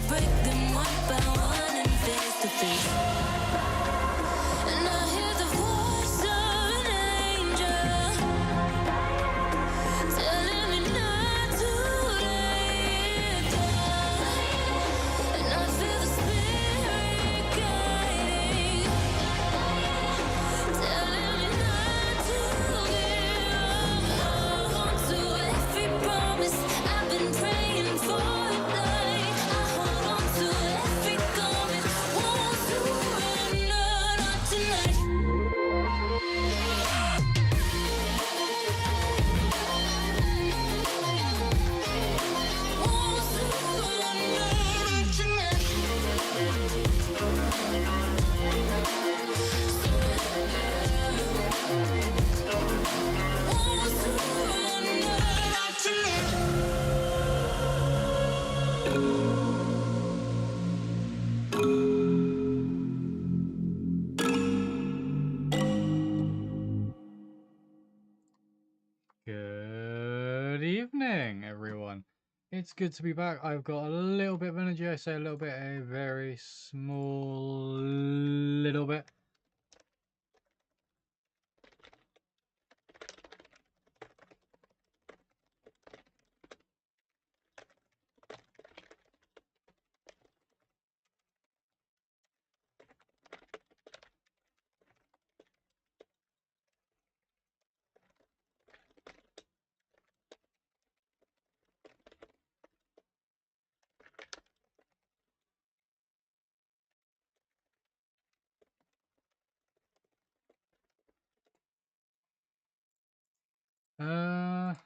break them one by one and face to face. And I hear the voice of an angel telling me not to lay it down. And I feel the spirit guiding, telling me not to give up. I hold on to every promise I've been praying for tonight. I hold on to every promise, won't surrender, not tonight. Won't surrender, not tonight. Won't surrender, not tonight. Good evening, everyone. It's good to be back. I've got a little bit of energy. I say a little bit, a very small little bit.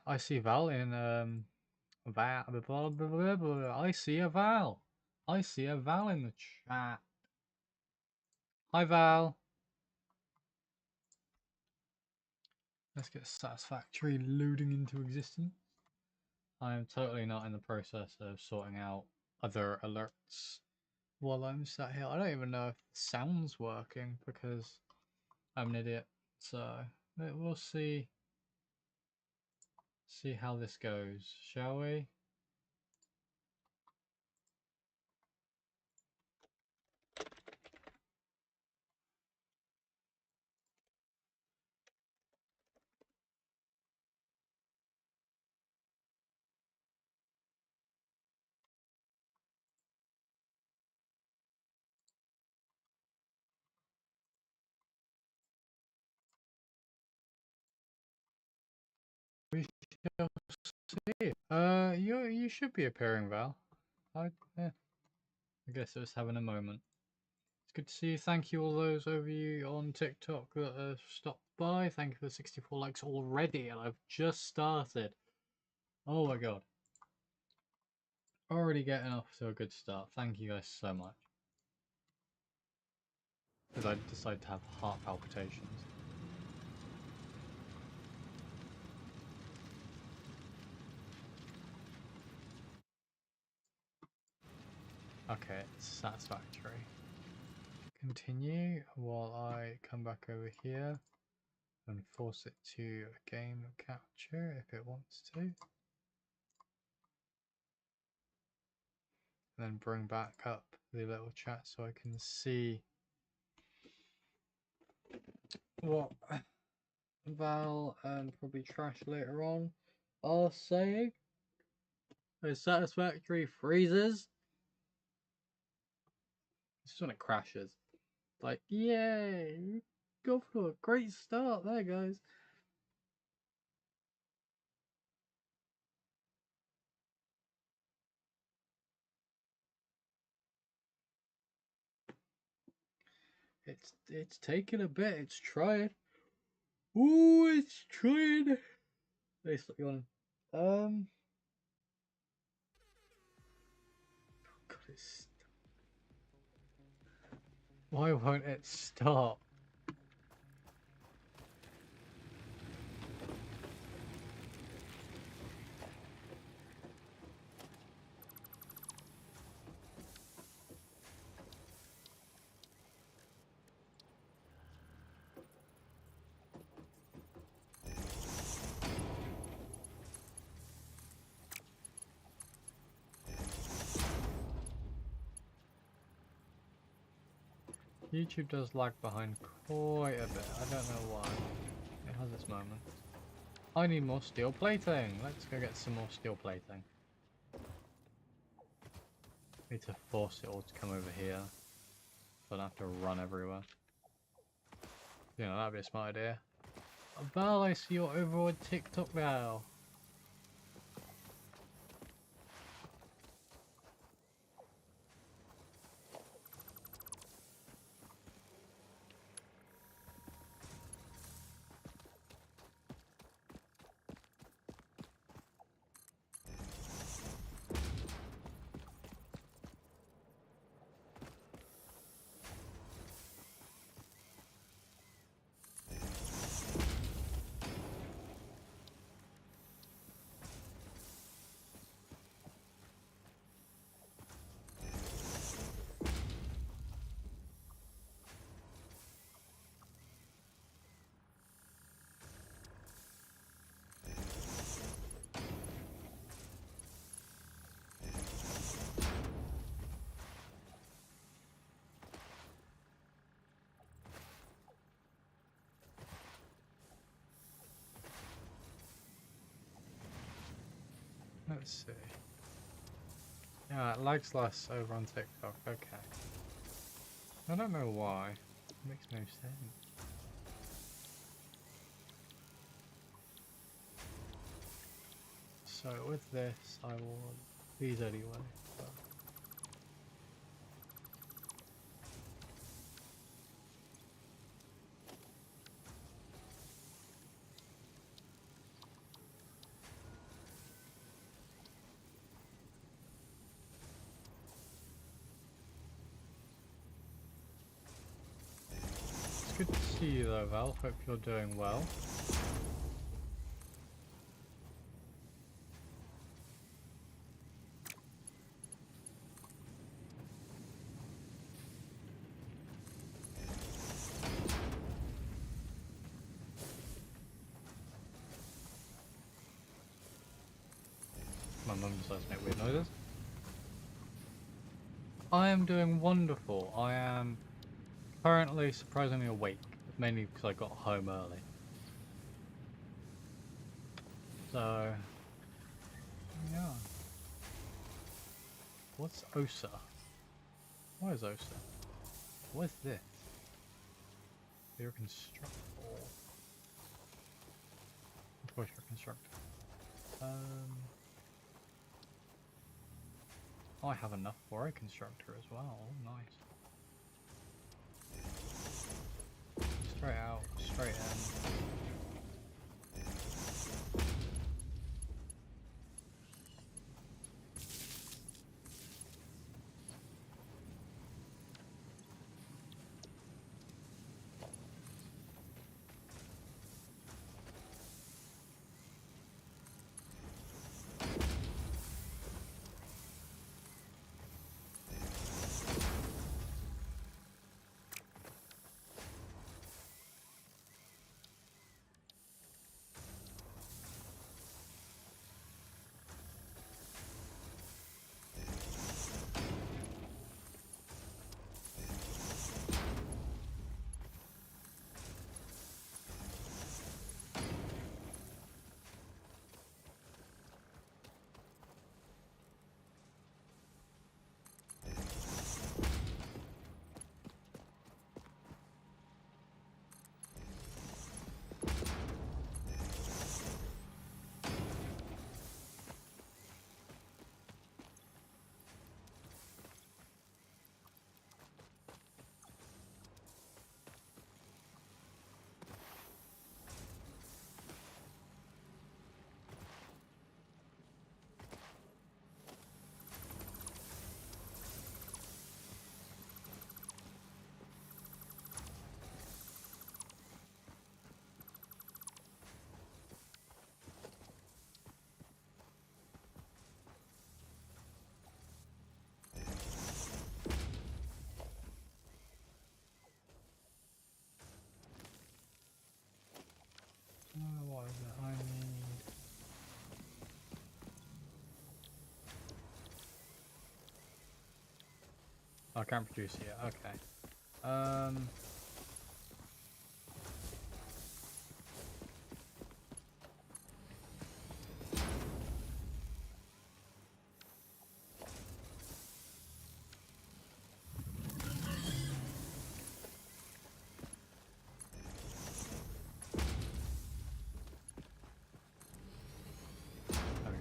I see Val in I see a Val. I see a Val in the chat. Hi Val. Let's get satisfactory loading into existence. I am totally not in the process of sorting out other alerts while I'm sat here. I don't even know if the sound's working because I'm an idiot. So we'll see how this goes, shall we? We shall see. You should be appearing, Val. I guess it was having a moment. It's good to see you. Thank you all those of you on TikTok that have stopped by. Thank you for the 64 likes already, and I've just started. Oh my god. Already getting off to a good start. Thank you guys so much. Because I decided to have heart palpitations. Okay, it's satisfactory. Continue while I come back over here and force it to a game capture if it wants to. And then bring back up the little chat so I can see what Val and probably Trash later on are saying. Those satisfactory freezes. Just when it crashes. Like, yay! Go for a great start there, guys. It's taking a bit. It's trying. Ooh, it's trying. They stop yawning. God, it's... Why won't it stop? YouTube does lag behind quite a bit. I don't know why. It has its moments. I need more steel plating. Let's go get some more steel plating. Need to force it all to come over here, so I don't have to run everywhere. You know, that'd be a smart idea. Val, I see you're over on TikTok now. Let's see. Yeah, it lags less over on TikTok. Okay. I don't know why. It makes no sense. So with this, I will these anyway. But it's good to see you though, Val. Hope you're doing well. My mum decides to make weird noises. I am doing wonderful. I am currently surprisingly awake, mainly because I got home early. So, yeah. What's OSA? What is OSA? What is this? You're a constructor. Of course you're a constructor. I have enough for a constructor as well. Oh, nice. Straight out, straight in. What is it? I need... I can't produce it yet, okay. Um. There we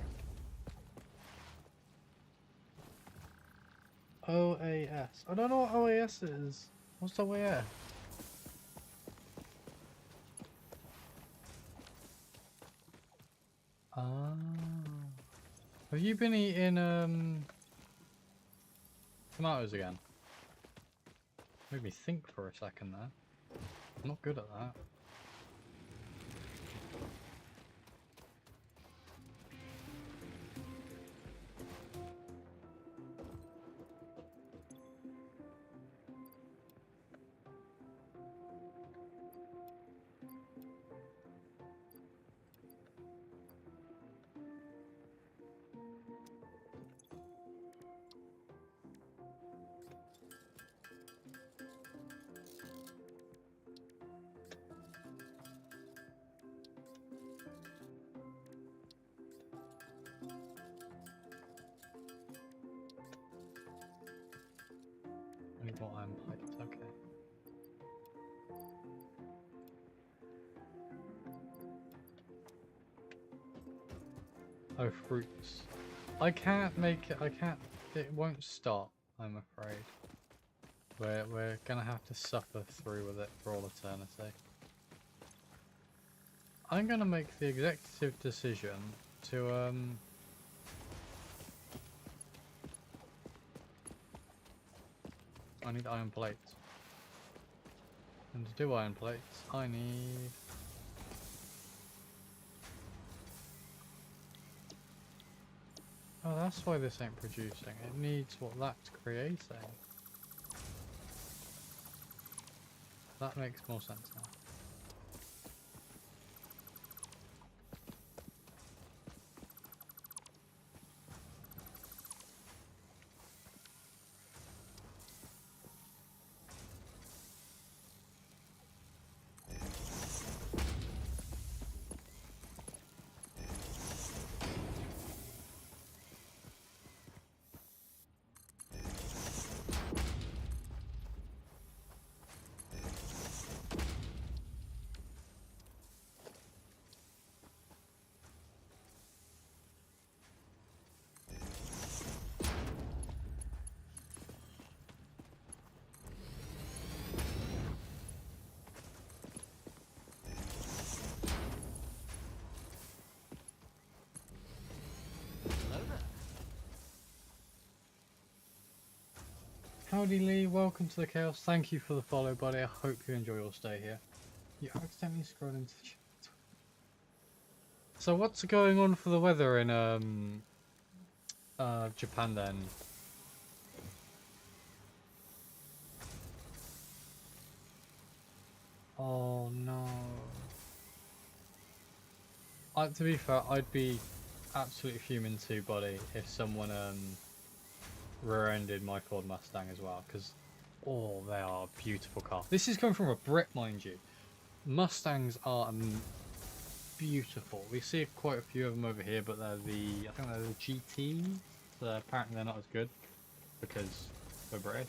go. OAS. I don't know what OAS is. What's OAS? Ah. Have you been eating tomatoes again? Made me think for a second there. I'm not good at that. Only what I'm plates, okay. Oh, fruits. I can't make it, it won't stop, I'm afraid. We're gonna have to suffer through with it for all eternity. I'm gonna make the executive decision to, I need iron plates. And to do iron plates, I need... Oh, that's why this ain't producing. It needs what that's creating. That makes more sense now. Howdy Lee, welcome to the chaos. Thank you for the follow, buddy. I hope you enjoy your stay here. You accidentally scrolled into the chat. So what's going on for the weather in Japan then? Oh no. To be fair, I'd be absolutely fuming too, buddy, if someone rear-ended my Ford Mustang as well, because oh, they are a beautiful car. This is coming from a Brit, mind you. Mustangs are beautiful. We see quite a few of them over here, but they're I think they're the GT. So apparently they're not as good because we're British.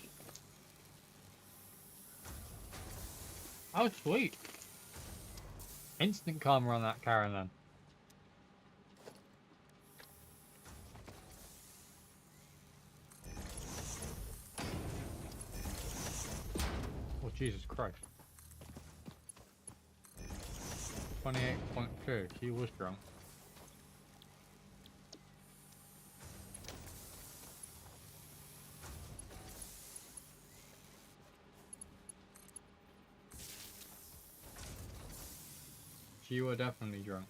Oh, sweet! Instant karma on that Karen then. Oh, Jesus Christ. 28.2, he was drunk. You were definitely drunk.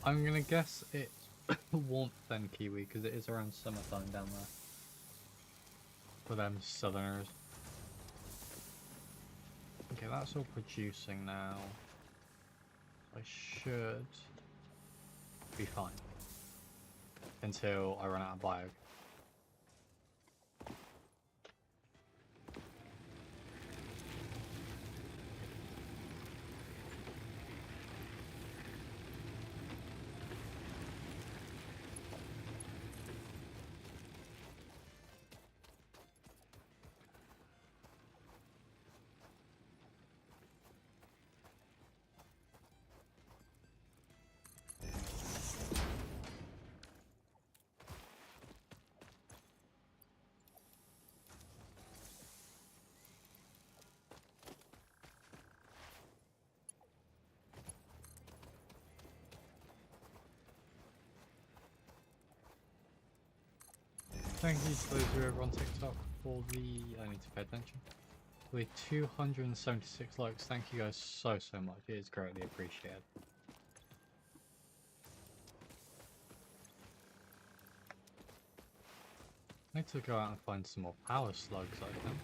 I'm gonna guess it's warmth then, Kiwi, because it is around summertime down there. For them southerners. Okay, that's all producing now. I should be fine. Until I run out of bio. Thank you to those who are over on TikTok for the, I need to pay attention, for the 276 likes. Thank you guys so much, it is greatly appreciated. I need to go out and find some more power slugs, I think.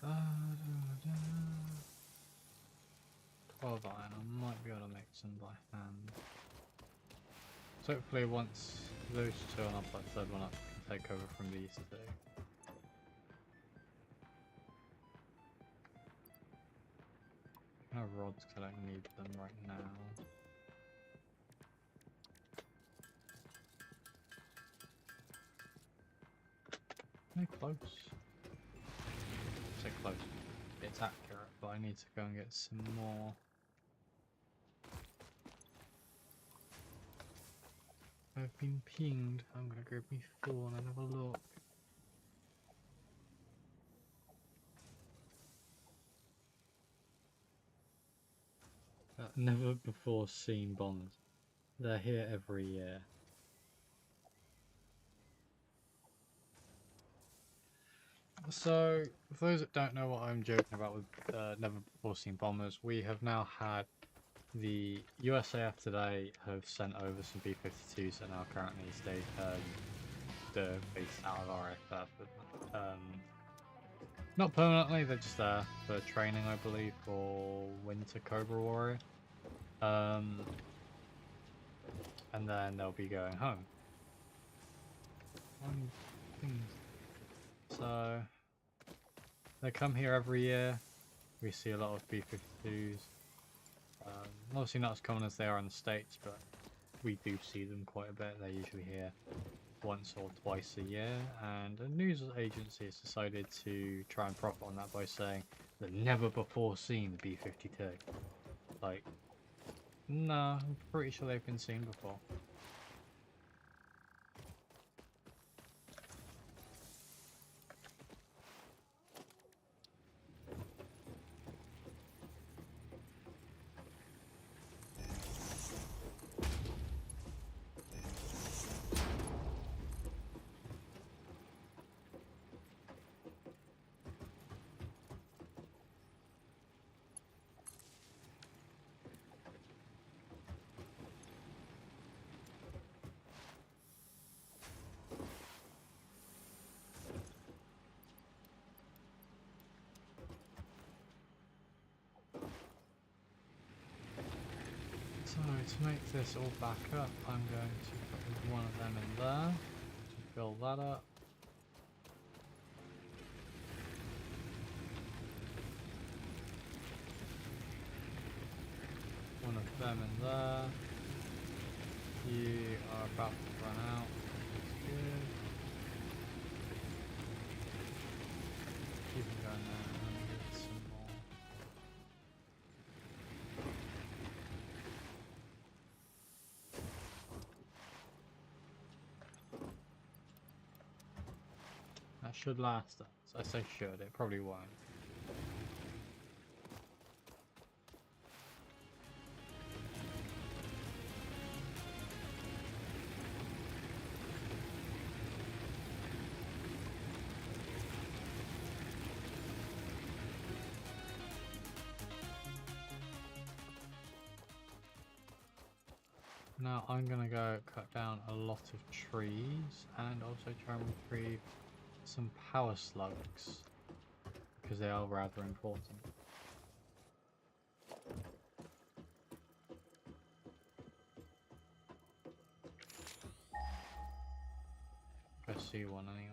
Da, da, da. 12 iron, I might be able to make some by hand. So hopefully once those two and up, that third one up, can take over from these two. No rods, 'cause I don't need them right now. No close. Say close. It's accurate, but I need to go and get some more. I've been pinged. I'm gonna grab me phone and have a look. Never before seen bombers. They're here every year. So, for those that don't know what I'm joking about with never before seen bombers, we have now had the USAF today have sent over some B-52s that are now currently they're based out of RFF. Not permanently, they're just there for training, I believe, for Winter Cobra Warrior. And then they'll be going home. So, they come here every year. We see a lot of B-52s. Obviously not as common as they are in the States, but we do see them quite a bit. They're usually here once or twice a year, and a news agency has decided to try and profit on that by saying they've never before seen the B-52. Like, no, I'm pretty sure they've been seen before. So to make this all back up, I'm going to put one of them in there to fill that up. One of them in there. You are about to run out. That's good. Keep it going there. I'm gonna get some more. That should last us. I say should, it probably won't. Now I'm gonna go cut down a lot of trees and also try and retrieve some power slugs because they are rather important. see one anyway.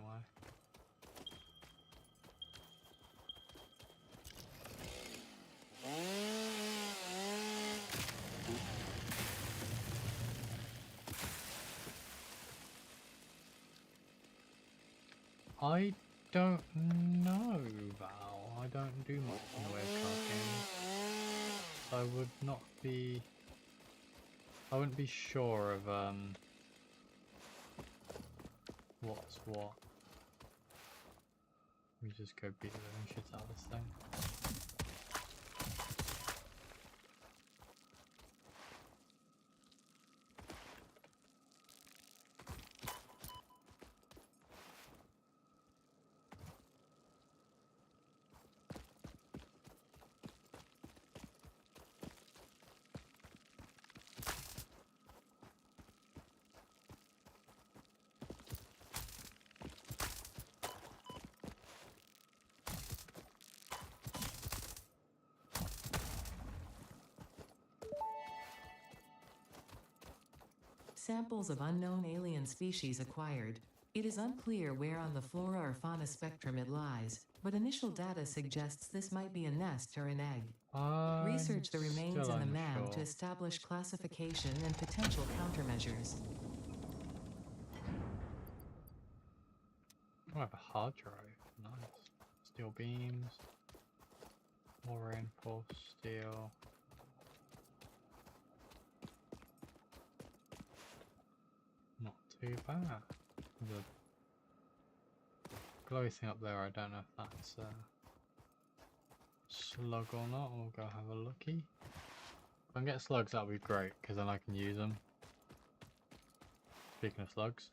I don't know, Val. I don't do much in the way of card games. So I would not be... I wouldn't be sure of what's what. We just go beat the living shit out of this thing. Samples of unknown alien species acquired. It is unclear where on the flora or fauna spectrum it lies, but initial data suggests this might be a nest or an egg. Research the remains Still in the MAB to unsure. establish classification and potential countermeasures. Oh, I have a hard drive. Nice. Steel beams. More reinforced steel. Not too bad. The glowy thing up there, I don't know if that's a slug or not. We'll go have a looky. If I can get slugs, that would be great, because then I can use them. Speaking of slugs.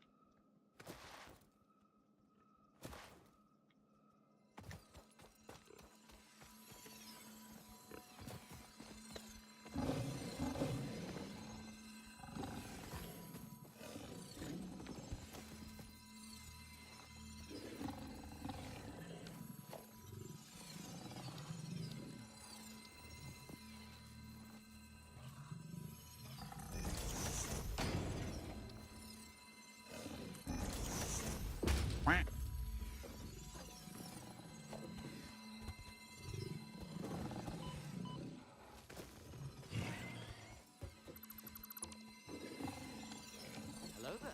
Hello there.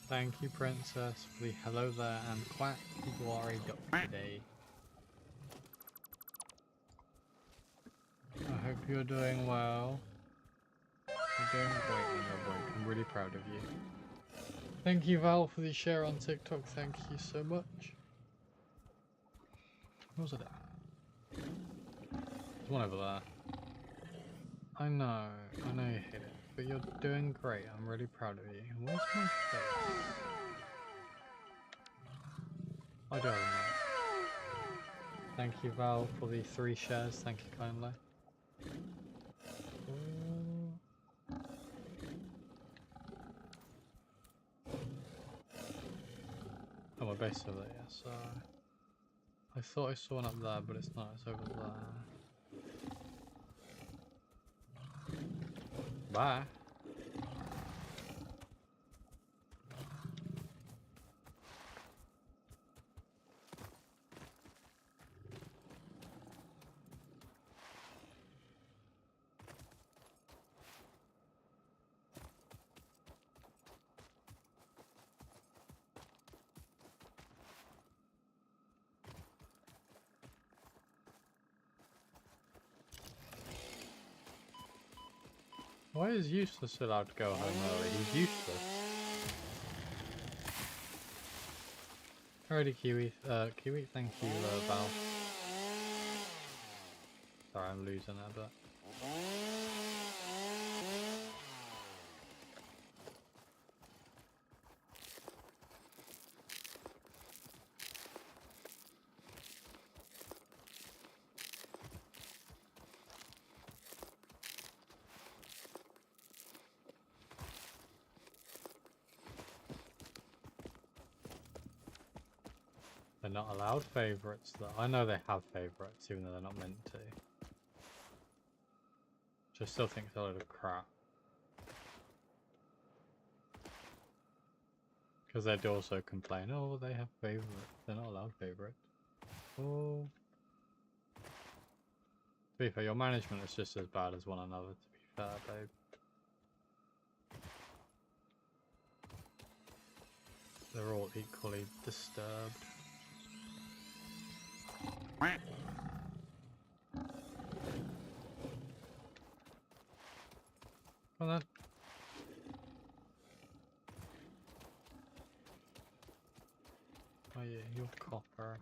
Thank you, Princess, for the hello there and quack. You are a duck today. I hope you're doing well. You're doing great on your break. I'm really proud of you. Thank you, Val, for the share on TikTok. Thank you so much. What was it? There's one over there. I know you hate it, but you're doing great. I'm really proud of you. Where's my face? I don't know. Thank you, Val, for the 3 shares. Thank you kindly. Oh, my base over there, yes. I thought I saw one up there, but it's not. It's over there. Bye. Why is Useless allowed to go home early? He's useless. Alrighty, Kiwi. Kiwi, thank you, Val. Sorry, I'm losing that bit. They're not allowed favourites though. I know they have favourites, even though they're not meant to. Which I still think it's a load of crap. Because they'd also complain, oh, they have favourites. They're not allowed favourites. Oh. To be fair, your management is just as bad as one another, to be fair, babe. They're all equally disturbed. Well then. Oh yeah, you're copper.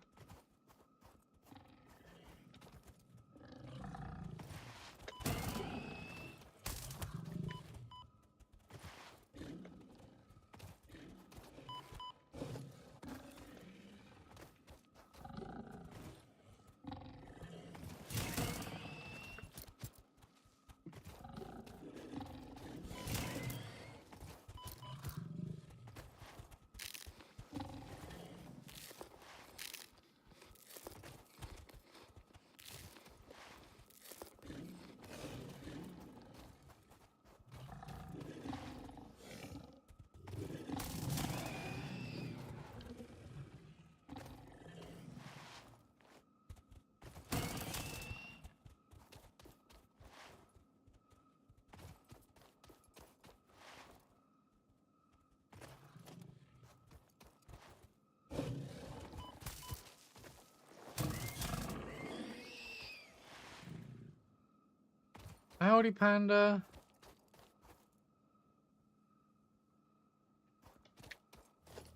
Howdy, Panda.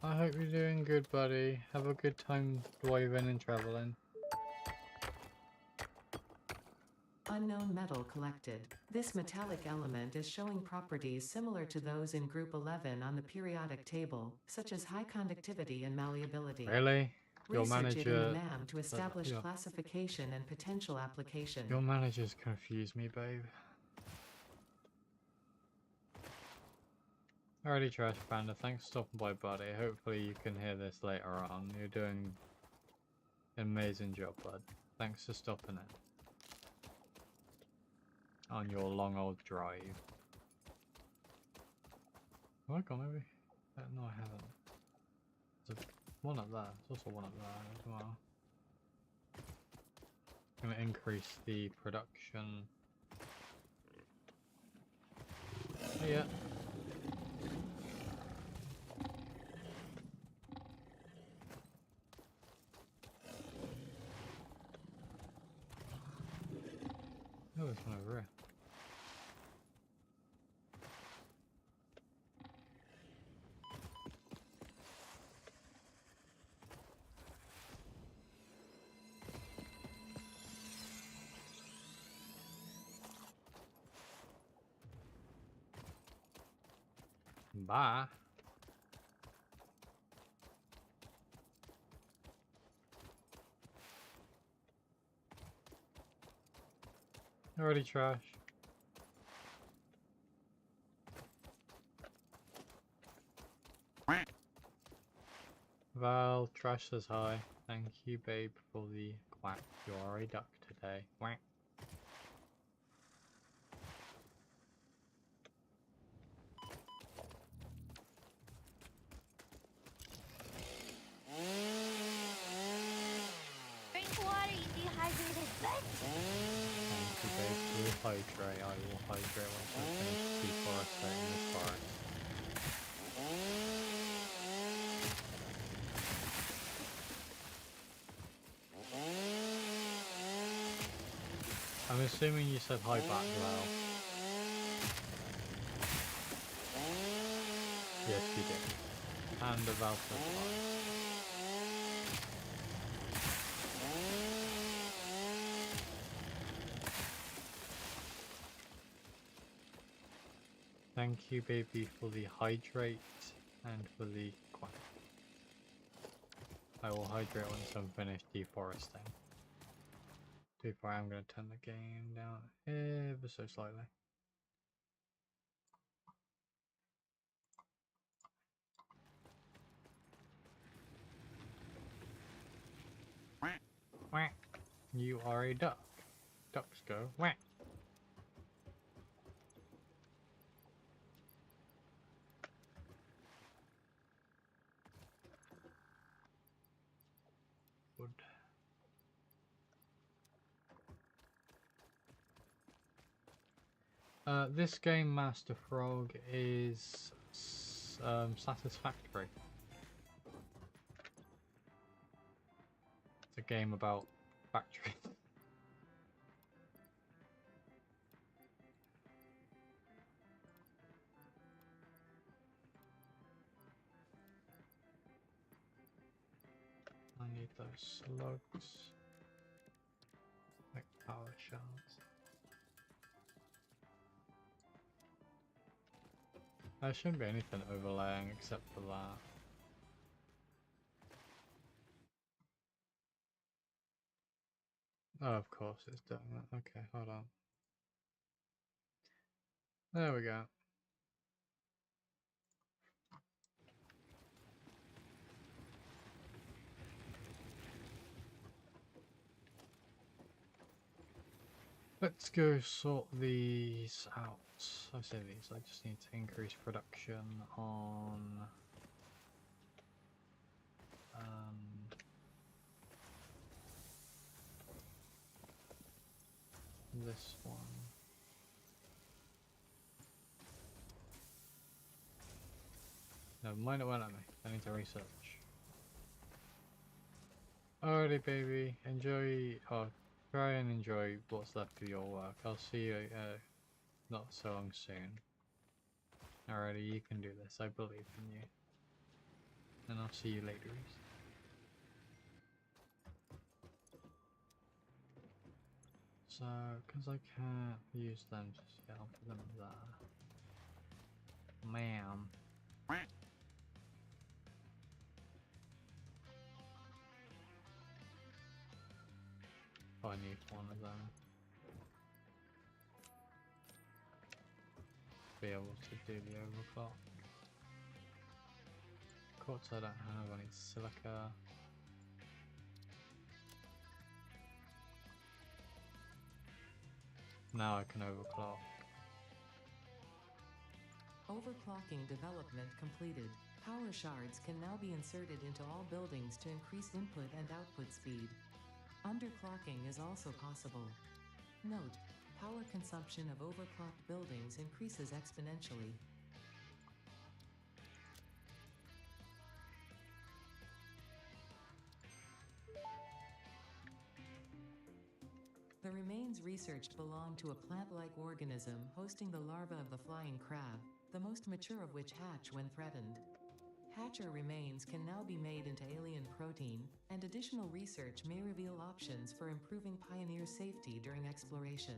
I hope you're doing good, buddy. Have a good time driving and traveling. Unknown metal collected. This metallic element is showing properties similar to those in Group 11 on the periodic table, such as high conductivity and malleability. Really? Your Research it in the manager... NAM to establish yeah. classification and potential application. Your managers confuse me, babe. Alrighty, Trash Panda. Thanks for stopping by, buddy. Hopefully you can hear this later on. You're doing an amazing job, bud. Thanks for stopping in. On your long old drive. Have I gone maybe? No, I haven't. There's one up there. There's also one up there as well. I'm gonna increase the production. Oh, yeah. Oh, there's one over here. Bye. Already trash. Val, trash says hi. Thank you, babe, for the quack. You are a duck today. Quack. Drink water, you dehydrated bitch. Thank you, babe, for the hydrate. I will hydrate once I finish deforesting this forest. I'm assuming you said hi back, Val. Yes, you did. And the Val said hi. Thank you, baby, for the hydrate and for the quack. I will hydrate once I'm finished deforesting. Before I'm going to turn the game down ever so slightly. Quack, quack. You are a duck. Ducks go whack. This game, Master Frog, is satisfactory. It's a game about factories. I need those slugs. Like power shards. There shouldn't be anything overlaying except for that. Oh, of course it's doing that. Okay, hold on. There we go. Let's go sort these out. I say these, I just need to increase production on this one. No, mine it won't let me. I need to research. Alrighty, baby. Enjoy. Oh, try and enjoy what's left of your work. I'll see you not so long soon. Alrighty, you can do this. I believe in you. And I'll see you later. So, because I can't use them just yet, I'll put them there. Ma'am. Oh, I need one of them. Be able to do the overclock. Quartz I don't have, I need silica. Now I can overclock. Overclocking development completed. Power shards can now be inserted into all buildings to increase input and output speed. Underclocking is also possible. Note: power consumption of overclocked buildings increases exponentially. The remains researched belong to a plant-like organism hosting the larva of the flying crab, the most mature of which hatch when threatened. Hatcher remains can now be made into alien protein, and additional research may reveal options for improving pioneer safety during exploration.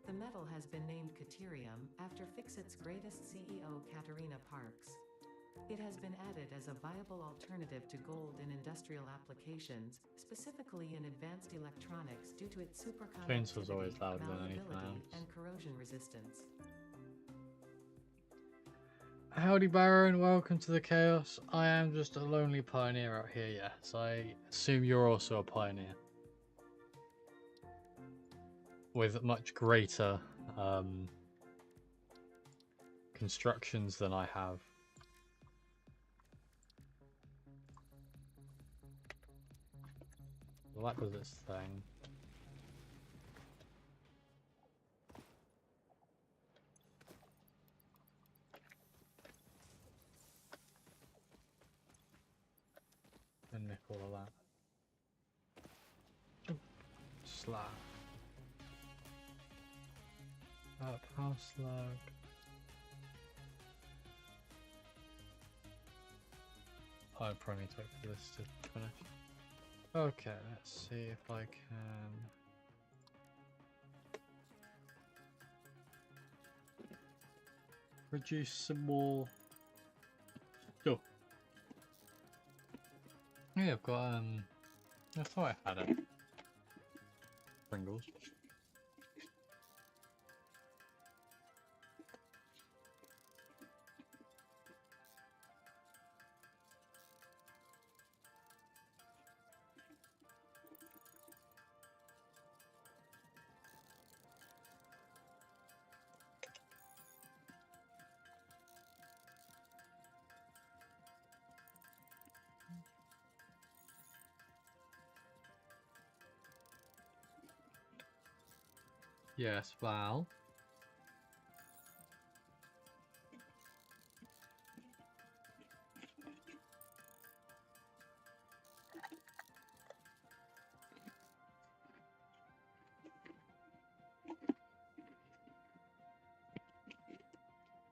The metal has been named Caterium after Fixit's greatest CEO Katerina Parks. It has been added as a viable alternative to gold in industrial applications, specifically in advanced electronics due to its Chainsaw's always superconductivity, louder than anything malleability, else. and corrosion resistance. Howdy Baron, welcome to the Chaos. I am just a lonely pioneer out here, yes. I assume you're also a pioneer. With much greater constructions than I have. Well, that does its thing. And nick all of that. Slab. House slug. I probably need to wait for this to finish. Okay, let's see if I can. Produce some more stuff. Yeah, I've got I thought I had it. Pringles. Yes, Val.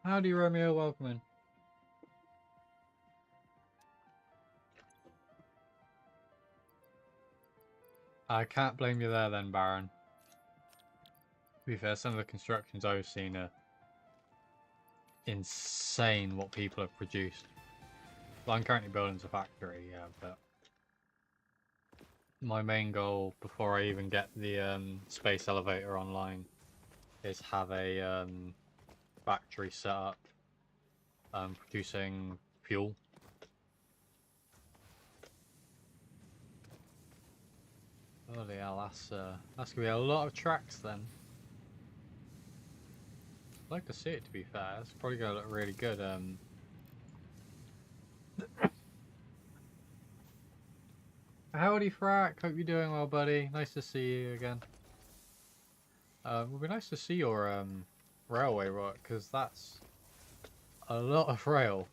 Howdy, Romeo. Welcome in. I can't blame you there then, Baron. To be fair, some of the constructions I've seen are insane what people have produced. Well, I'm currently building a factory, yeah, but my main goal before I even get the space elevator online is have a factory set up producing fuel. Holy hell, that's gonna be a lot of tracks then. I'd like to see it, to be fair. It's probably gonna look really good. Howdy, Frack. Hope you're doing well, buddy. Nice to see you again. It would be nice to see your railway work, because that's a lot of rail.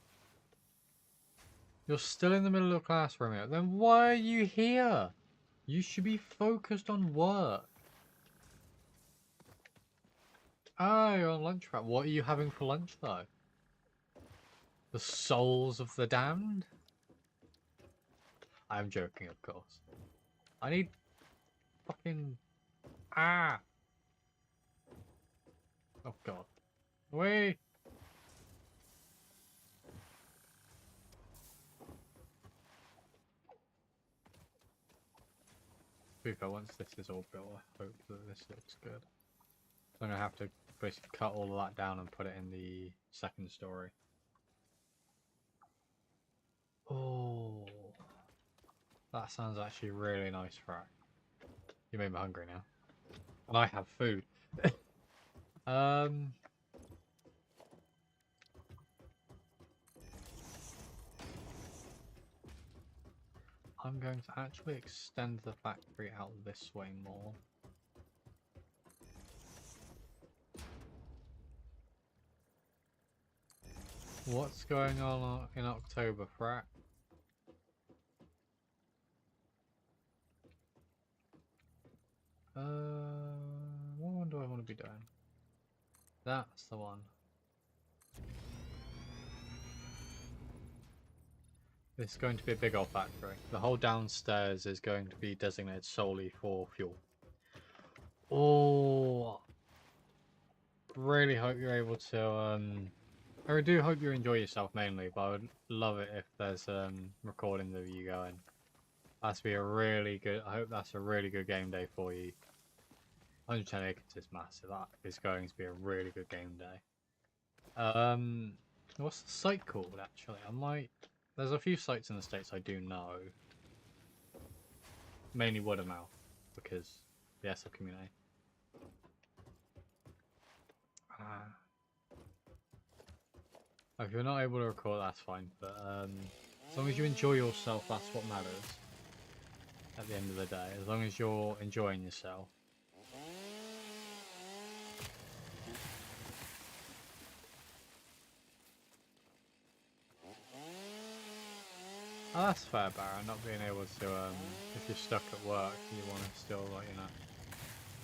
You're still in the middle of class, Romeo. Then why are you here? You should be focused on work. Ah, you're on lunch wrap. What are you having for lunch, though? The souls of the damned? I'm joking, of course. I need fucking... Ah! Oh, God. Wait! Super, once this is all built, I hope that this looks good. So I'm going to have to basically cut all of that down and put it in the second story. Oh, that sounds actually really nice, Frack. You made me hungry now. And I have food. I'm going to actually extend the factory out this way more. What's going on in October, Frack? What one do I want to be doing? That's the one. This is going to be a big old factory. The whole downstairs is going to be designated solely for fuel. Oh, really hope you're able to, I do hope you enjoy yourself mainly, but I would love it if there's recordings of you going. That's be a really good, I hope that's a really good game day for you. 110 acres is massive, that is going to be a really good game day. What's the site called actually? There's a few sites in the States I do know. Mainly word of mouth, because the SF community. If you're not able to record, that's fine, but as long as you enjoy yourself, that's what matters at the end of the day, as long as you're enjoying yourself. Oh, that's fair, Baron, not being able to, if you're stuck at work, you want to still, like, you know,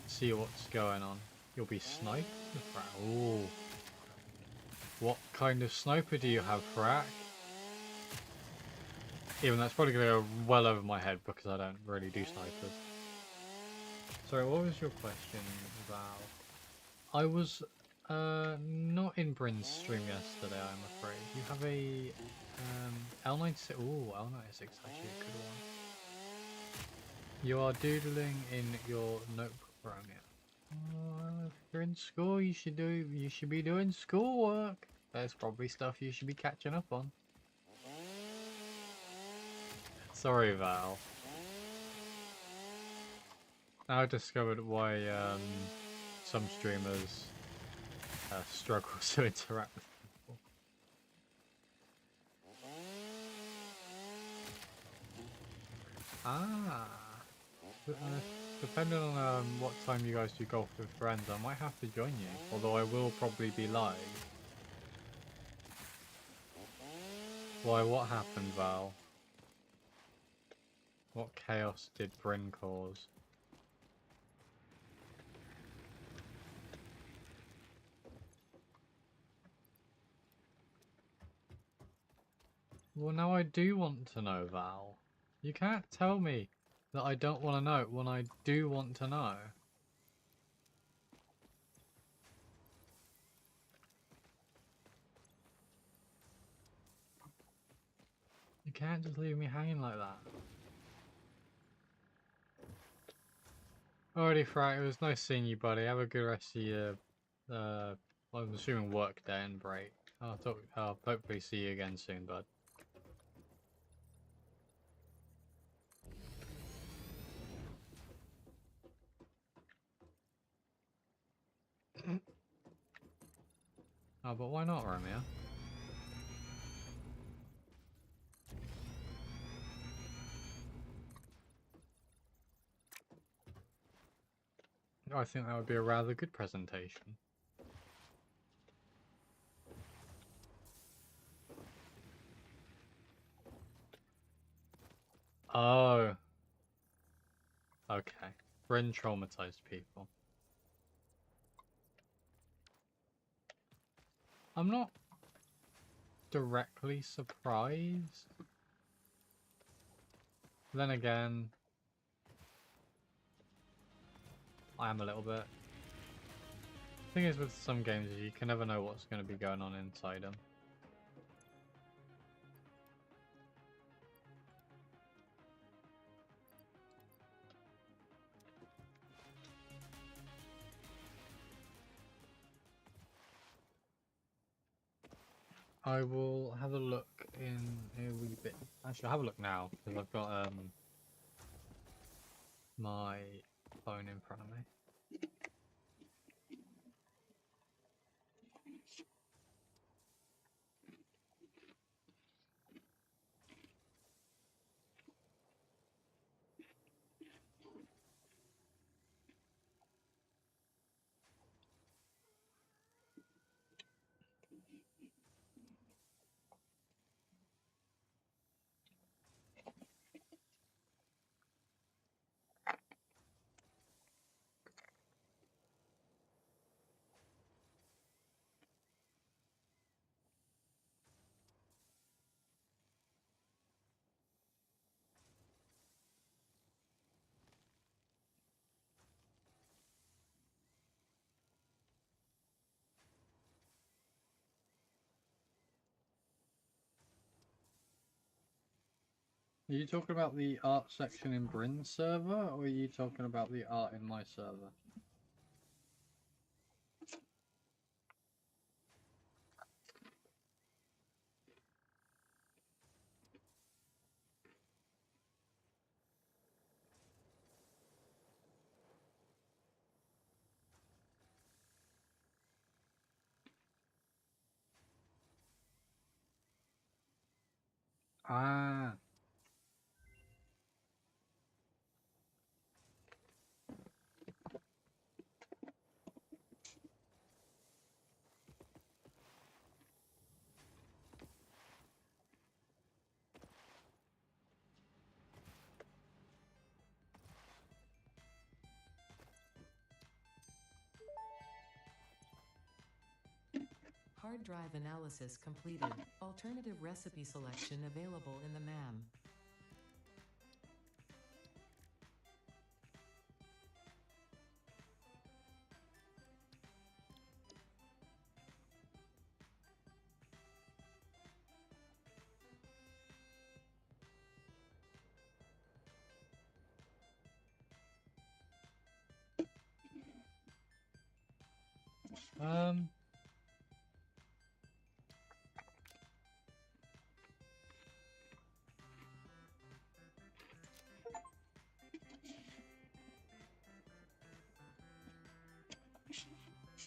see what's going on. You'll be sniped? Ooh. What kind of sniper do you have, Frack? Even that's probably going to go well over my head because I don't really do snipers. Sorry, what was your question, Val? I was not in Bryn's stream yesterday, I'm afraid. You have a L96. Ooh, L96 is actually a good one. You are doodling in your notebook, Romeo. If you're in school, you should be doing schoolwork. There's probably stuff you should be catching up on. Sorry, Val. Now I discovered why some streamers struggle to interact with people. Ah. Depending on what time you guys do golf with friends, I might have to join you. Although I will probably be live. Why, what happened, Val? What chaos did Bryn cause? Well, now I do want to know, Val. You can't tell me that I don't want to know when I do want to know. You can't just leave me hanging like that. Alrighty, Frank, it was nice seeing you, buddy. Have a good rest of your, I'm assuming work day and break. I'll hopefully see you again soon, bud. Oh, but why not, Romeo? I think that would be a rather good presentation. Oh. Okay. Bryn traumatized people. I'm not directly surprised. Then again, I am a little bit. Thing is with some games is you can never know what's going to be going on inside them. I will have a look in a wee bit. Actually, I'll have a look now because I've got my phone in front of me. Are you talking about the art section in Bryn's server, or are you talking about the art in my server? Ah. 'Hard drive analysis completed. Alternative recipe selection available in the MAM. Um.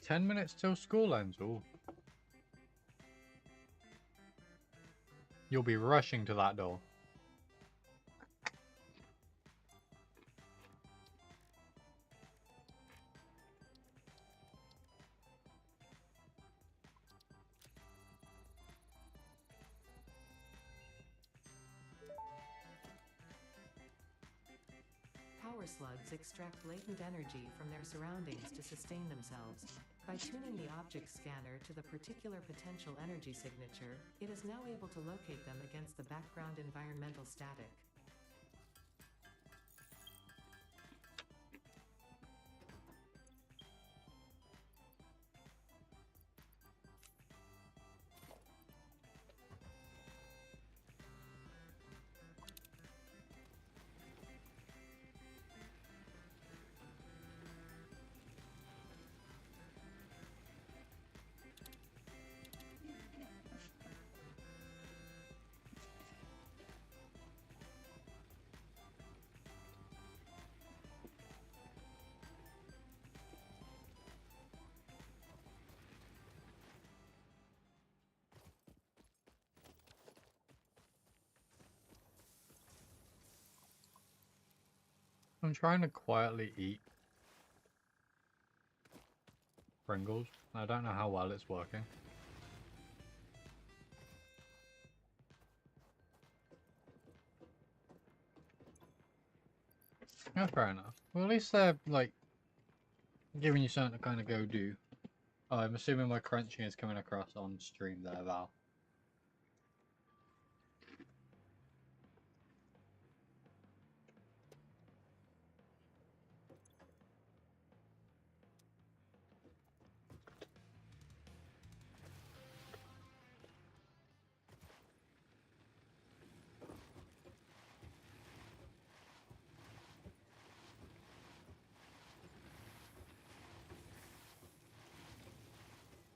10 minutes till school ends. Ooh. You'll be rushing to that door. slugs extract latent energy from their surroundings to sustain themselves. By tuning the object scanner to the particular potential energy signature, it is now able to locate them against the background environmental static. I'm trying to quietly eat Pringles. I don't know how well it's working. Yeah, fair enough. Well, at least they're, like, giving you something to kind of go do. Oh, I'm assuming my crunching is coming across on stream there, Val.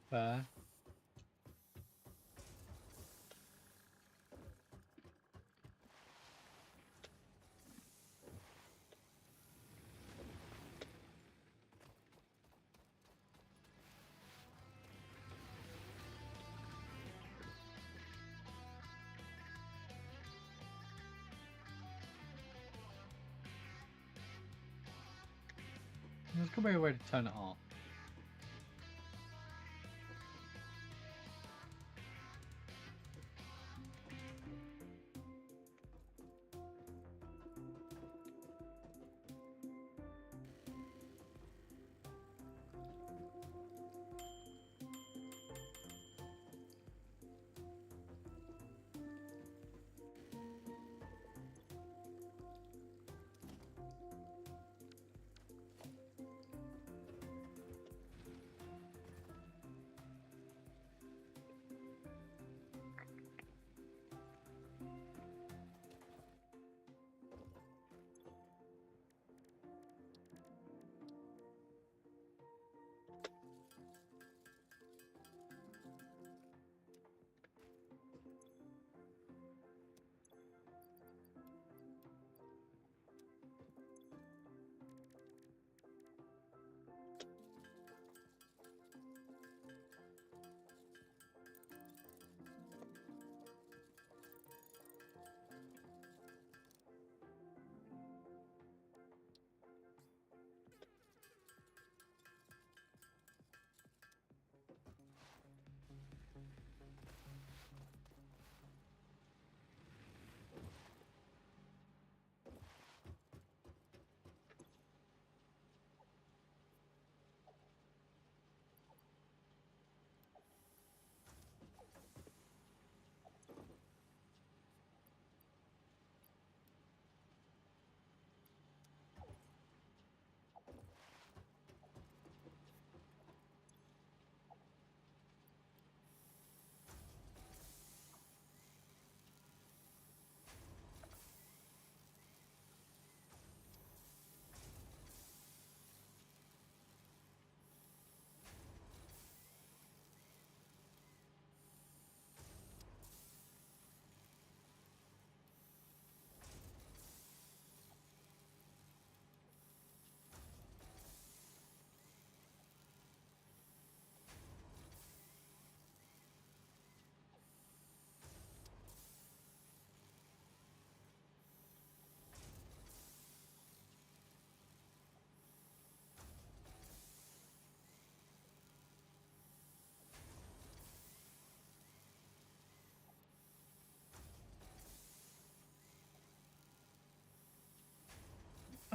Fair. There's gonna be a way to turn it off.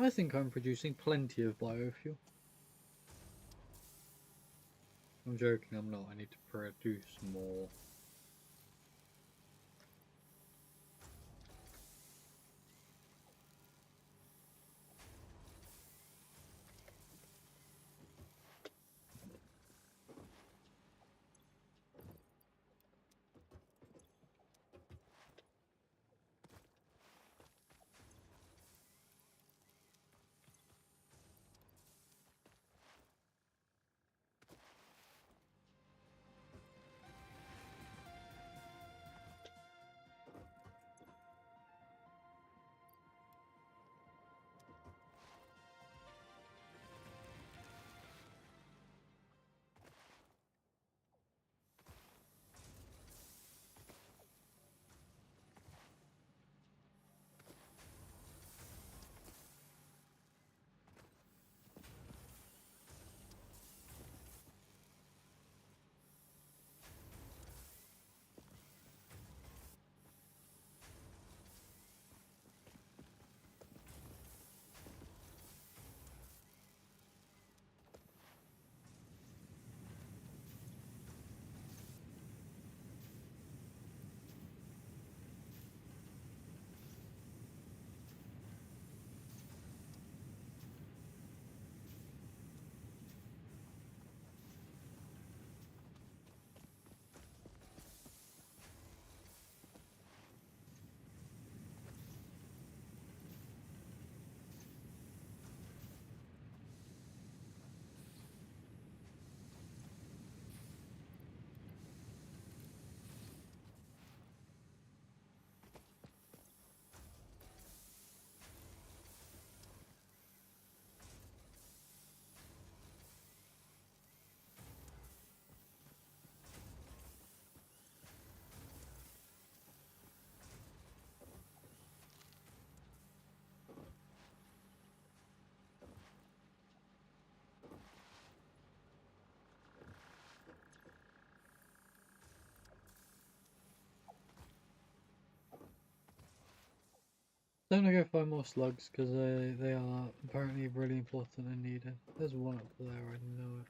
I think I'm producing plenty of biofuel. I'm joking, I'm not. I need to produce more. Don't I go find more slugs because they are apparently really important and needed. There's one up there, I know it.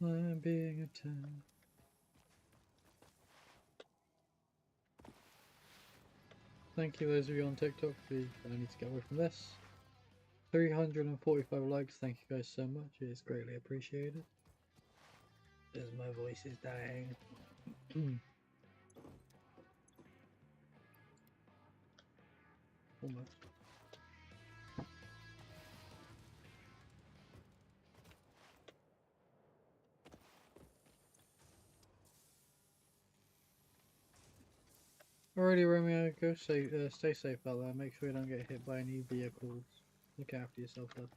I'm being attacked. Thank you those of you on TikTok. I need to get away from this. 345 likes, thank you guys so much, it is greatly appreciated. As my voice is dying. Almost. Alrighty, Romeo, go safe, stay safe out there. Make sure you don't get hit by any vehicles. Look after yourself, bud.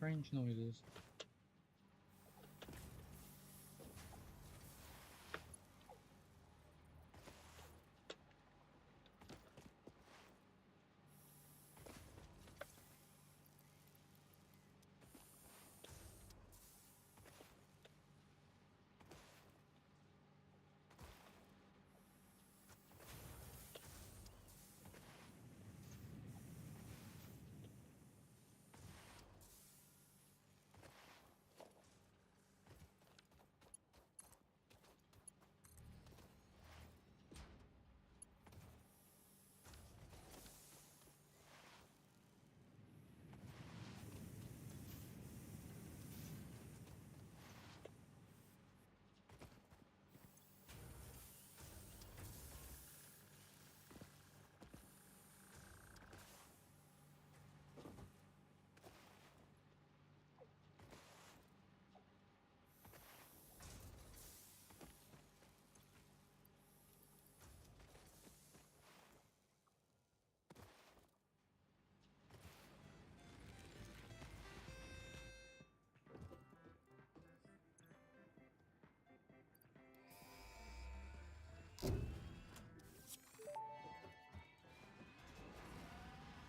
Strange noises.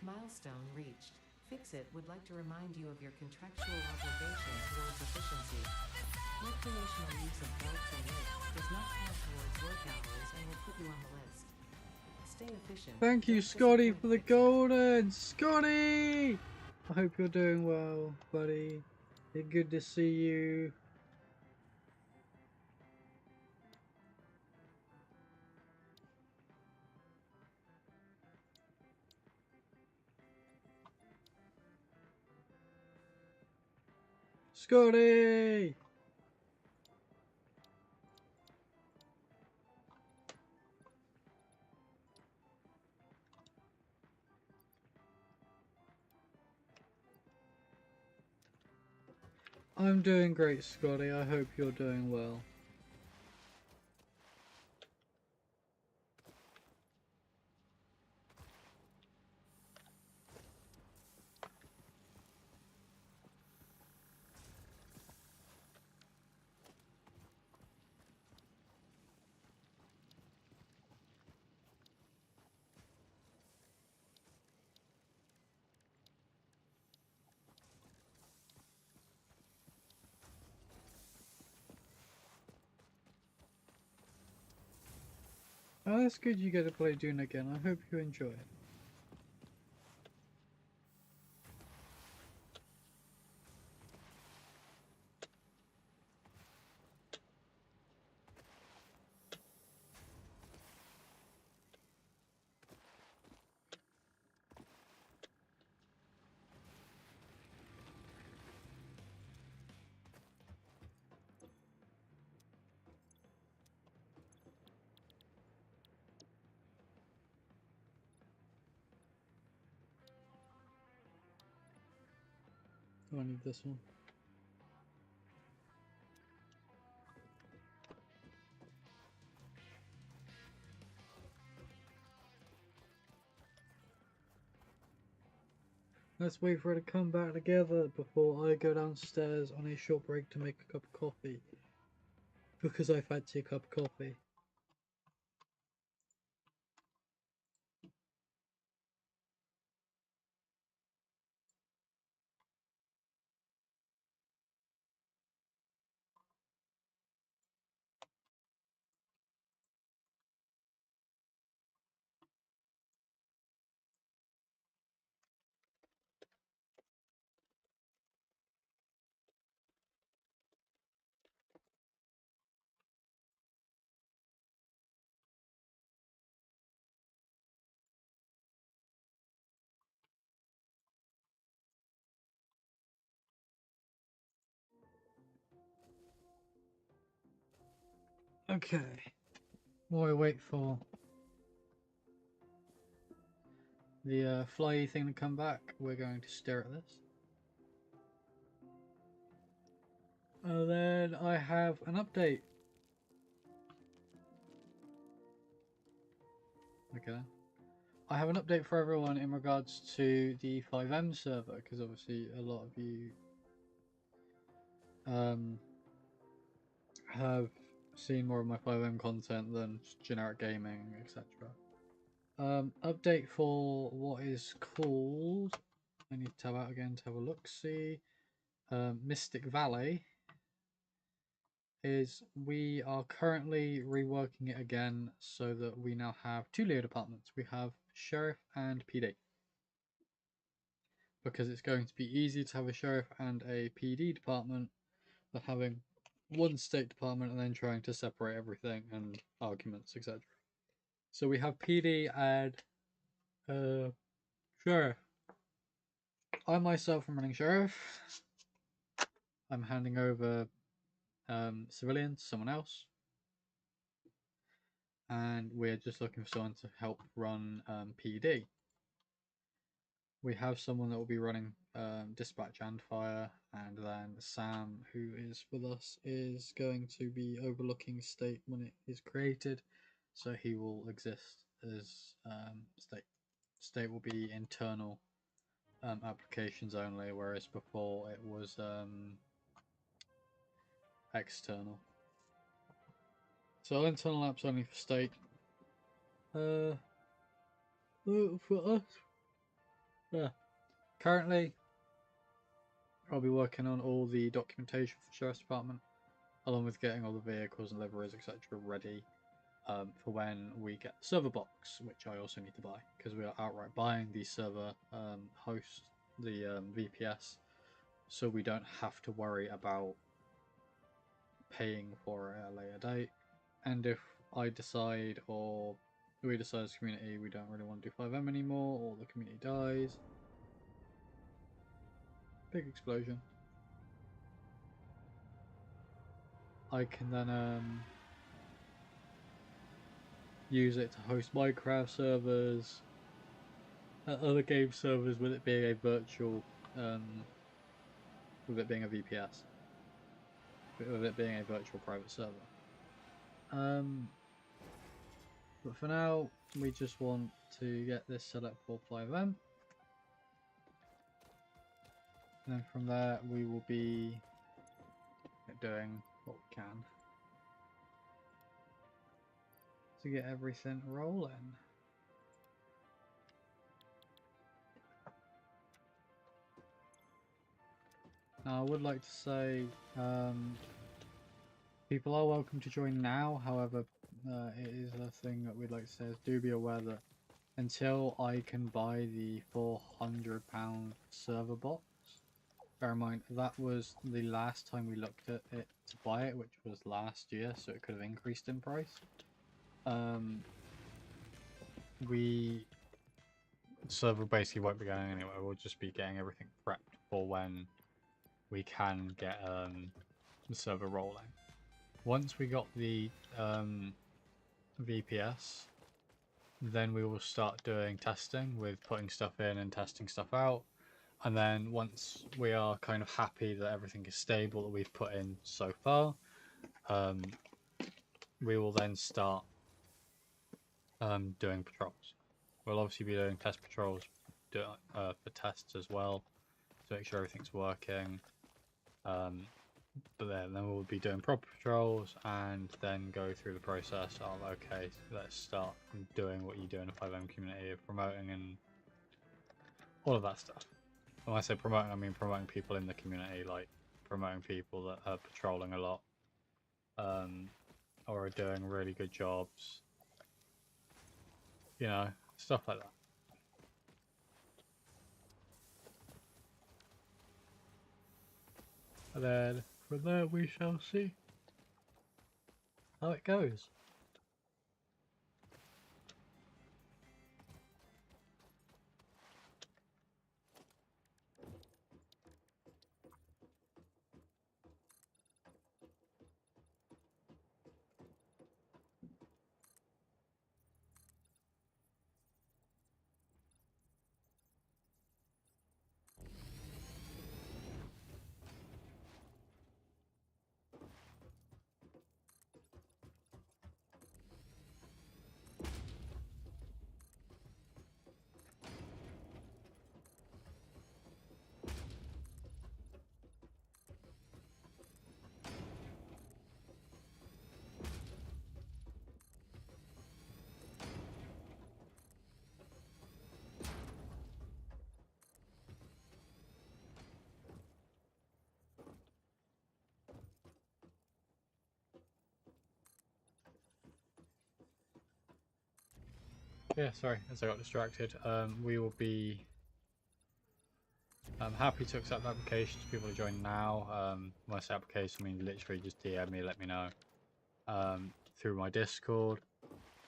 Milestone reached. Fix-It would like to remind you of your contractual obligation towards efficiency. Recreational use of belts and lifts does not count towards work hours and will put you on the list. Stay efficient. Thank you, Don't Scotty, disappoint for the Fix-It. golden. Scotty! I hope you're doing well, buddy. Good to see you. Scotty! I'm doing great, Scotty. I hope you're doing well. Oh, that's good you get to play Dune again. I hope you enjoy it. I need this one. Let's wait for it to come back together before I go downstairs on a short break to make a cup of coffee. Because I fancy a cup of coffee. Okay. While we wait for the flyy thing to come back, we're going to stare at this. And then I have an update. Okay. I have an update for everyone in regards to the 5M server, because obviously a lot of you have seen more of my 5M content than generic gaming, etc. Update for what is called, I need to tab out again to have a look, see, Mystic Valley, is we are currently reworking it again so that we now have two Leo departments. We have Sheriff and PD. Because it's going to be easier to have a Sheriff and a PD department than having one state department and then trying to separate everything and arguments, etc. So we have PD and Sheriff. I myself am running Sheriff. I'm handing over civilian to someone else. And we're just looking for someone to help run PD. We have someone that will be running dispatch and fire, and then Sam, who is with us, is going to be overlooking state when it is created, so he will exist as state. State will be internal applications only, whereas before it was external. So internal apps only for state. For us, yeah. Currently, I'll be working on all the documentation for the Sheriff's Department, along with getting all the vehicles and liveries, etc., ready for when we get the server box, which I also need to buy, because we are outright buying the server host, the VPS, so we don't have to worry about paying for it at a later date. And if I decide, or we decide as a community we don't really want to do 5M anymore, or the community dies, big explosion, I can then use it to host Minecraft servers, other game servers, with it being a virtual, with it being a VPS, with it being a virtual private server. But for now, we just want to get this set up for 5M. And then from there, we will be doing what we can to get everything rolling. Now, I would like to say, people are welcome to join now. However, it is a thing that we'd like to say is do be aware that until I can buy the £400 server box, bear in mind that was the last time we looked at it to buy it, which was last year, so it could have increased in price. The server basically won't be going anywhere. We'll just be getting everything prepped for when we can get the server rolling. Once we got the VPS, then we will start doing testing with putting stuff in and testing stuff out. And then once we are kind of happy that everything is stable that we've put in so far, we will then start doing patrols. We'll obviously be doing test patrols for tests as well, to make sure everything's working. But then we'll be doing proper patrols and then go through the process of, okay, let's start doing what you do in a 5M community of promoting and all of that stuff. When I say promoting, I mean promoting people in the community, like promoting people that are patrolling a lot, or are doing really good jobs, you know, stuff like that. And then from there we shall see how it goes. Yeah, sorry, as I got distracted. We will be happy to accept applications. People to join now. When I say application, I mean literally just DM me, let me know through my Discord.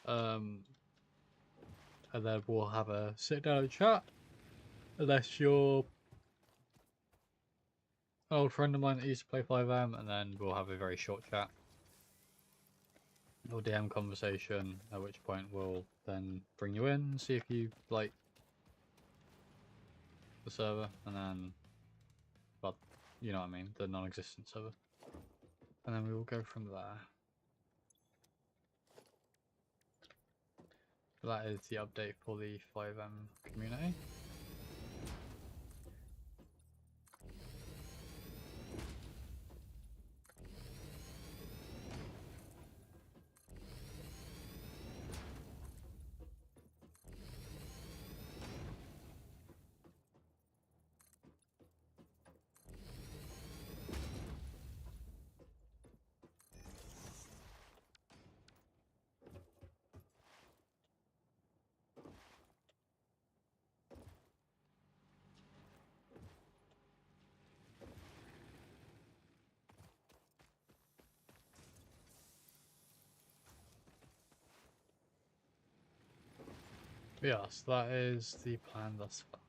And then we'll have a sit down and chat. Unless you're an old friend of mine that used to play 5M, and then we'll have a very short chat. Or DM conversation, at which point we'll then bring you in and see if you like the server, and then, well, you know what I mean, the non-existent server. And then we will go from there. That is the update for the 5M community. Yes, that is the plan thus far.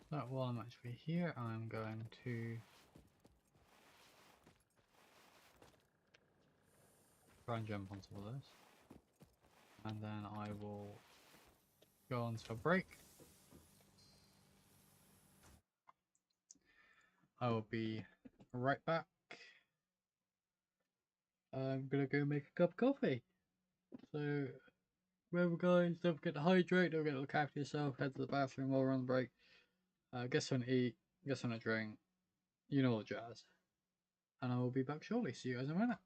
So while I'm actually here, I'm going to try and jump on some of this. And then I will go on to a break. I will be right back. I'm gonna go make a cup of coffee. So remember guys, don't forget to hydrate, don't forget to look after yourself, head to the bathroom while we're on the break. Get something to eat, get something to drink, you know all the jazz. And I will be back shortly. See you guys in a minute.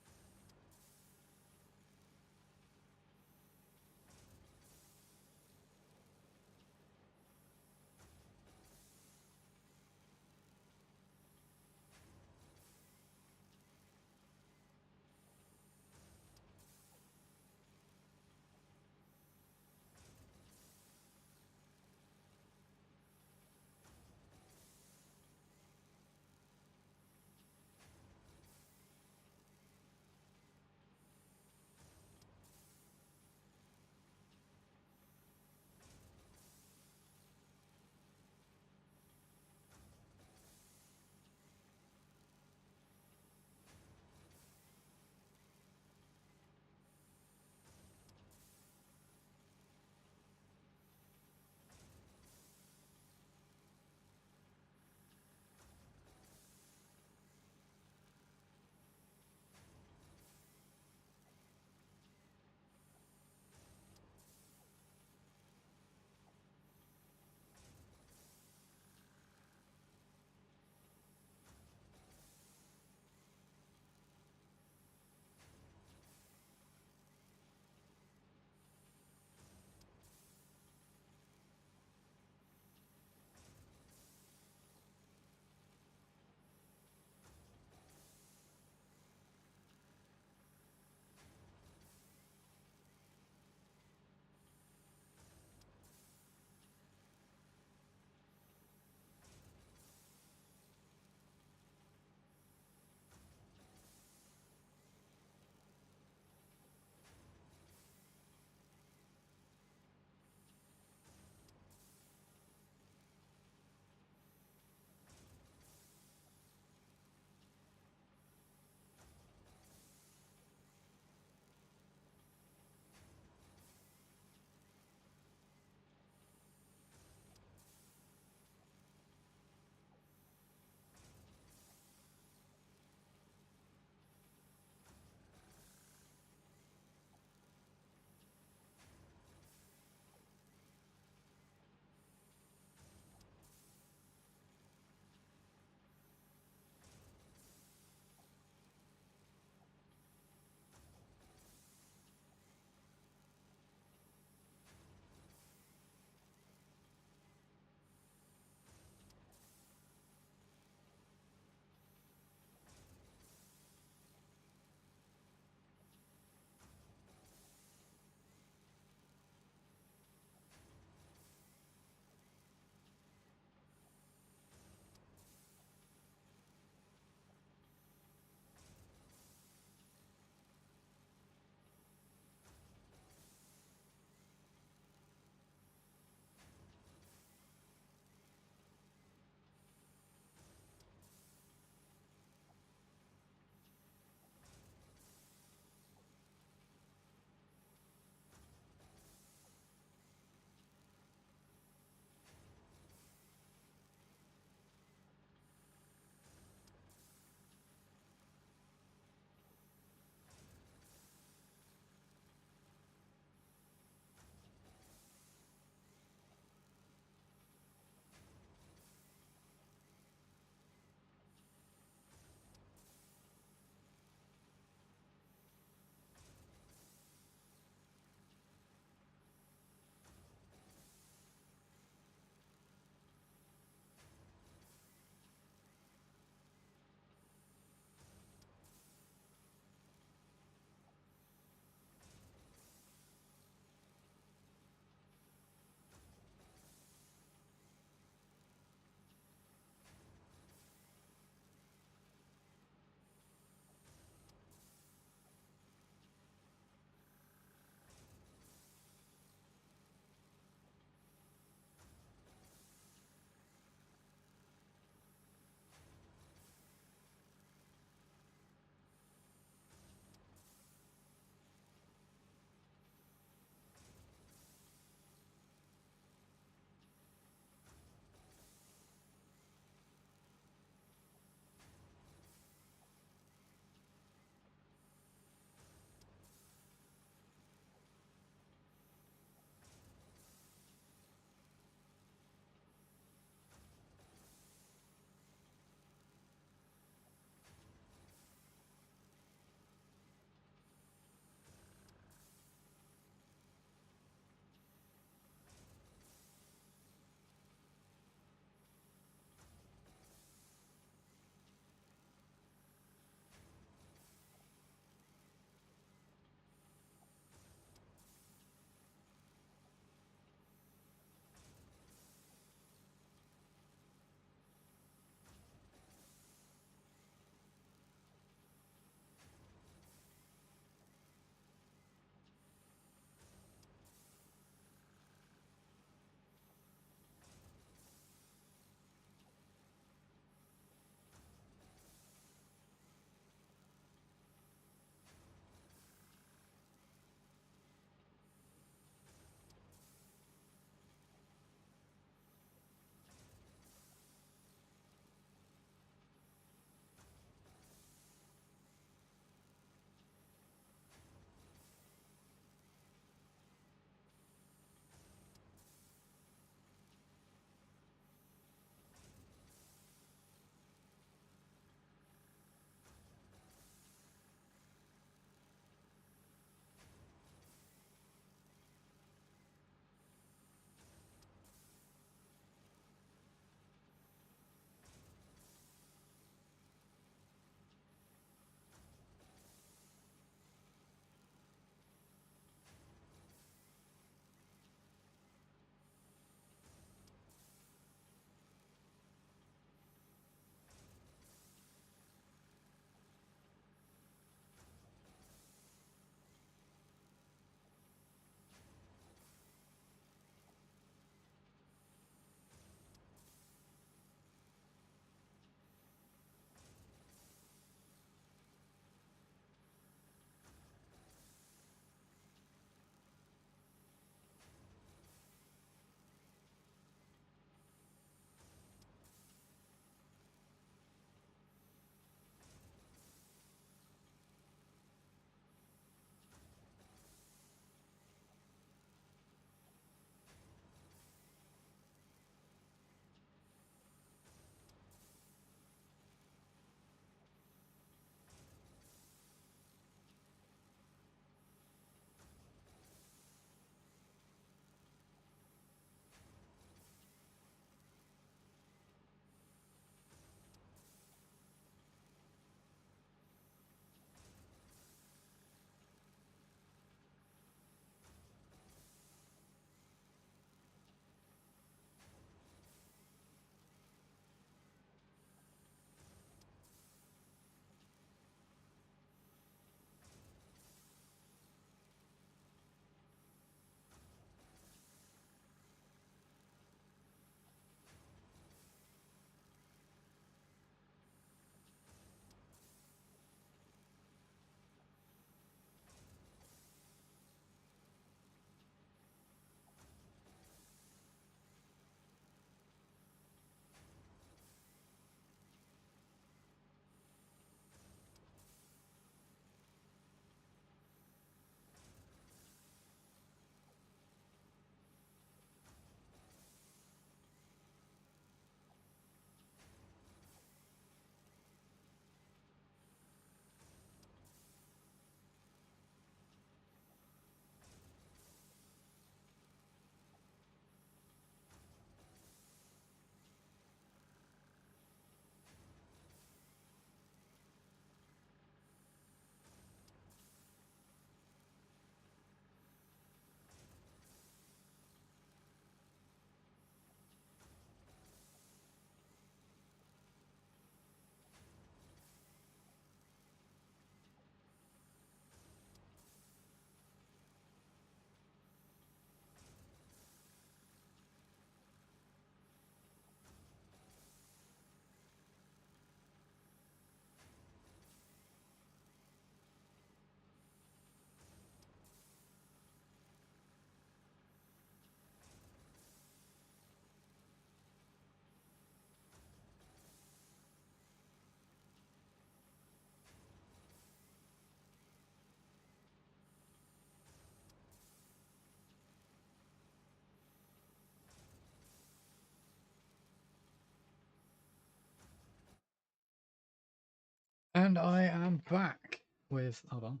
And I am back with, hold on.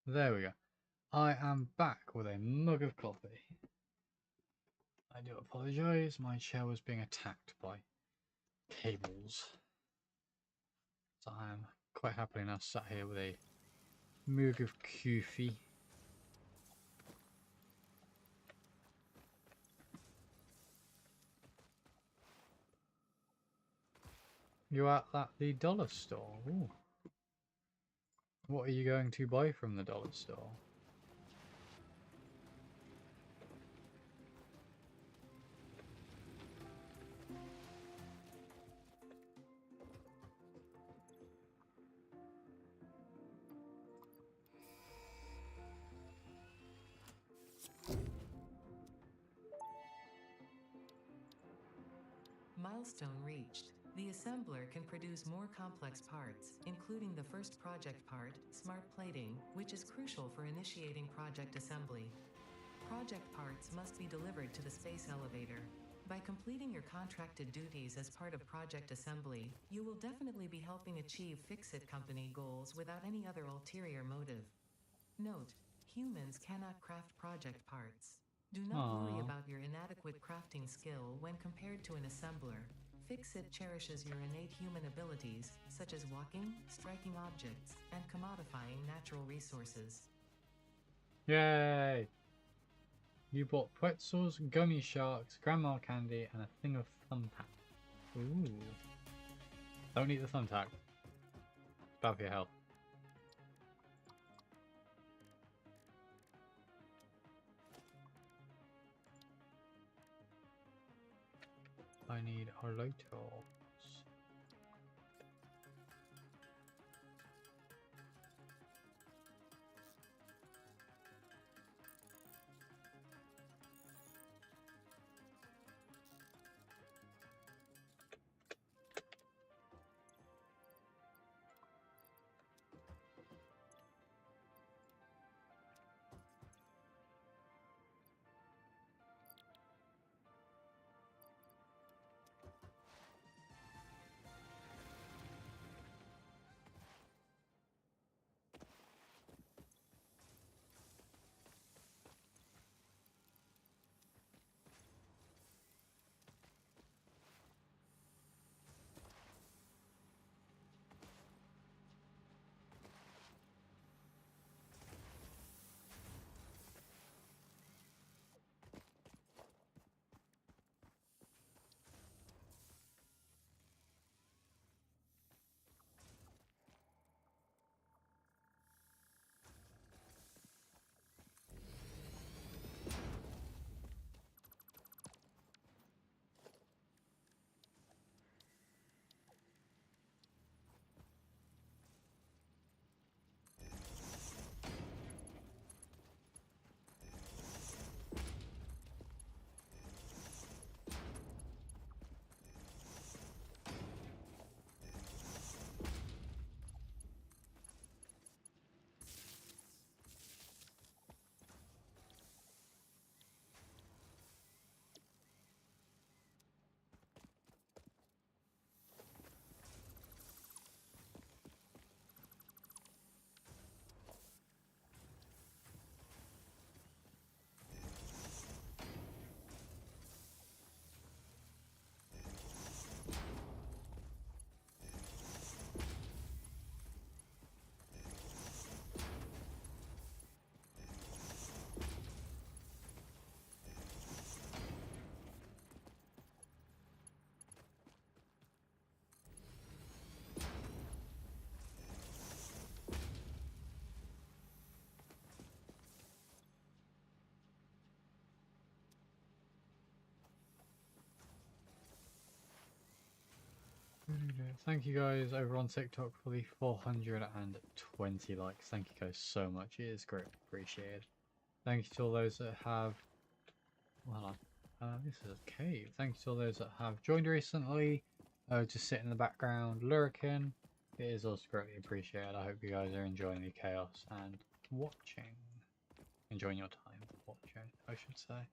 There we go. I am back with a mug of coffee. I do apologise, my chair was being attacked by cables. So I am quite happily now sat here with a mug of coffee. You're at the dollar store. Ooh. What are you going to buy from the dollar store? Milestone reached. The assembler can produce more complex parts, including the first project part, smart plating, which is crucial for initiating project assembly. Project parts must be delivered to the space elevator. By completing your contracted duties as part of project assembly, you will definitely be helping achieve Fix-It Company goals without any other ulterior motive. Note: humans cannot craft project parts. Do not worry Aww. about your inadequate crafting skill when compared to an assembler. Fix-It cherishes your innate human abilities, such as walking, striking objects, and commodifying natural resources. Yay! You bought pretzels, gummy sharks, grandma candy, and a thing of thumbtack. Ooh. Don't eat the thumbtack. Bad for your health. I need a lotos. Thank you guys over on TikTok for the 420 likes. Thank you guys so much. It is great appreciated. Thank you to all those that have... Well, this is a cave. Thank you to all those that have joined recently. just sit in the background lurking, it is also greatly appreciated. I hope you guys are enjoying the chaos and watching. Enjoying your time watching, I should say.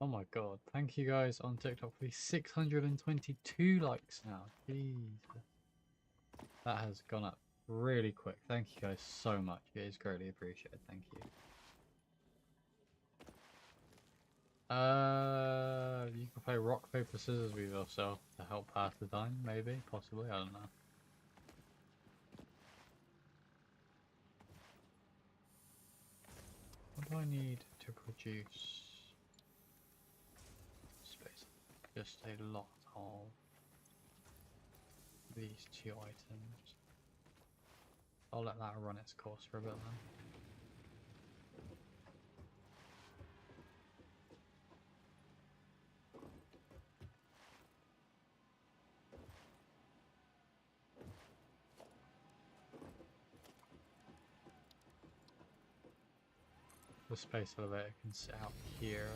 Oh my god, thank you guys on TikTok for the 622 likes now. Jeez. That has gone up really quick. Thank you guys so much. It is greatly appreciated. Thank you. You can play rock, paper, scissors with yourself to help pass the time, maybe, possibly, I don't know. What do I need to produce? Space. Just a lot of these two items. I'll let that run its course for a bit then. The space elevator can sit out here.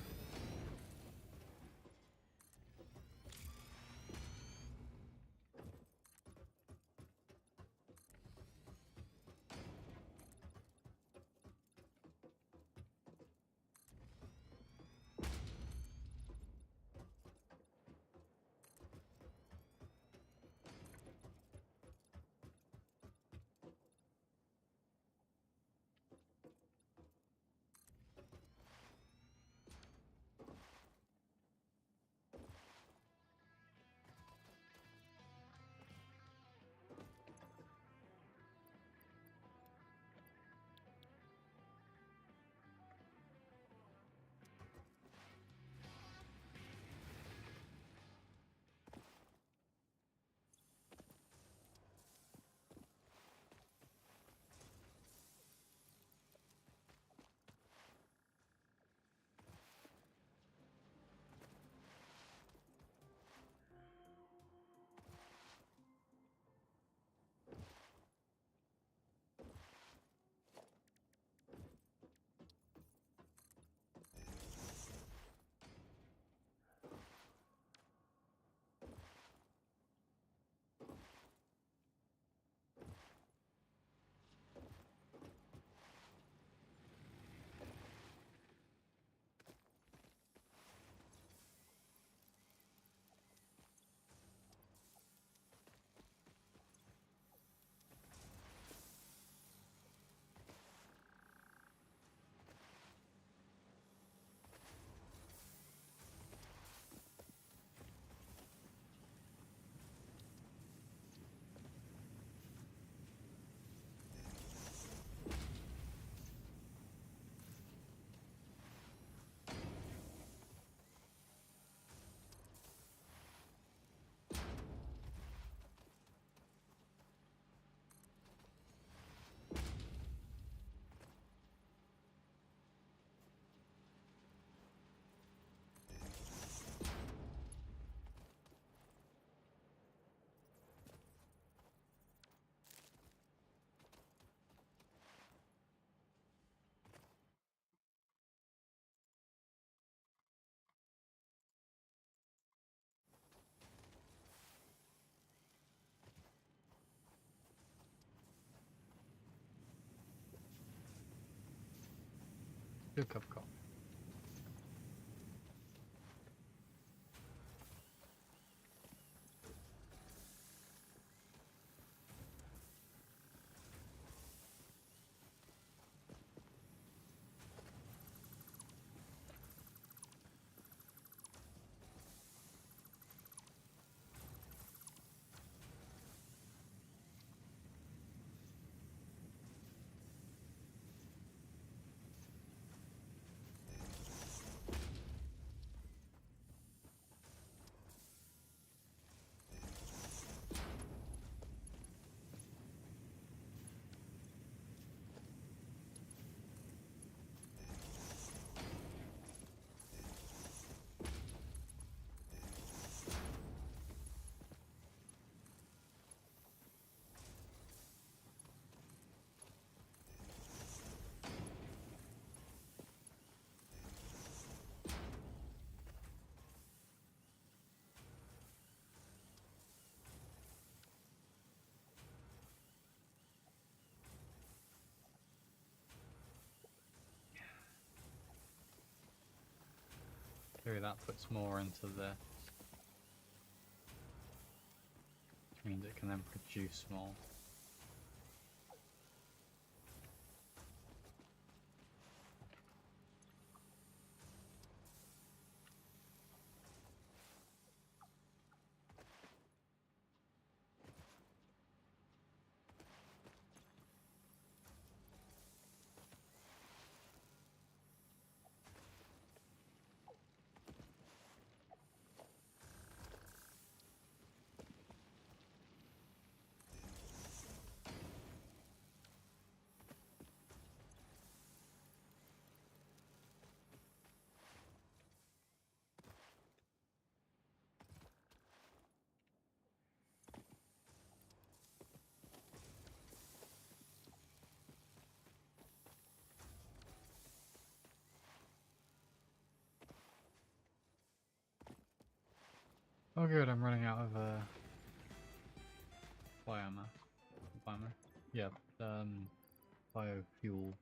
Good cup of coffee. Maybe that puts more into this. Which means it can then produce more. Oh good, I'm running out of biomass. Yeah, biofuel.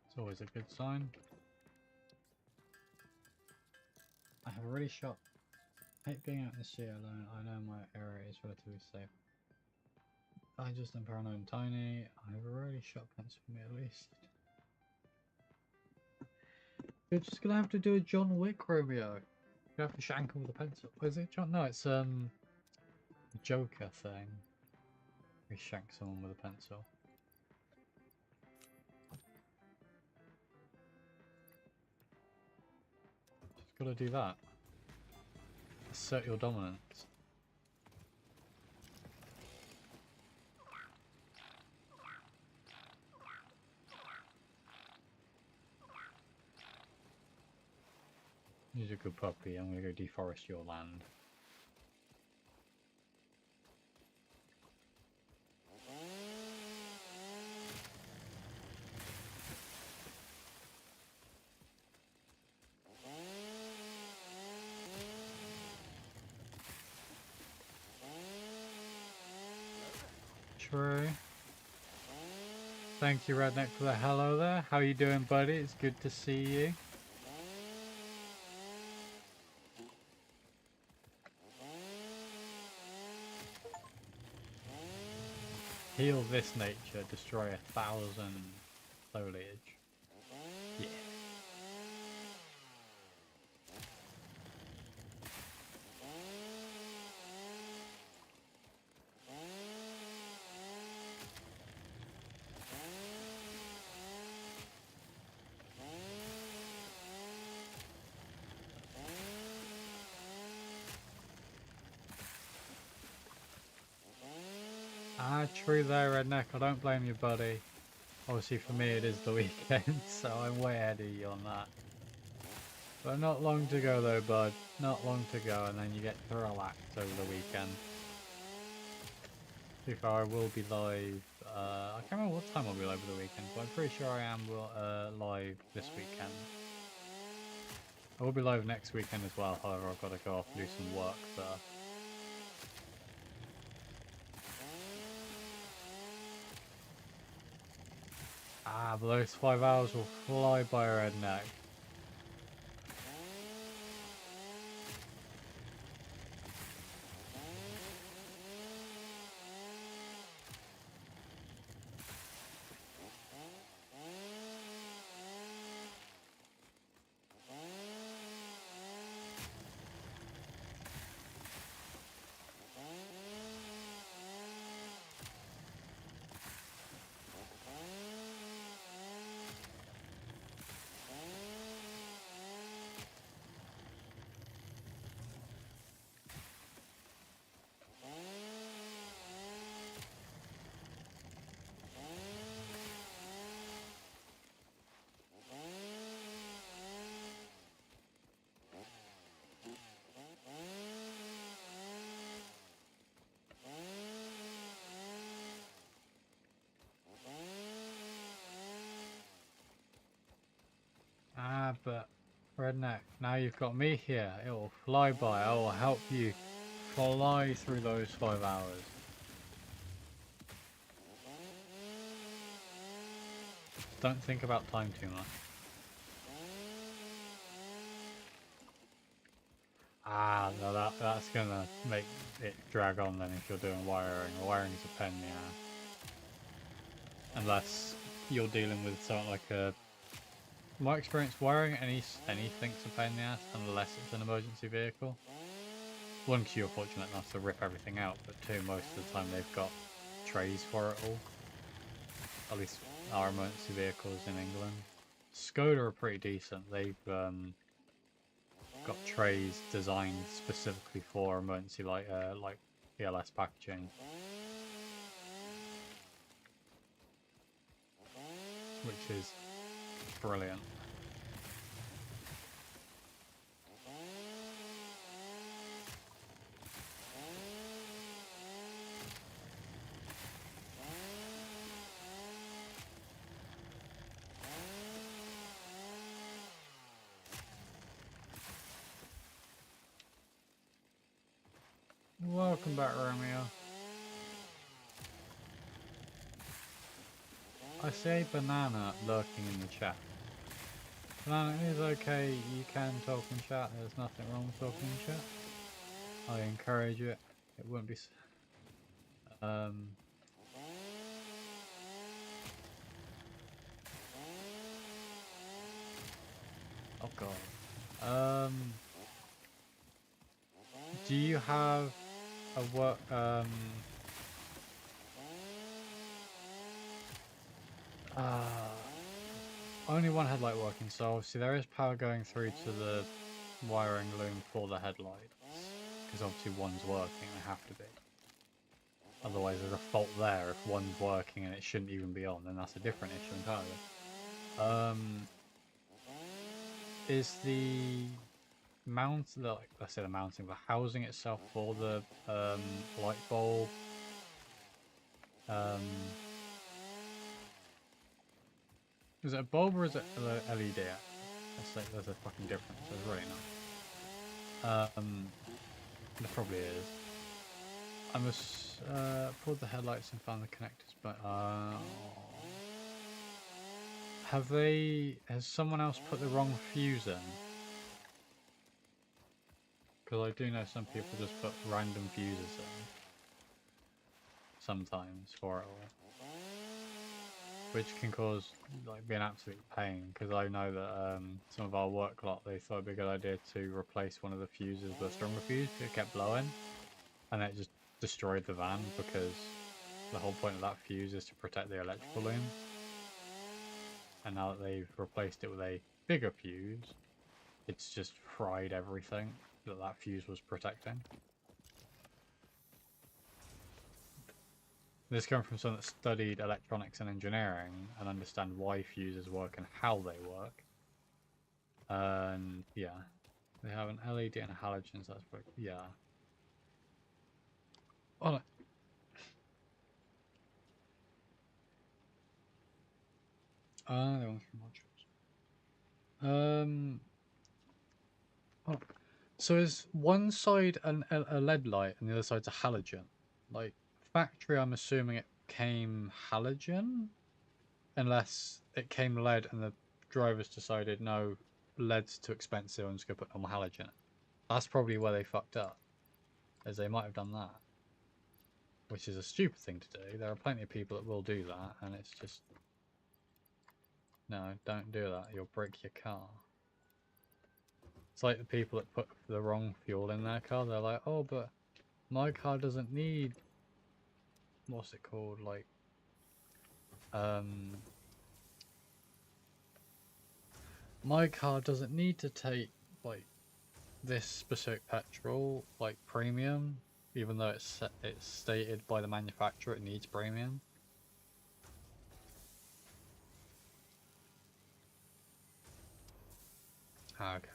It's always a good sign. I have already shot. I hate being out in the sea alone. I know my area is relatively safe. I just am paranoid and tiny. I've already shot pencil for me at least. You're just gonna have to do a John Wick, Romeo. You have to shank him with a pencil. Is it John? No, it's the Joker thing. He shanks someone with a pencil. Just gotta do that. Assert your dominance. He's a good puppy. I'm gonna go deforest your land. True. Thank you, Redneck, for the hello there. How you doing, buddy? It's good to see you. Heal this nature, destroy 1,000 foliage. Yeah. Ah, true there, Redneck. I don't blame you, buddy. Obviously, for me, it is the weekend, so I'm way ahead of you on that. But not long to go, though, bud. Not long to go, and then you get to relax over the weekend. To be fair, I will be live. I can't remember what time I'll be live over the weekend, but I'm pretty sure I am live this weekend. I will be live next weekend as well, however, I've got to go off and do some work first. Ah, but those 5 hours will fly by, Redneck. Ah, but Redneck, now you've got me here. It will fly by. I will help you fly through those 5 hours. Don't think about time too much. Ah, no, that's gonna make it drag on then if you're doing wiring. Wiring's a pain in the ass. Unless you're dealing with something like a... My experience, wiring anything's a pain in the ass unless it's an emergency vehicle. One, 'cause you're fortunate enough to rip everything out, but two, most of the time they've got trays for it all. At least our emergency vehicles in England. Skoda are pretty decent. They've got trays designed specifically for emergency like ELS packaging, which is brilliant. Welcome back, Romeo. I see Banana lurking in the chat. Banana, it is okay, you can talk in chat, there's nothing wrong with talking in chat. I encourage it. It wouldn't be... Oh god. Do you have a work... only one headlight working, so obviously there is power going through to the wiring loom for the headlights. Because obviously one's working, they have to be. Otherwise there's a fault there. If one's working and it shouldn't even be on, then that's a different issue entirely. Is the mount, like, let's say the mounting, the housing itself for the light bulb, is it a bulb or is it LED? That's like, there's a fucking difference. There's really not. There probably is. I must pulled the headlights and found the connectors, but has someone else put the wrong fuse in? Because I do know some people just put random fuses in sometimes for it all, which can cause be an absolute pain. Because I know that some of our work lot, they thought it'd be a good idea to replace one of the fuses with a stronger fuse. It kept blowing, and it just destroyed the van because the whole point of that fuse is to protect the electrical loom. And now that they've replaced it with a bigger fuse, it's just fried everything that fuse was protecting. This comes from someone that studied electronics and engineering and understand why fuses work and how they work. And yeah, they have an LED and a halogen, so that's yeah. Oh no. They want three modules. Oh. So is one side a LED light and the other side's a halogen? Like, factory, I'm assuming it came halogen? Unless it came LED and the drivers decided, no, LED's too expensive, I'm just going to put normal halogen. That's probably where they fucked up, as they might have done that. Which is a stupid thing to do. There are plenty of people that will do that, and it's just... No, don't do that, you'll break your car. It's like the people that put the wrong fuel in their car. They're like, oh, but my car doesn't need... What's it called? Like... My car doesn't need to take, like, this specific petrol, like, premium. Even though it's stated by the manufacturer it needs premium. Okay.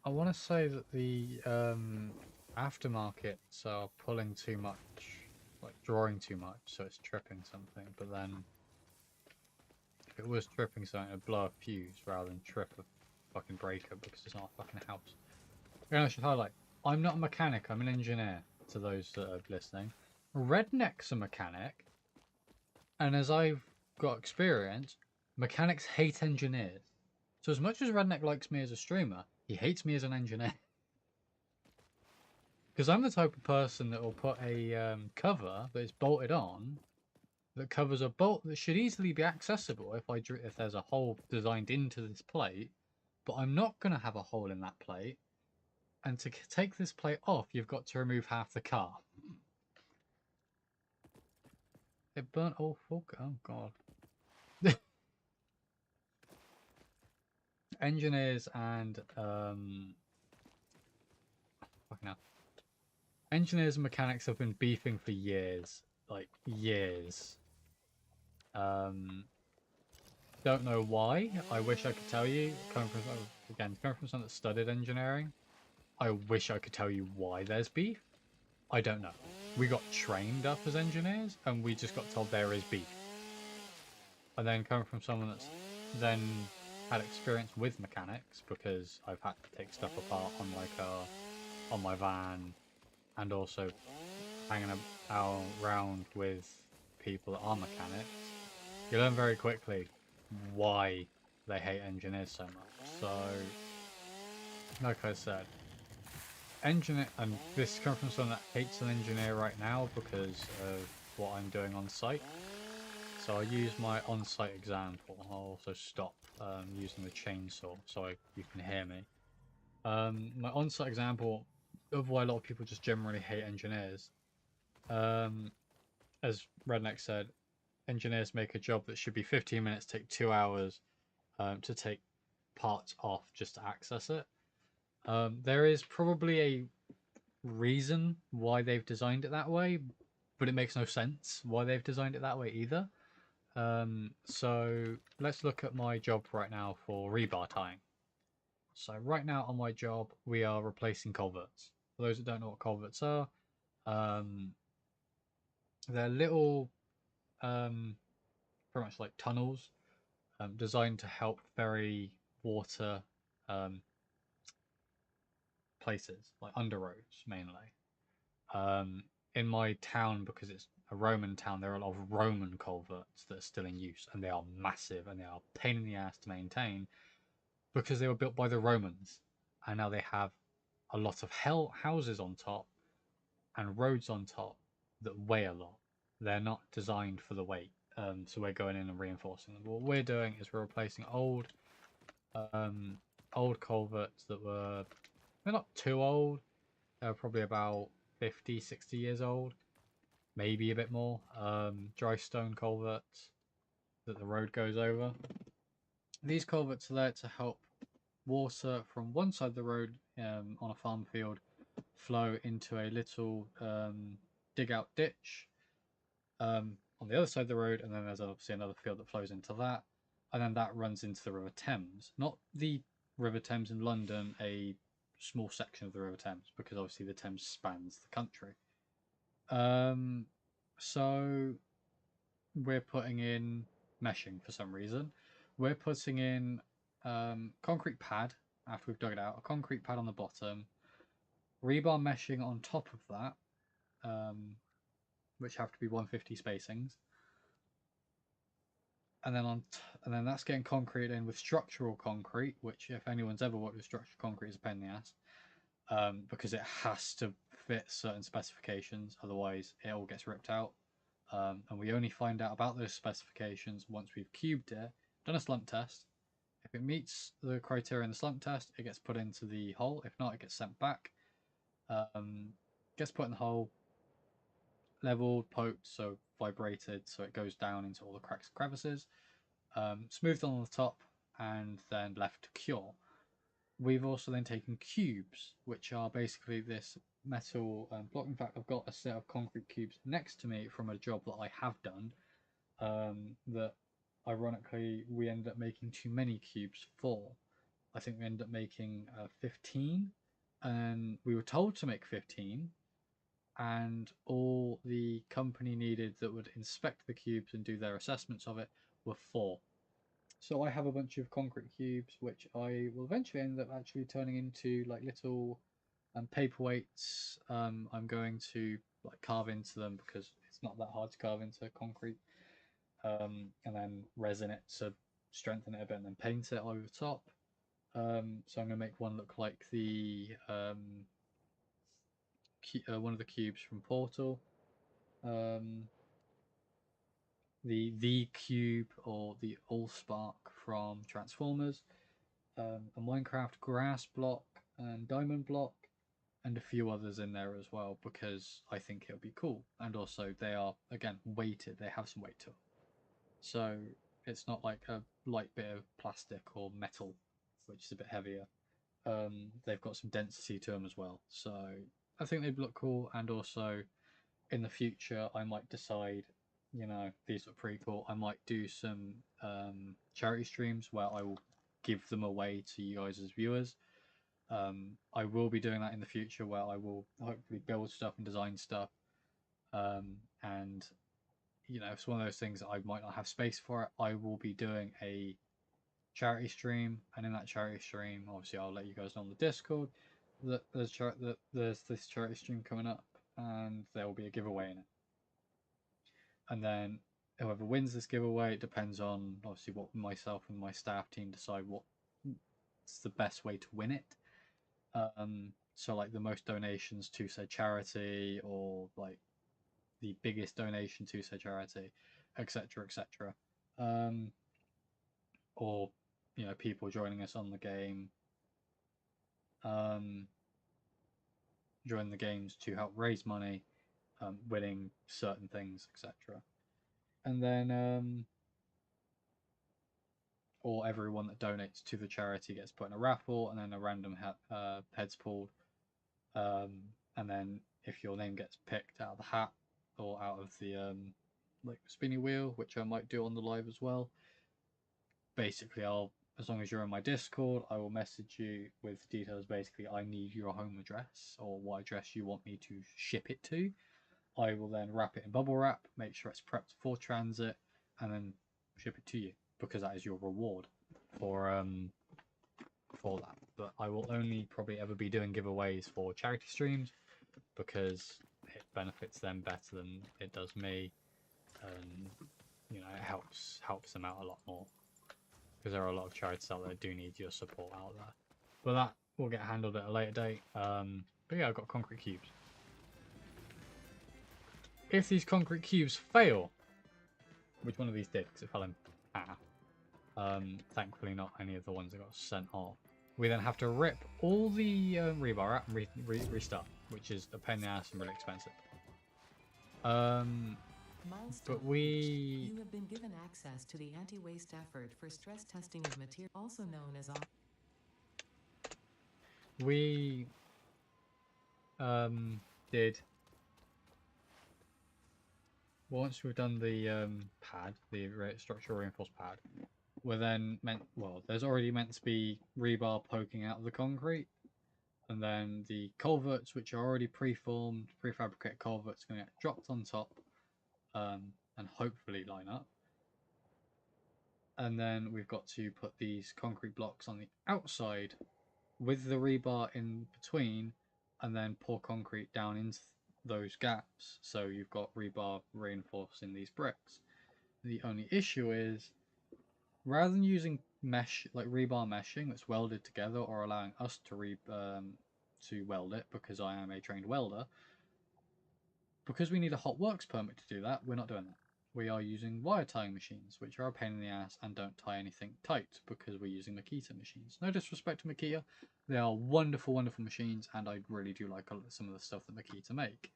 I want to say that the aftermarkets are pulling too much, like drawing too much, so it's tripping something. But then, if it was tripping something, it'd blow a fuse rather than trip a fucking breaker because it's not a fucking house. And I should highlight, I'm not a mechanic, I'm an engineer, to those that are listening. Redneck's a mechanic, and as I've got experience, Mechanics hate engineers. So as much as Redneck likes me as a streamer, he hates me as an engineer. Because I'm the type of person that will put a cover that is bolted on that covers a bolt that should easily be accessible if there's a hole designed into this plate, but I'm not going to have a hole in that plate. And to take this plate off, you've got to remove half the car. It burnt all fuck. Oh god. Engineers and fucking hell. Engineers and mechanics have been beefing for years, like years. Don't know why. I wish I could tell you. Coming from someone that studied engineering, I wish I could tell you why there's beef. I don't know. We got trained up as engineers, and we just got told there is beef. And then coming from someone that's then had experience with mechanics, because I've had to take stuff apart on like on my van, and also hanging around with people that are mechanics, you learn very quickly why they hate engineers so much. So, like I said, engineer, and this comes from someone that hates an engineer right now because of what I'm doing on site. So I'll use my on-site example. I'll also stop using the chainsaw so you can hear me. My on-site example of why a lot of people just generally hate engineers. As Redneck said, engineers make a job that should be 15 minutes take 2 hours to take parts off just to access it. There is probably a reason why they've designed it that way, but it makes no sense why they've designed it that way either. So let's look at my job right now for rebar tying. So right now on my job, we are replacing culverts. For those that don't know what culverts are, they're little, pretty much like tunnels, designed to help ferry water places, like under roads mainly. In my town, because it's a Roman town, there are a lot of Roman culverts that are still in use, and they are massive and they are a pain in the ass to maintain because they were built by the Romans, and now they have a lot of houses on top and roads on top that weigh a lot. They're not designed for the weight, so we're going in and reinforcing them. But what we're doing is we're replacing old culverts that they're not too old. They're probably about 50, 60 years old, maybe a bit more. Dry stone culverts that the road goes over. These culverts are there to help water from one side of the road on a farm field flow into a little dig out ditch on the other side of the road, and then there's obviously another field that flows into that, and then that runs into the River Thames. Not the River Thames in London, a small section of the River Thames, because obviously the Thames spans the country. So we're putting in meshing for some reason. We're putting in concrete pad after we've dug it out, a concrete pad on the bottom, rebar meshing on top of that, which have to be 150 spacings, and then that's getting concrete in with structural concrete, which if anyone's ever worked with structural concrete is a pain in the ass, because it has to fit certain specifications, otherwise it all gets ripped out. And we only find out about those specifications once we've cubed it, done a slump test. If it meets the criteria in the slump test, it gets put into the hole. If not, it gets sent back. Gets put in the hole, leveled, poked, so vibrated, so it goes down into all the cracks and crevices, smoothed on the top, and then left to cure. We've also then taken cubes, which are basically this metal block. In fact, I've got a set of concrete cubes next to me from a job that I have done, that ironically we ended up making too many cubes for. I think we ended up making 15, and we were told to make 15, and all the company needed that would inspect the cubes and do their assessments of it were 4. So I have a bunch of concrete cubes, which I will eventually end up actually turning into like little paperweights. I'm going to like carve into them because it's not that hard to carve into concrete, and then resin it to strengthen it a bit and then paint it over the top. So I'm going to make one look like the one of the cubes from Portal. The cube or the Allspark from Transformers. A Minecraft grass block and diamond block, and a few others in there as well because I think it'll be cool. And also, they are again weighted; they have some weight to them, so it's not like a light bit of plastic or metal, which is a bit heavier. They've got some density to them as well, so I think they'd look cool. And also, in the future, I might decide, these are pretty cool. I might do some charity streams where I will give them away to you guys as viewers. I will be doing that in the future where I will hopefully build stuff and design stuff. And it's one of those things that I might not have space for it. I will be doing a charity stream, and in that charity stream, obviously, I'll let you guys know on the Discord that there's this charity stream coming up, and there will be a giveaway in it. And then whoever wins this giveaway, it depends on obviously what myself and my staff team decide what's the best way to win it. So like the most donations to said charity, or like the biggest donation to said charity, etc., etc. Or people joining us on the game, join the games to help raise money, winning certain things, etc. And then or everyone that donates to the charity gets put in a raffle, and then a random heads pulled. And then if your name gets picked out of the hat or out of the like spinny wheel, which I might do on the live as well, basically as long as you're in my Discord, I will message you with details. Basically, I need your home address or what address you want me to ship it to. I will then wrap it in bubble wrap, make sure it's prepped for transit, and then ship it to you, because that is your reward for that. But I will only probably ever be doing giveaways for charity streams because it benefits them better than it does me, and it helps them out a lot more, because there are a lot of charities out there that do need your support out there. But that will get handled at a later date. But yeah, I've got concrete cubes. If these concrete cubes fail, which one of these did, because it fell in thankfully not any of the ones that got sent off, we then have to rip all the rebar out and restart, which is a pain in the ass and really expensive. But You have been given access to the anti-waste effort for stress testing of material, also known as we did, once we've done the pad, the structural reinforced pad, we're then there's already meant to be rebar poking out of the concrete, and then the culverts, which are already preformed, prefabricated culverts, going to get dropped on top, and hopefully line up. And then we've got to put these concrete blocks on the outside with the rebar in between, and then pour concrete down into those gaps, so you've got rebar reinforcing these bricks. The only issue is, rather than using rebar meshing that's welded together, or allowing us to weld it, because I am a trained welder, because we need a hot works permit to do that, we're not doing that. We are using wire tying machines, which are a pain in the ass and don't tie anything tight, because we're using Makita machines. No disrespect to Makita, they are wonderful, wonderful machines, and I really do like some of the stuff that Makita make.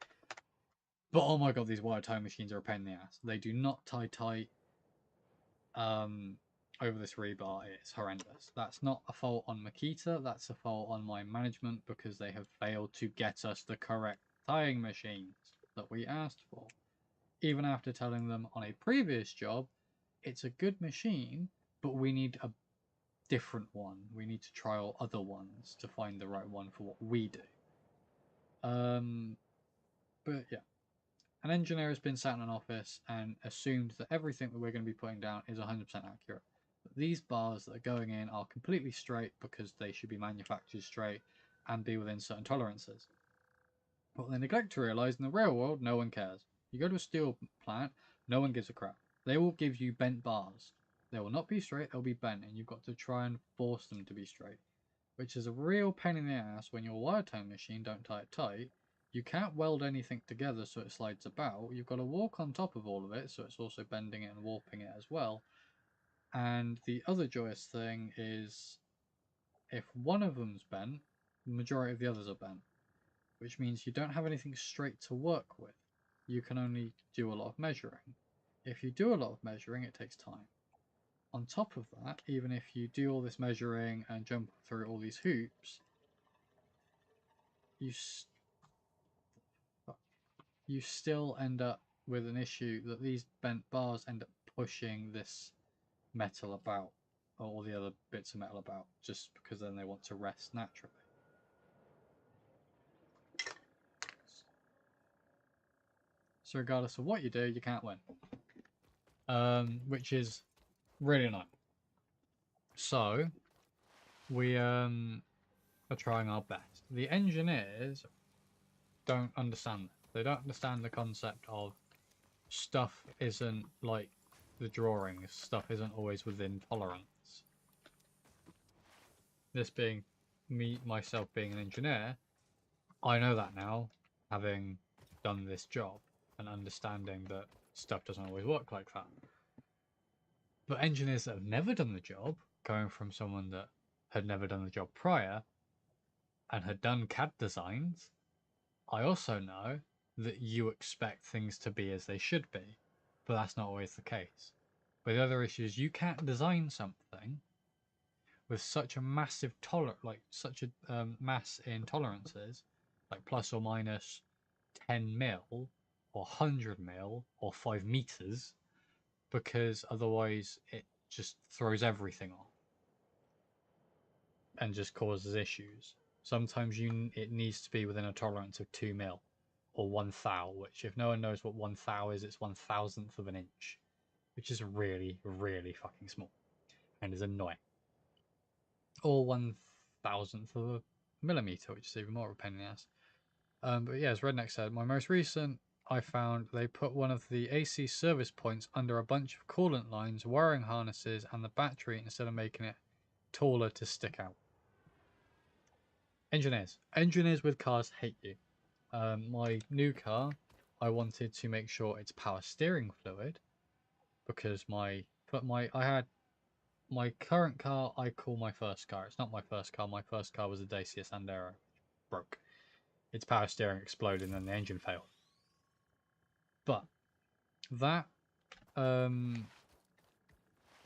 But oh my god, these wire tying machines are a pain in the ass. They do not tie tight. Over this rebar, it's horrendous. That's not a fault on Makita, that's a fault on my management, because they have failed to get us the correct tying machines that we asked for. Even after telling them on a previous job, it's a good machine, but we need a different one. We need to trial other ones to find the right one for what we do. But yeah. An engineer has been sat in an office and assumed that everything that we're going to be putting down is 100% accurate. But these bars that are going in are completely straight, because they should be manufactured straight and be within certain tolerances. But they neglect to realise, in the real world, no one cares. You go to a steel plant, no one gives a crap. They will give you bent bars. They will not be straight, they'll be bent, and you've got to try and force them to be straight. Which is a real pain in the ass when your wire tying machine don't tie it tight. You can't weld anything together so it slides about. You've got to walk on top of all of it, so it's also bending it and warping it as well. And the other joyous thing is, if one of them's bent, the majority of the others are bent. Which means you don't have anything straight to work with. You can only do a lot of measuring. If you do a lot of measuring, it takes time. On top of that, even if you do all this measuring and jump through all these hoops, you still end up with an issue that these bent bars end up pushing this metal about, or all the other bits of metal about, just because then they want to rest naturally. So regardless of what you do, you can't win. Which is really annoying. So we are trying our best. The engineers don't understand this. They don't understand the concept of stuff isn't like the drawings. Stuff isn't always within tolerance. This being myself being an engineer, I know that now, having done this job and understanding that stuff doesn't always work like that. But engineers that have never done the job, going from someone that had never done the job prior and had done CAD designs, I also know that you expect things to be as they should be, but that's not always the case. But the other issue is you can't design something with such a massive such a mass in tolerances, like plus or minus 10 mil or 100 mil or 5 meters, because otherwise it just throws everything off and just causes issues. Sometimes it needs to be within a tolerance of 2 mil or 1 thou, which if no one knows what 1 thou is, it's 1,000th of an inch, which is really, really fucking small and is annoying. Or 1,000th of a millimeter, which is even more of a pain in the ass. But yeah, as Redneck said, my most recent, I found they put one of the AC service points under a bunch of coolant lines, wiring harnesses, and the battery instead of making it taller to stick out. Engineers with cars hate you. My new car, I wanted to make sure it's power steering fluid, because I had my current car I call my first car. It's not my first car. My first car was a Dacia Sandero. Broke. Its power steering exploded and then the engine failed. But that is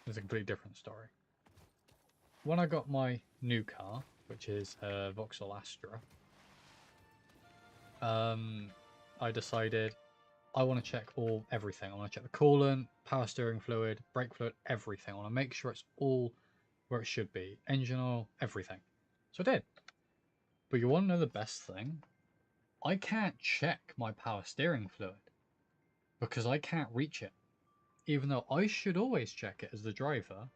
a completely different story. When I got my new car, which is a Vauxhall Astra, I decided I want to check everything. I want to check the coolant, power steering fluid, brake fluid, everything. I want to make sure it's all where it should be. Engine oil, everything. So I did. But you want to know the best thing? I can't check my power steering fluid because I can't reach it. Even though I should always check it as the driver,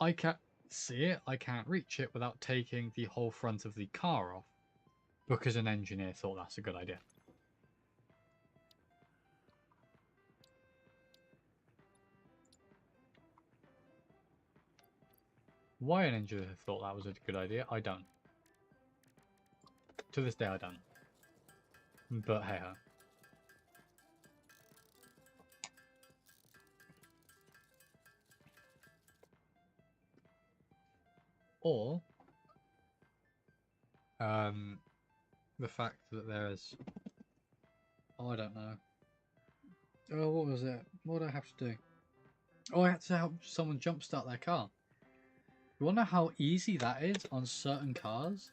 I can't see it, I can't reach it without taking the whole front of the car off because an engineer thought that's a good idea. Why an engineer thought that was a good idea, I don't. To this day, I don't. But hey ho. Or the fact that there's, I don't know. Oh, what was it? What did I have to do? Oh, I had to help someone jumpstart their car. You wanna know how easy that is on certain cars?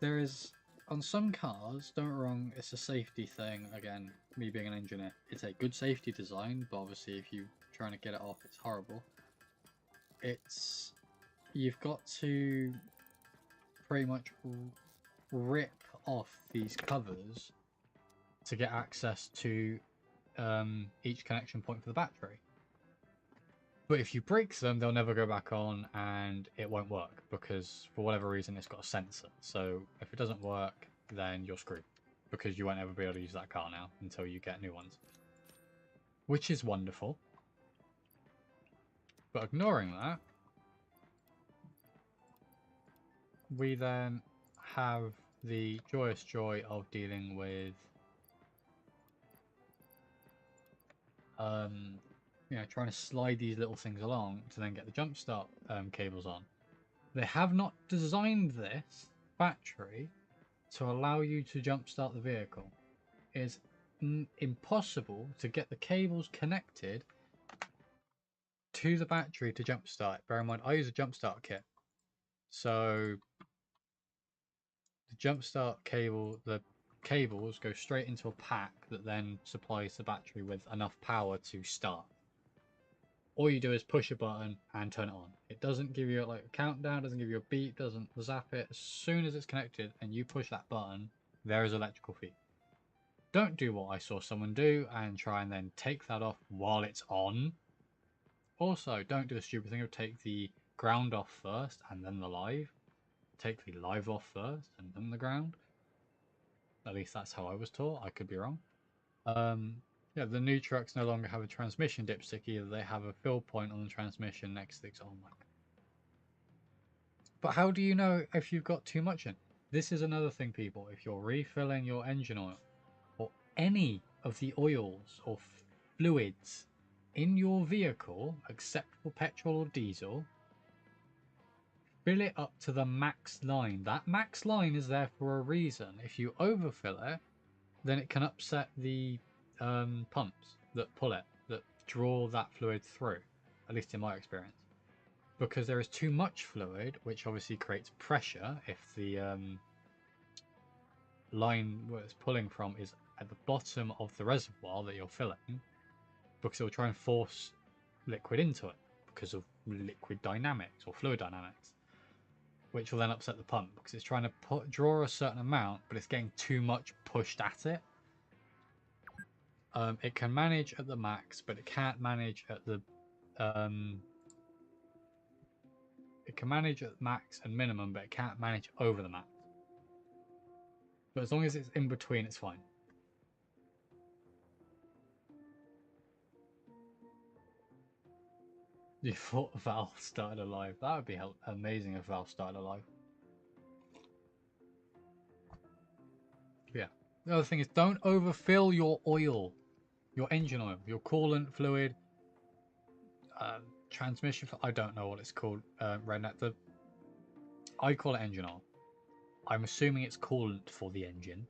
There is, on some cars, don't get me wrong, it's a safety thing. Again, me being an engineer, it's a good safety design, but obviously if you're trying to get it off, it's horrible. You've got to pretty much rip off these covers to get access to each connection point for the battery. But if you break them, they'll never go back on and it won't work because for whatever reason it's got a sensor. So if it doesn't work, then you're screwed because you won't ever be able to use that car now until you get new ones. Which is wonderful. But ignoring that, we then have the joyous joy of dealing with you know, trying to slide these little things along to then get the jump start cables on. They have not designed this battery to allow you to jump start the vehicle. It is impossible to get the cables connected to the battery to jump start. Bear in mind, I use a jump start kit, so the jump start cable, the cables go straight into a pack that then supplies the battery with enough power to start. All you do is push a button and turn it on. It doesn't give you like a countdown, doesn't give you a beep, doesn't zap it. As soon as it's connected and you push that button, there is electrical feed. Don't do what I saw someone do and try and then take that off while it's on. Also, don't do the stupid thing of take the ground off first and then the live. Take the live off first and then the ground. At least that's how I was taught. I could be wrong. Yeah, the new trucks no longer have a transmission dipstick either. They have a fill point on the transmission next to the... Oh my god. But how do you know if you've got too much in? This is another thing, people. If you're refilling your engine oil or any of the oils or fluids in your vehicle, except for petrol or diesel, fill it up to the max line. That max line is there for a reason. If you overfill it, then it can upset the pumps that pull it, that draw that fluid through, at least in my experience. Because there is too much fluid, which obviously creates pressure if the line where it's pulling from is at the bottom of the reservoir that you're filling, because it will try and force liquid into it because of liquid dynamics or fluid dynamics, which will then upset the pump because it's trying to draw a certain amount, but it's getting too much pushed at it. It can manage at the max, but it can't manage at the it can manage at max and minimum, but it can't manage over the max. But as long as it's in between, it's fine. You thought Valve started alive? That would be amazing if Valve started alive. Yeah. The other thing is, don't overfill your oil, your engine oil, your coolant fluid, transmission. I don't know what it's called. Rednet. I call it engine oil. I'm assuming it's coolant for the engine.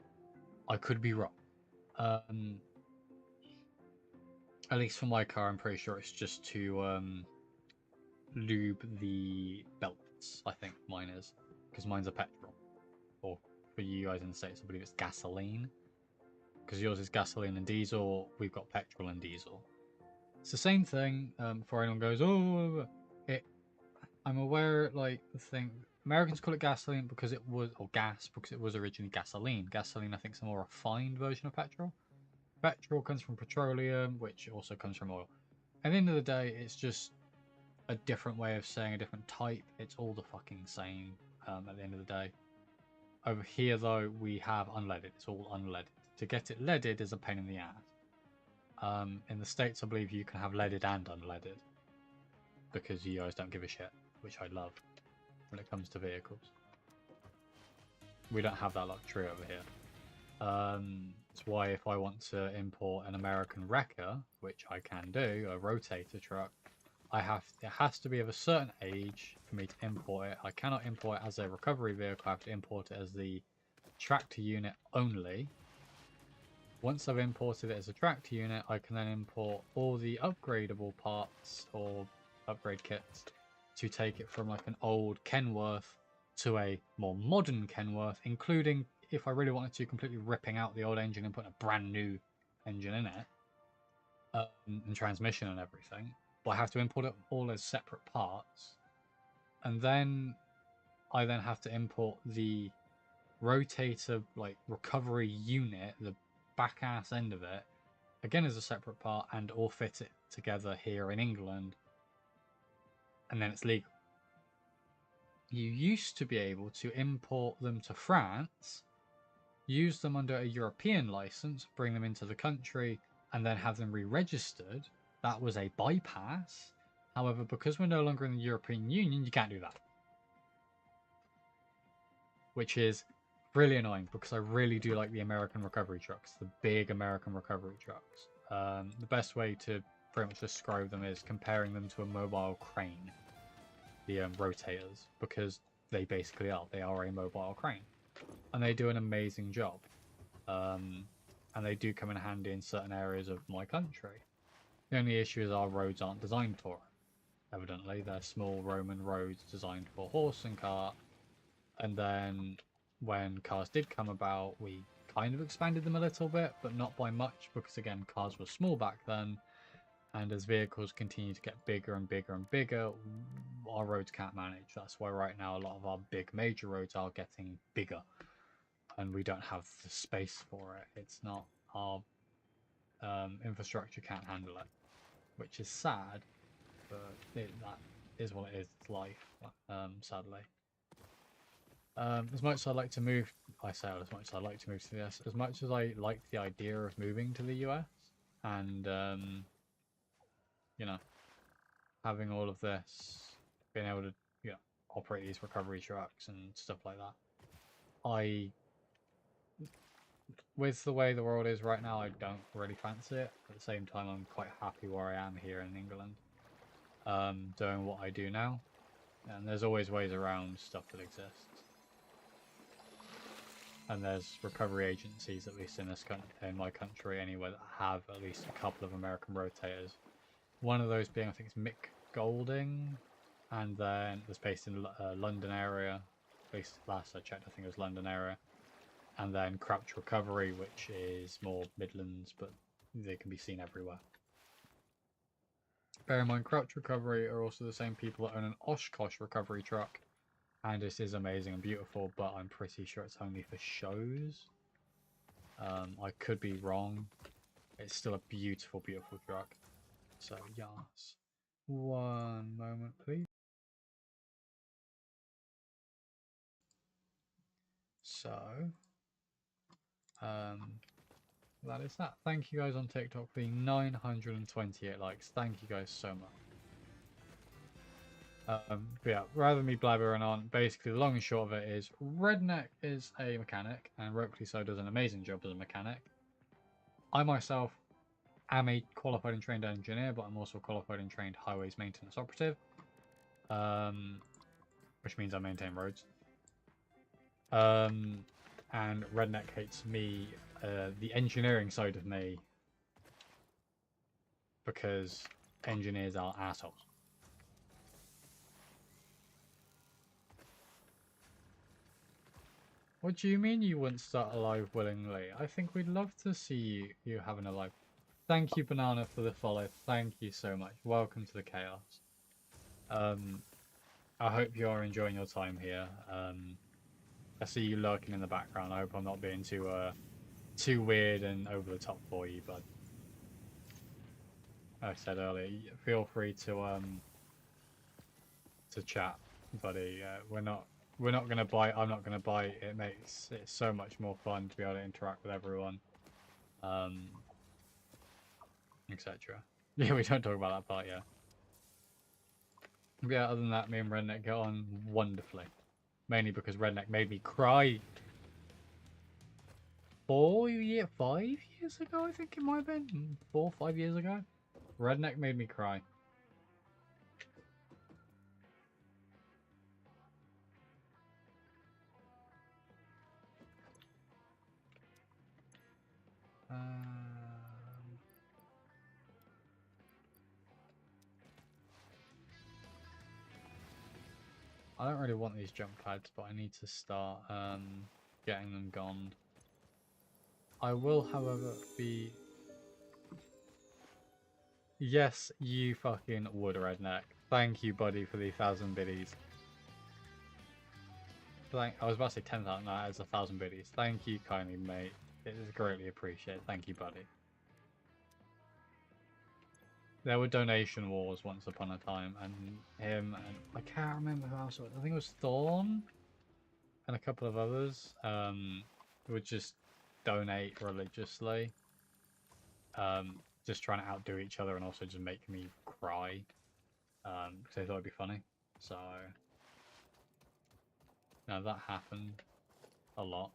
I could be wrong. At least for my car, I'm pretty sure it's just to lube the belts. I think mine is, because mine's a petrol. Or for you guys in the States, I believe it's gasoline. Because yours is gasoline and diesel, we've got petrol and diesel. It's the same thing. Before anyone goes, oh, I'm aware, like, the thing. Americans call it gasoline because it was, or gas, because it was originally gasoline. Gasoline, I think, is a more refined version of petrol. Petrol comes from petroleum, which also comes from oil. At the end of the day, it's just a different way of saying a different type. It's all the fucking same at the end of the day. Over here, though, we have unleaded. It's all unleaded. To get it leaded is a pain in the ass. In the States, I believe you can have leaded and unleaded because you guys don't give a shit, which I love when it comes to vehicles. We don't have that luxury over here. It's why if I want to import an American wrecker, which I can do, a rotator truck, it has to be of a certain age for me to import it. I cannot import it as a recovery vehicle. I have to import it as the tractor unit only. Once I've imported it as a tractor unit, I can then import all the upgradable parts or upgrade kits to take it from like an old Kenworth to a more modern Kenworth, including, if I really wanted to, completely ripping out the old engine and putting a brand new engine in it, and transmission and everything. But I have to import it all as separate parts, and then I then have to import the rotator like recovery unit, the back ass end of it, again as a separate part, and all fit it together here in England, and then it's legal. You used to be able to import them to France, use them under a European license, bring them into the country, and then have them re-registered. That was a bypass. However, because we're no longer in the European Union, you can't do that. Which is really annoying because I really do like the American recovery trucks, the big American recovery trucks. The best way to pretty much describe them is comparing them to a mobile crane, the rotators, because they basically are. They are a mobile crane. And they do an amazing job. And they do come in handy in certain areas of my country. The only issue is our roads aren't designed for it. Evidently, they're small Roman roads designed for horse and cart. And then when cars did come about, we kind of expanded them a little bit, but not by much, because again, cars were small back then. And as vehicles continue to get bigger and bigger and bigger, our roads can't manage. That's why right now a lot of our big major roads are getting bigger. And we don't have the space for it. It's not, our infrastructure can't handle it, which is sad, but that is what it is. It's life, sadly. As much as I like to move, I say as much as I like to move to the US, as much as I like the idea of moving to the US and, you know, having all of this, being able to, you know, operate these recovery trucks and stuff like that, with the way the world is right now, I don't really fancy it. At the same time, I'm quite happy where I am here in England, doing what I do now. And there's always ways around stuff that exists. And there's recovery agencies, at least in my country anyway, that have at least a couple of American rotators. One of those being, I think it's Mick Golding, and then it's based in London area. At least last I checked, I think it was London area. And then Crouch Recovery, which is more Midlands, but they can be seen everywhere. Bear in mind, Crouch Recovery are also the same people that own an Oshkosh recovery truck. And this is amazing and beautiful, but I'm pretty sure it's only for shows. I could be wrong. It's still a beautiful, beautiful truck. So, yes. One moment, please. So, that is that. Thank you guys on TikTok for the 928 likes. Thank you guys so much. But yeah, rather than me blabbering on, basically the long and short of it is Redneck is a mechanic, and rightfully so does an amazing job as a mechanic. I myself am a qualified and trained engineer, but I'm also a qualified and trained highways maintenance operative, which means I maintain roads. And Redneck hates me, the engineering side of me, because engineers are assholes. What do you mean you wouldn't start a live willingly? I think we'd love to see you having a live. Thank you, Banana, for the follow. Thank you so much. Welcome to the chaos. I hope you are enjoying your time here. I see you lurking in the background. I hope I'm not being too weird and over the top for you, but like I said earlier, feel free to chat, buddy. We're not gonna bite. I'm not gonna bite. It makes it so much more fun to be able to interact with everyone, etc. Yeah, we don't talk about that part, yeah. But yeah, other than that, me and Redneck get on wonderfully. Mainly because Redneck made me cry 5 years ago, I think it might have been. 4 or 5 years ago. Redneck made me cry. I don't really want these jump pads, but I need to start getting them gone. I will, however, be... Yes, you fucking would, Redneck. Thank you, buddy, for the 1,000 biddies. I was about to say 10,000, no, it's 1,000 biddies. Thank you kindly, mate. It is greatly appreciated. Thank you, buddy. There were donation wars once upon a time, and him and I can't remember who else. I think it was Thorn and a couple of others would just donate religiously, just trying to outdo each other and also just make me cry. because they thought it'd be funny. So now that happened a lot.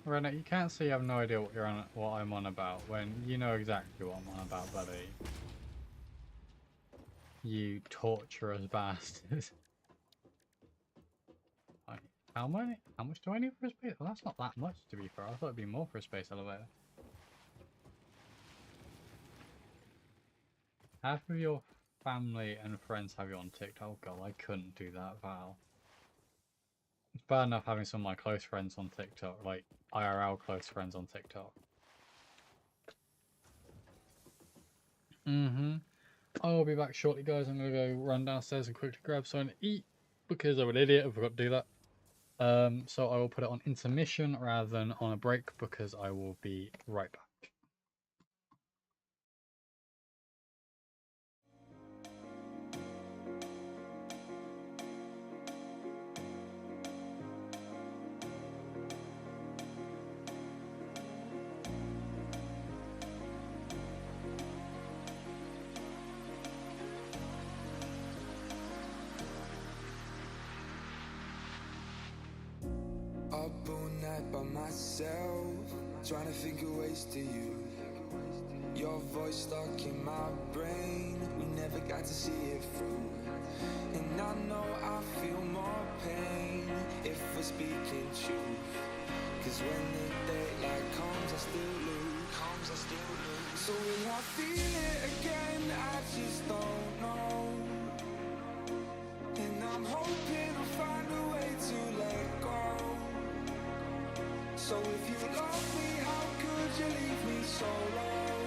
Rennet, you can't say you have no idea what I'm on about when you know exactly what I'm on about, buddy. You torturous bastard. How much do I need for a space? Well, that's not that much, to be fair. I thought it'd be more for a space elevator. Half of your family and friends have you on TikTok. Oh god, I couldn't do that, Val. It's bad enough having some of my close friends on TikTok, like IRL close friends on TikTok. I'll be back shortly, guys. I'm gonna go run downstairs and quickly grab something to eat because I'm an idiot. I forgot to do that. So I will put it on intermission rather than on a break because I will be right back. Up all night by myself, trying to think of ways to you. Your voice stuck in my brain, we never got to see it through. And I know I feel more pain if we're speaking truth. Cause when the daylight comes, I still lose. So will I feel it again? I just don't know. And I'm hoping I'll find a way to let go. So if you love me, how could you leave me so low?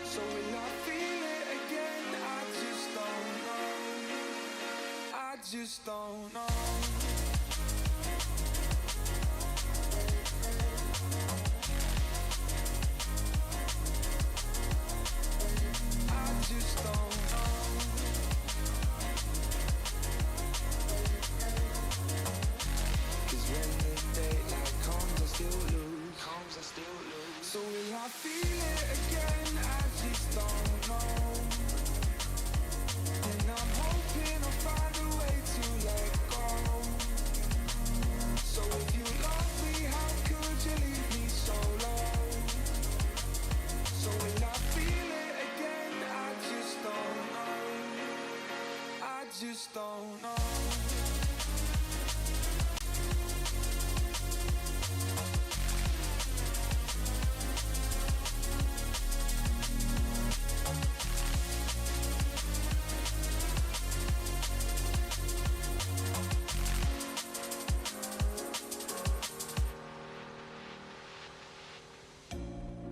So will I feel it again? I just don't know. I just don't know. I just don't know. Cause when the daylight comes, I still lose. So will I feel it again? I just don't know. And I'm hoping I'll find a way to let go. So if you love me, how could you leave me so low? So will I feel it again? I just don't know. I just don't know.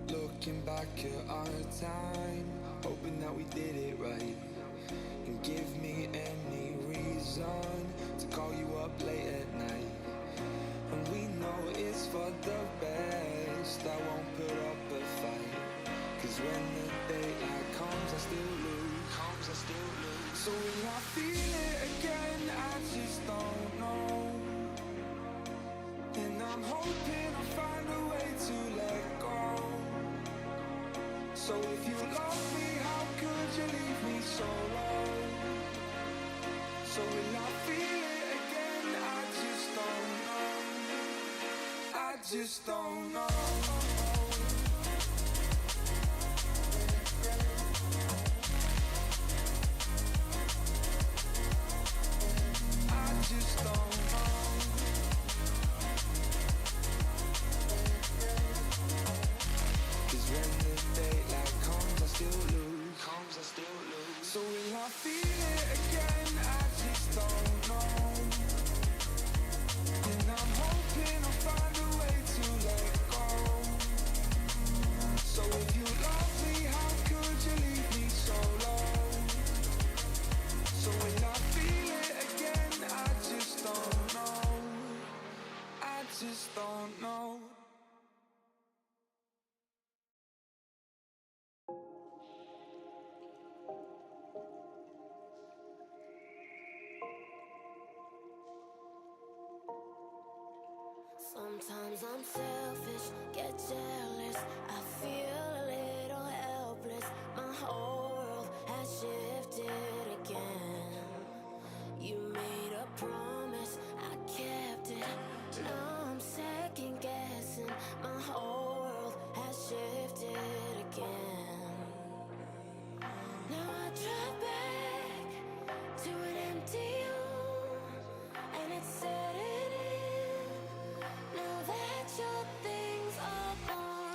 Looking back at our time, hoping that we did it right. And give me any reason to call you up late at night. And we know it's for the best, I won't put up a fight. Cause when the daylight comes, I still lose. So will I feel it again? I just don't know. And I'm hoping I'll find a way to let go. So if you love me, how could you leave me so low? So will I feel it again? I just don't know. I just don't know. I just don't know. Cause when the daylight comes, I still lose. So will I feel it again? I just don't know. And I'm hoping I'll find a way to let go. So if you Sometimes I'm selfish, get jealous. I feel a little helpless. My whole world has shifted again. You made a promise, I kept it. Now I'm second guessing. My whole world has shifted again. Now I drive back to an empty room, and it's setting in. Now that your things are gone.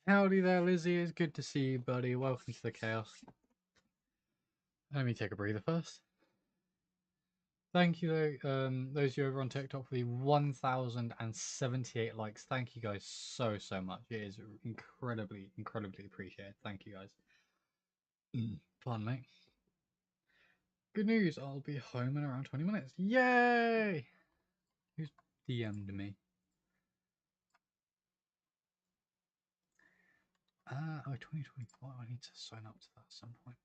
Howdy there, Lizzie. It's good to see you, buddy. Welcome to the chaos. Let me take a breather first. Thank you, those of you over on TikTok for the 1,078 likes. Thank you guys so much. It is incredibly appreciated. Thank you guys. Pardon me. Good news. I'll be home in around 20 minutes. Yay! Who's DM'd me? Oh, 2024. I need to sign up to that at some point.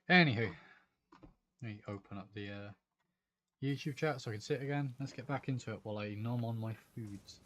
Anywho, let me open up the YouTube chat so I can sit again. Let's get back into it while I nom on my foods.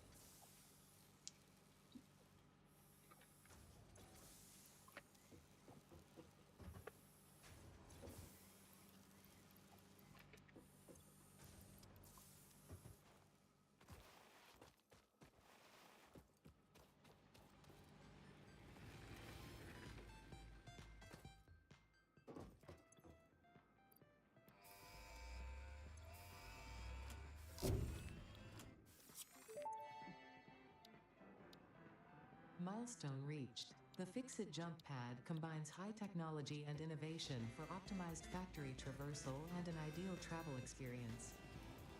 Milestone reached. The Fix-It jump pad combines high technology and innovation for optimized factory traversal and an ideal travel experience.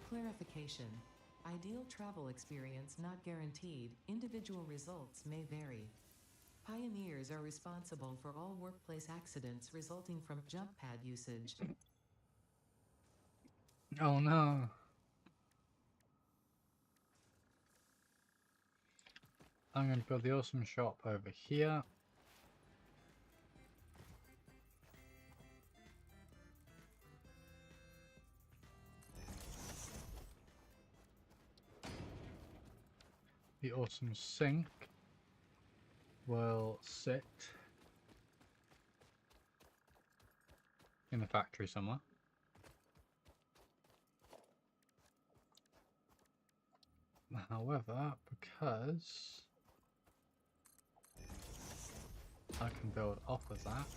Clarification. Ideal travel experience not guaranteed. Individual results may vary. Pioneers are responsible for all workplace accidents resulting from jump pad usage. Oh no. I'm going to build the awesome shop over here. The awesome sink will sit in the factory somewhere. However, because I can build off of that,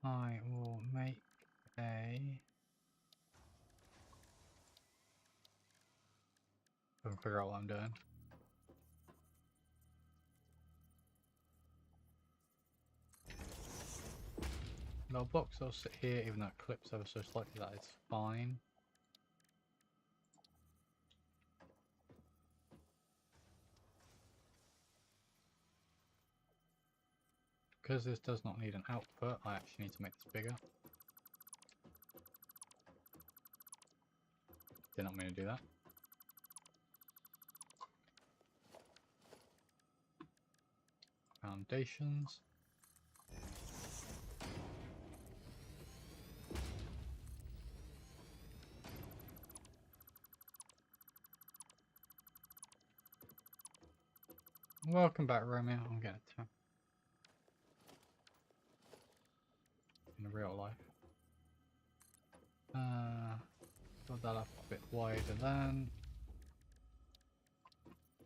I will make a... I can figure out what I'm doing. No box will sit here, even though it clips ever so slightly. That is fine. Because this does not need an output, I actually need to make this bigger. Did not mean to do that. Foundations. Welcome back, Romeo. I'm getting to in real life. Build that up a bit wider then.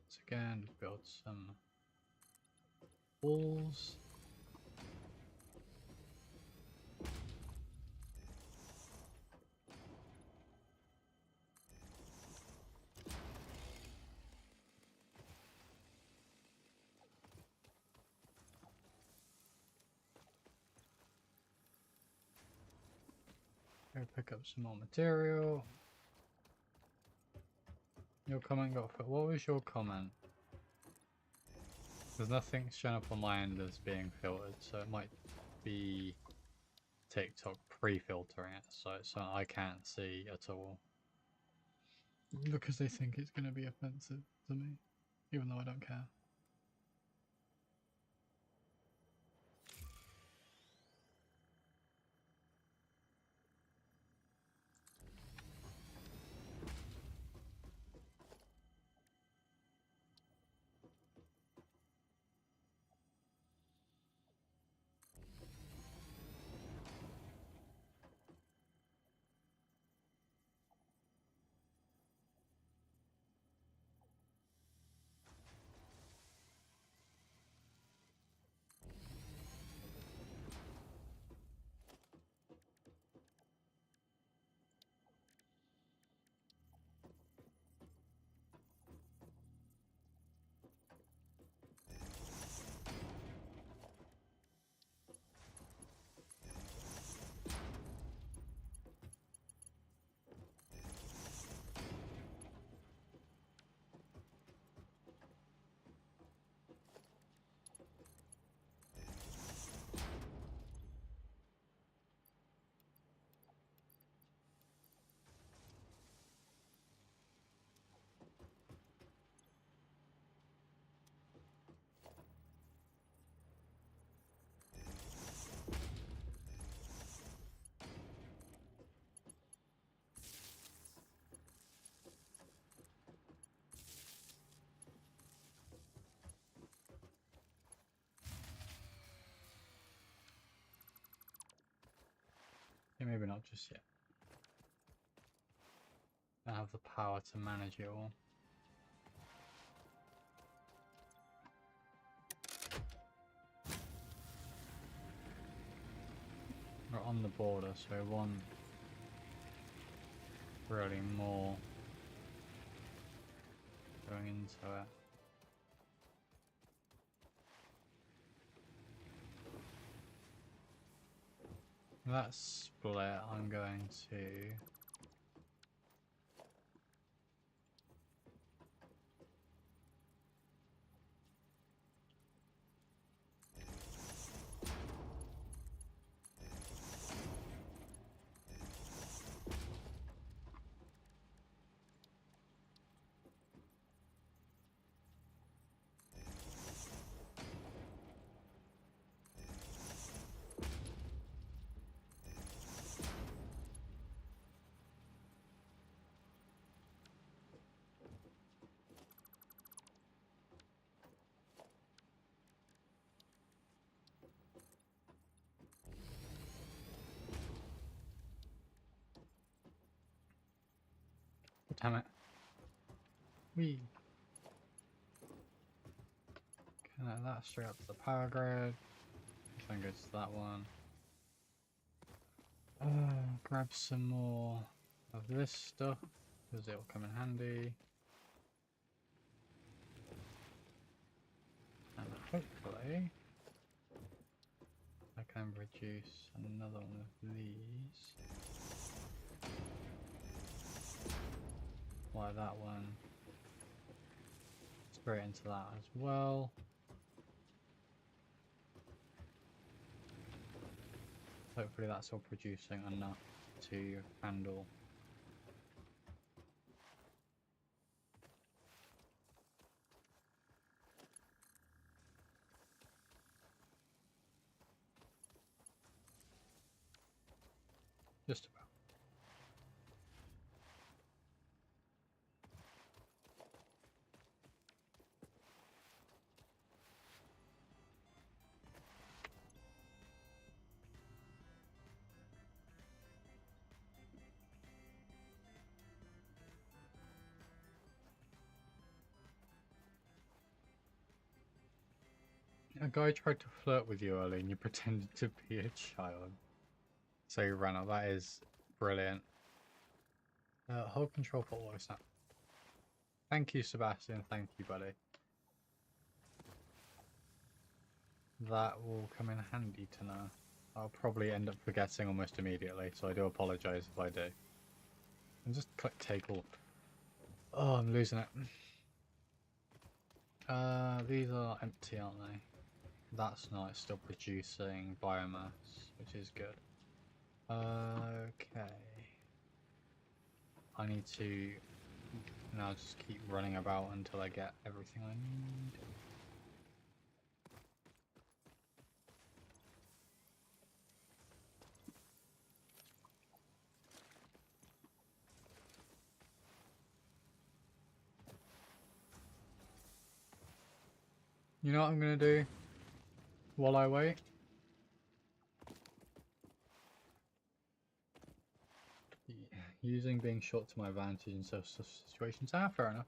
So again, build some walls. Go pick up some more material. Your comment got fit. What was your comment? There's nothing shown up on my end as being filtered, so it might be TikTok pre-filtering it, so it's something I can't see at all. Because they think it's going to be offensive to me, even though I don't care. Yeah, maybe not just yet. I have the power to manage it all. We're on the border, so one really more going into it. That split, I'm going to damn it. Wee. Connect that straight up to the power grid. Then go to that one. Grab some more of this stuff because it'll come in handy. And hopefully I can produce another one of these. Like that one. Straight into that as well. Hopefully that's all producing enough to handle. Just about. A guy tried to flirt with you earlier and you pretended to be a child. So you ran out. That is brilliant. Hold control for auto snap. Thank you, Sebastian. Thank you, buddy. That will come in handy to know. I'll probably end up forgetting almost immediately, so I do apologise if I do. And just click take all. Oh, I'm losing it. These are empty, aren't they? That's not. It's still producing biomass, which is good. Okay. I need to now just keep running about until I get everything I need. You know what I'm gonna do while I wait? Using being short to my advantage in social situations. Ah, fair enough.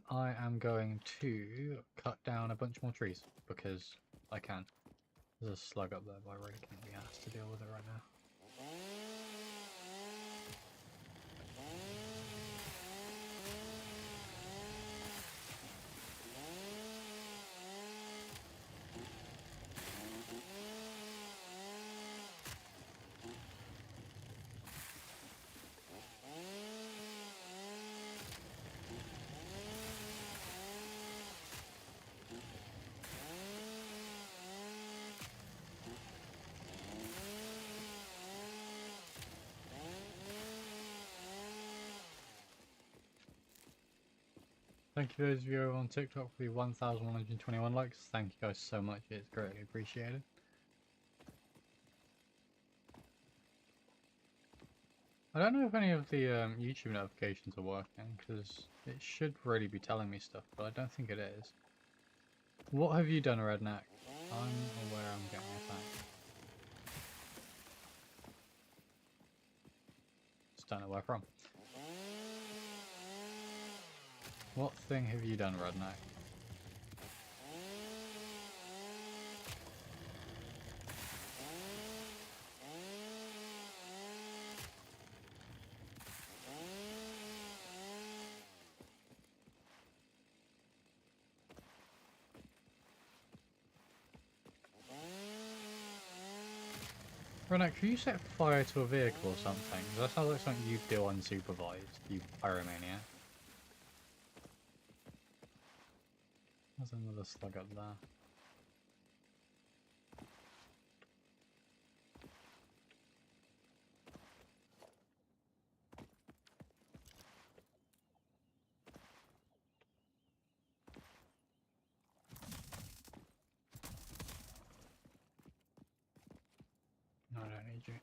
I am going to cut down a bunch more trees because I can. There's a slug up there, but I really can't be asked to deal with it right now. Thank you those of you over on TikTok for the 1,121 likes. Thank you guys so much. It's greatly appreciated. I don't know if any of the YouTube notifications are working, because it should really be telling me stuff, but I don't think it is. What have you done, Redneck? I'm aware I'm getting attacked. Just don't know where from. What thing have you done, Redneck? Redneck, can you set fire to a vehicle or something? That sounds like something you do unsupervised, you pyromaniac. There's another slug up there. No, I don't need you.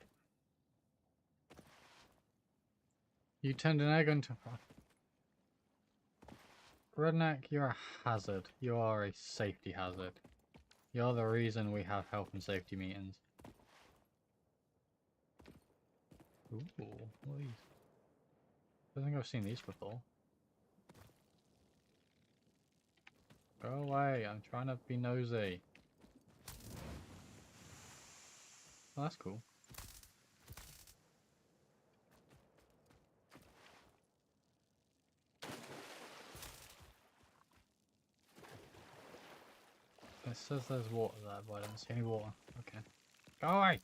You turned an egg into... Redneck, you're a hazard. You are a safety hazard. You're the reason we have health and safety meetings. Ooh, what are these? I don't think I've seen these before. Go away, I'm trying to be nosy. Oh, that's cool. It says there's water there, but I don't see any water. Okay. Go away!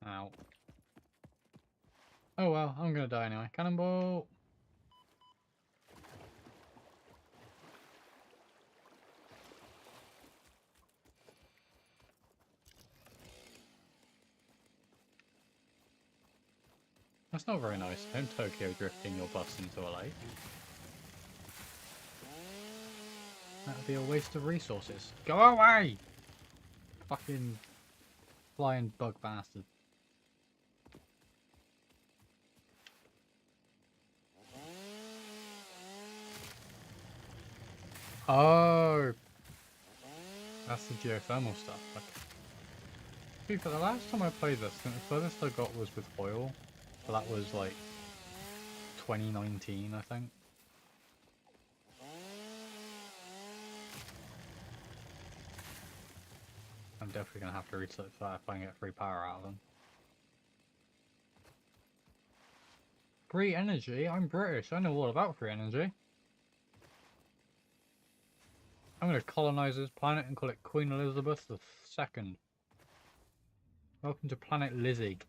Ow. Oh well, I'm gonna die anyway. Cannonball! That's not very nice. Don't Tokyo drifting your bus into a lake. That would be a waste of resources. Go away! Fucking flying bug bastard. Oh! That's the geothermal stuff. Okay. For the last time I played this, the furthest I got was with oil. But that was like 2019, I think. I'm definitely going to have to research that if I can get free power out of them. Free energy? I'm British. I know all about free energy. I'm going to colonize this planet and call it Queen Elizabeth II. Welcome to Planet Lizzie.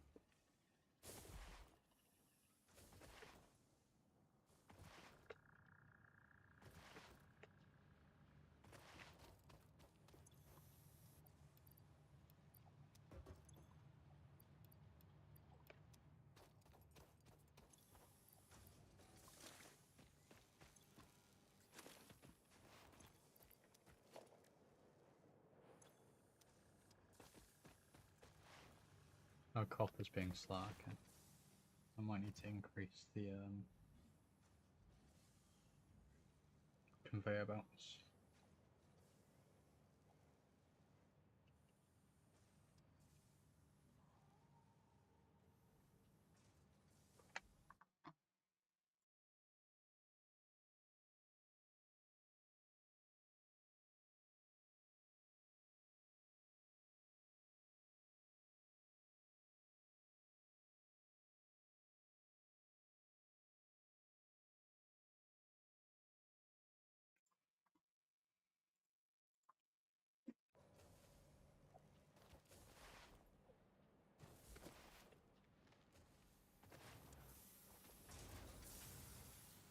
Oh, copper's being slow. Okay. I might need to increase the conveyor belts.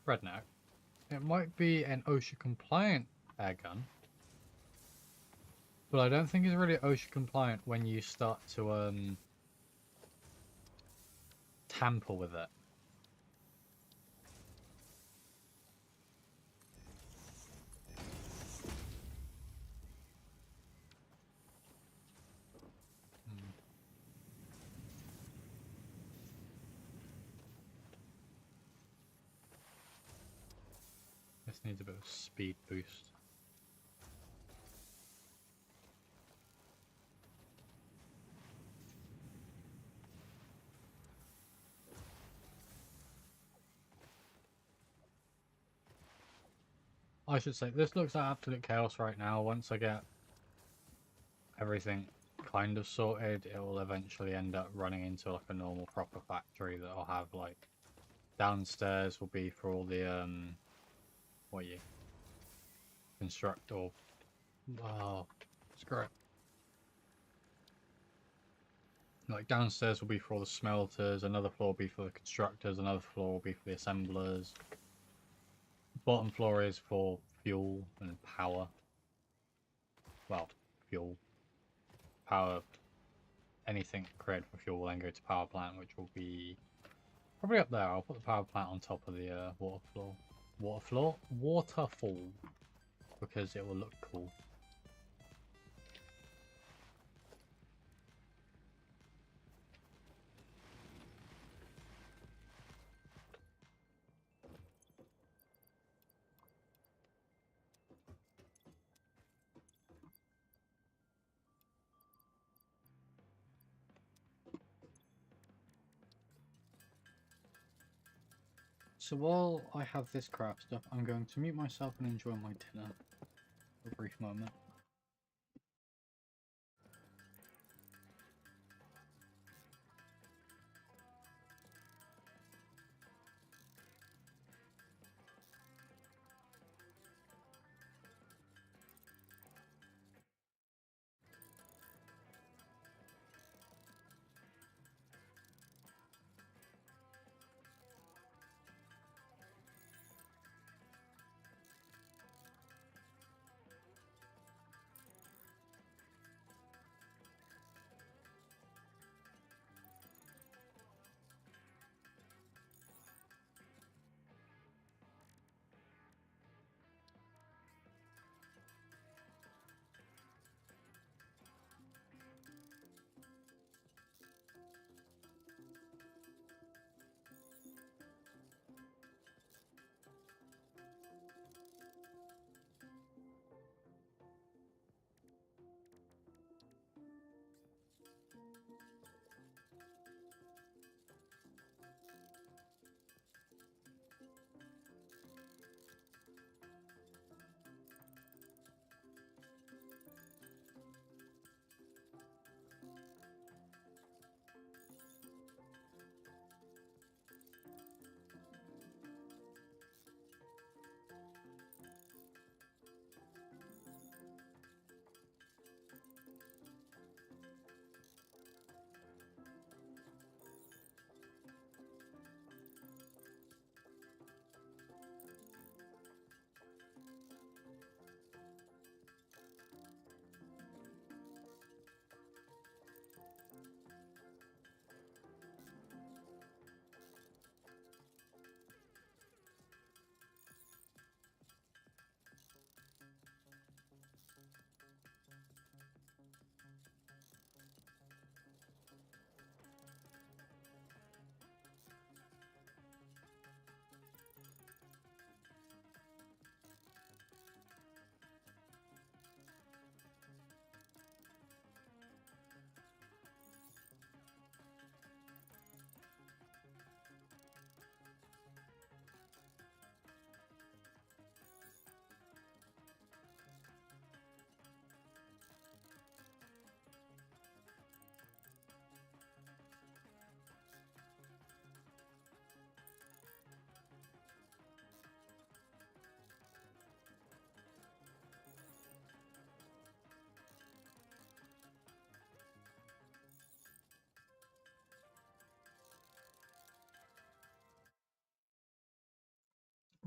Redneck. It might be an OSHA compliant air gun, but I don't think it's really OSHA compliant when you start to tamper with it. This needs a bit of speed boost. I should say, this looks like absolute chaos right now. Once I get everything kind of sorted, it will eventually end up running into like a normal proper factory that'll have like downstairs will be for all the what you construct or screw it. Like downstairs will be for all the smelters, another floor will be for the constructors, another floor will be for the assemblers. Bottom floor is for fuel and power. Well, fuel. Power. Anything created for fuel will then go to power plant, which will be probably up there. I'll put the power plant on top of the waterfall, because it will look cool. So while I have this craft stuff, I'm going to mute myself and enjoy my dinner for a brief moment.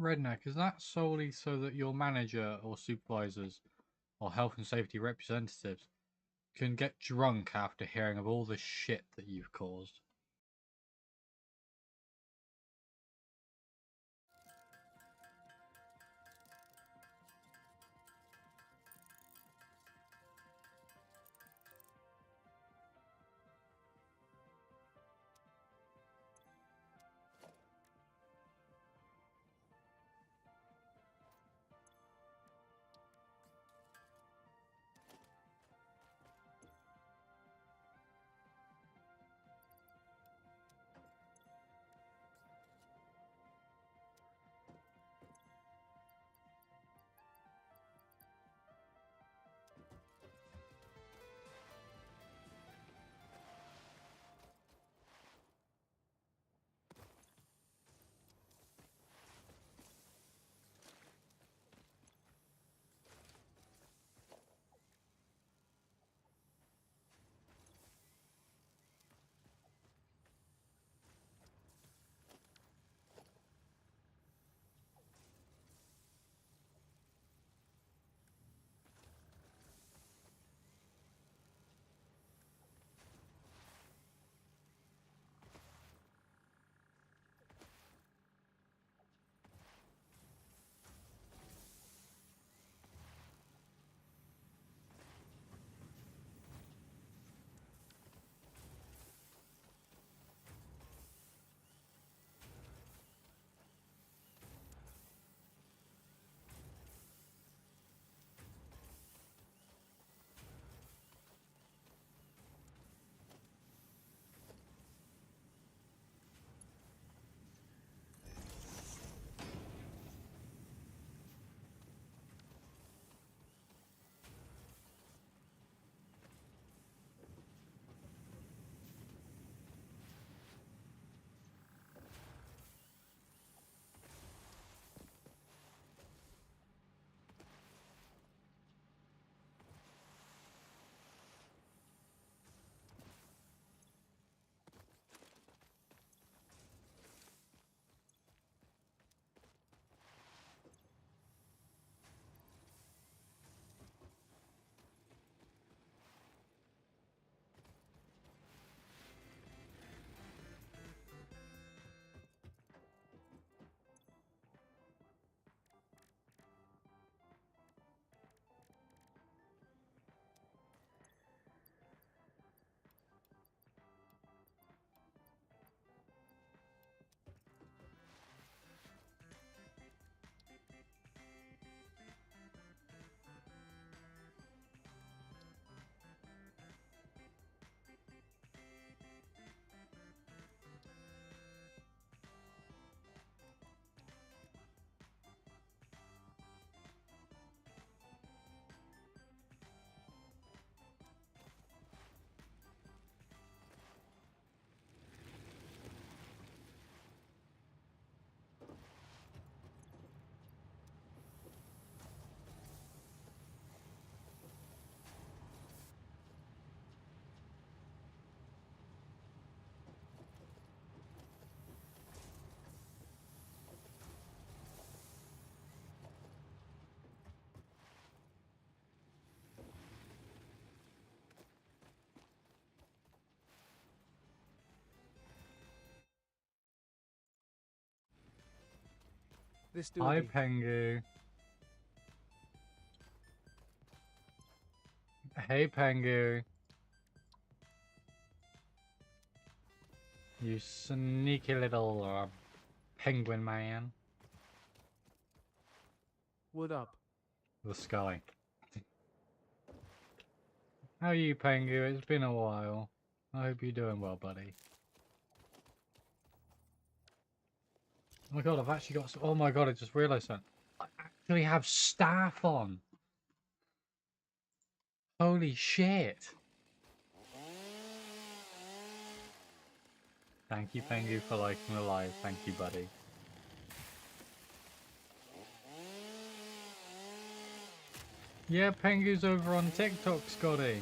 Redneck, is that solely so that your manager or supervisors or health and safety representatives can get drunk after hearing of all the shit that you've caused? This Hi, duty. Pengu. Hey, Pengu. You sneaky little penguin man. What up? The sky. How are you, Pengu? It's been a while. I hope you're doing well, buddy. Oh my god, I've actually got... Oh my god, I just realised that. I actually have staff on. Holy shit. Thank you, Pengu, for liking the live. Thank you, buddy. Yeah, Pengu's over on TikTok, Scotty.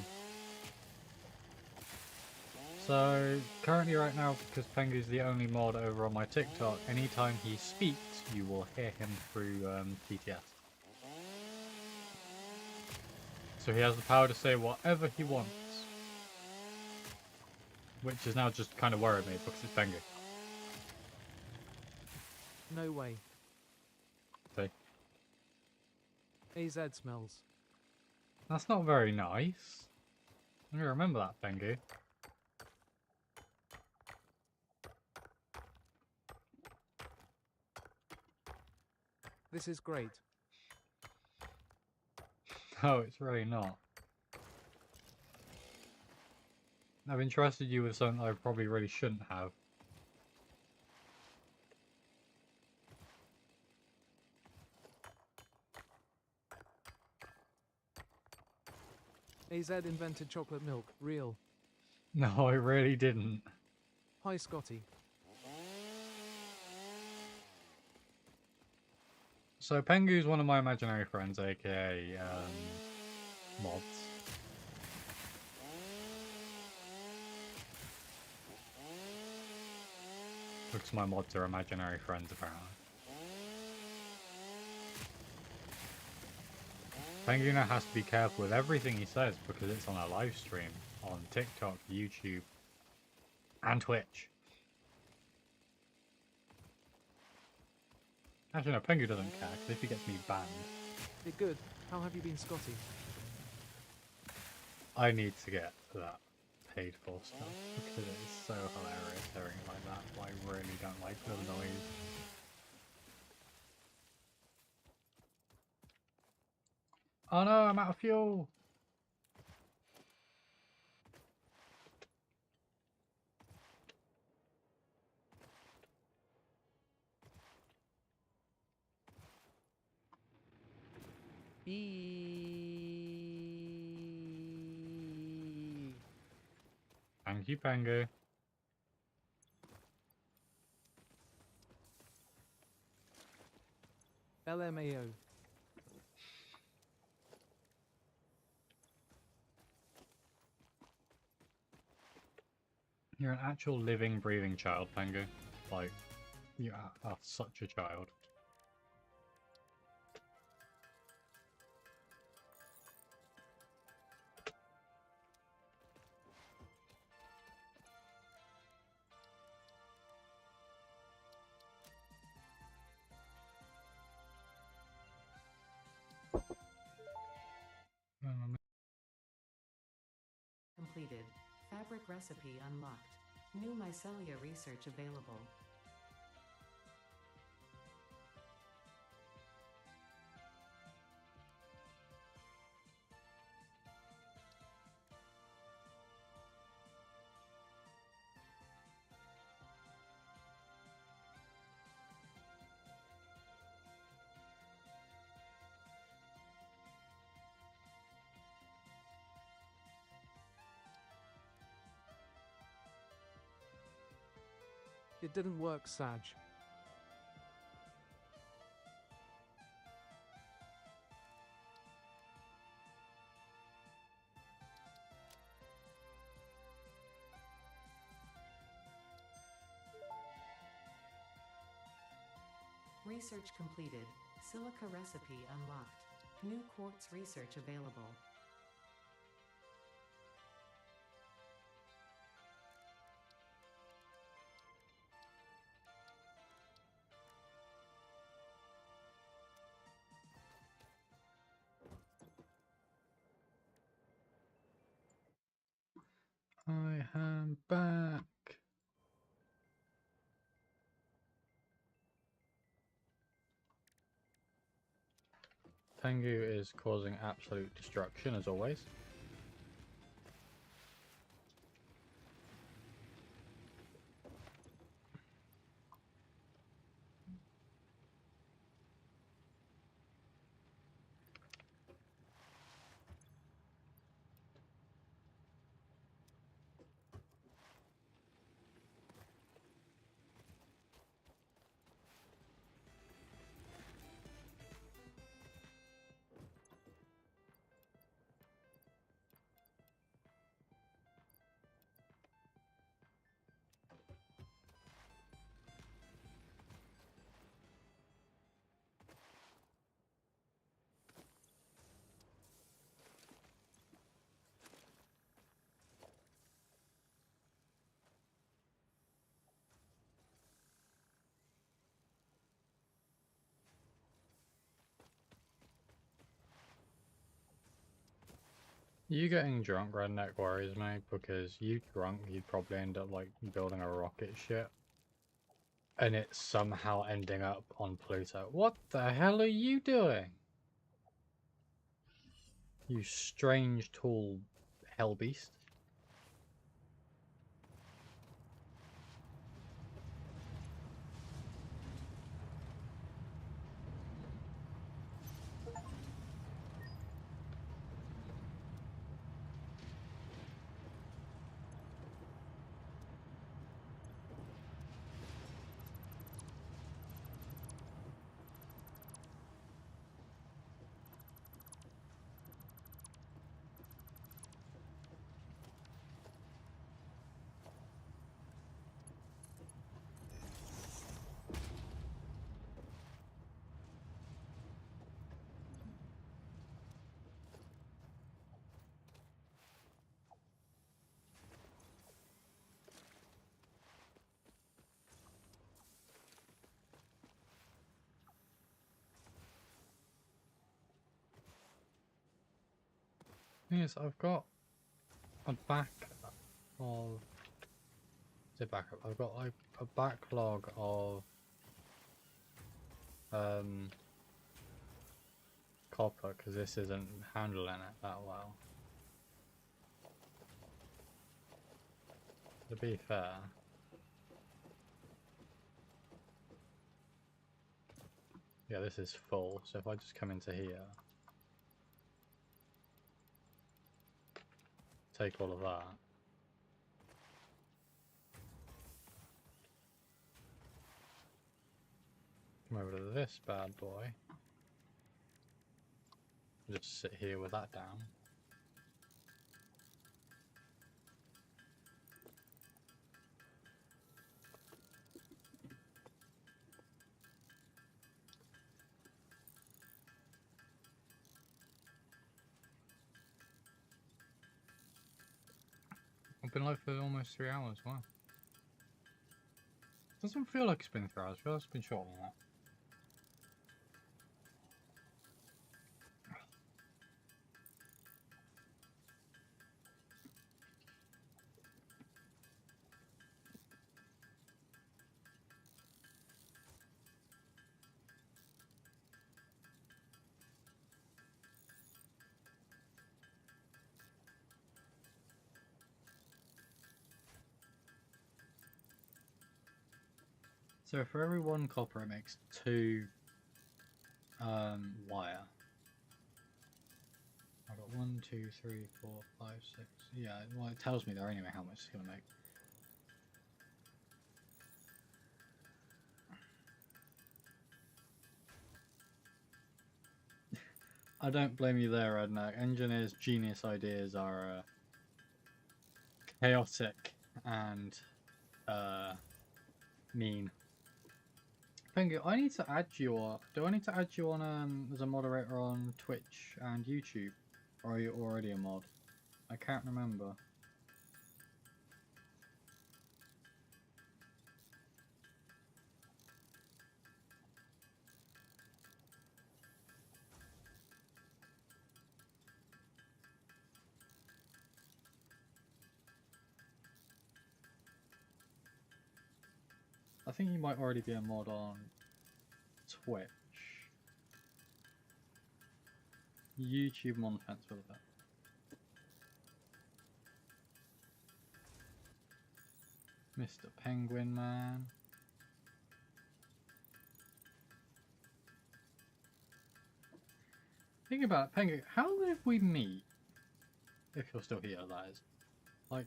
So currently right now, because Pengu's the only mod over on my TikTok, anytime he speaks, you will hear him through TTS. So he has the power to say whatever he wants. Which is now just kind of worried me because it's Pengu. No way. See? AZ smells. That's not very nice. I'm gonna remember that, Pengu. This is great. No, it's really not. I've entrusted you with something I probably really shouldn't have. AZ invented chocolate milk. Real. No, I really didn't. Hi, Scotty. So Pengu's one of my imaginary friends, aka mods. Because my mods are imaginary friends, apparently. Pengu now has to be careful with everything he says because it's on a live stream on TikTok, YouTube, and Twitch. Actually, no, Pengu doesn't care because if he gets me banned, You're good. How have you been, Scotty? I need to get that paid for stuff because it is so hilarious hearing it like that. But I really don't like the noise. Oh no, I'm out of fuel! Thank you, Pengu. LMAO. You're an actual living, breathing child, Pengu. Like, you are such a child. Completed. Fabric recipe unlocked. New mycelia research available. It didn't work, Sag. Research completed. Silica recipe unlocked. New quartz research available. I am back. Pengu is causing absolute destruction as always. You getting drunk, Redneck, worries me, because you drunk, you'd probably end up like building a rocket ship. And it's somehow ending up on Pluto. What the hell are you doing? You strange, tall hell beast. Yes, I've got a back of... Is it backup? I've got like a backlog of copper, because this isn't handling it that well. To be fair, yeah, this is full, so if I just come into here, take all of that, come over to this bad boy, just sit here with that down. I've been live for almost 3 hours, wow. Doesn't feel like it's been 3 hours, it feels like it's been shorter than that. So for every 1 copper it makes 2 wire. I've got 1, 2, 3, 4, 5, 6. Yeah, well it tells me there anyway how much it's gonna make. I don't blame you there, Redneck. Engineers' genius ideas are chaotic and mean. Pengu, I need to add you on. Do I need to add you on as a moderator on Twitch and YouTube? Or are you already a mod? I can't remember. I think you might already be a mod on Twitch. YouTube, I'm on the fence with it. Mr. Penguin Man. Think about it, Penguin. How did we meet? If you're still here, that is. Like,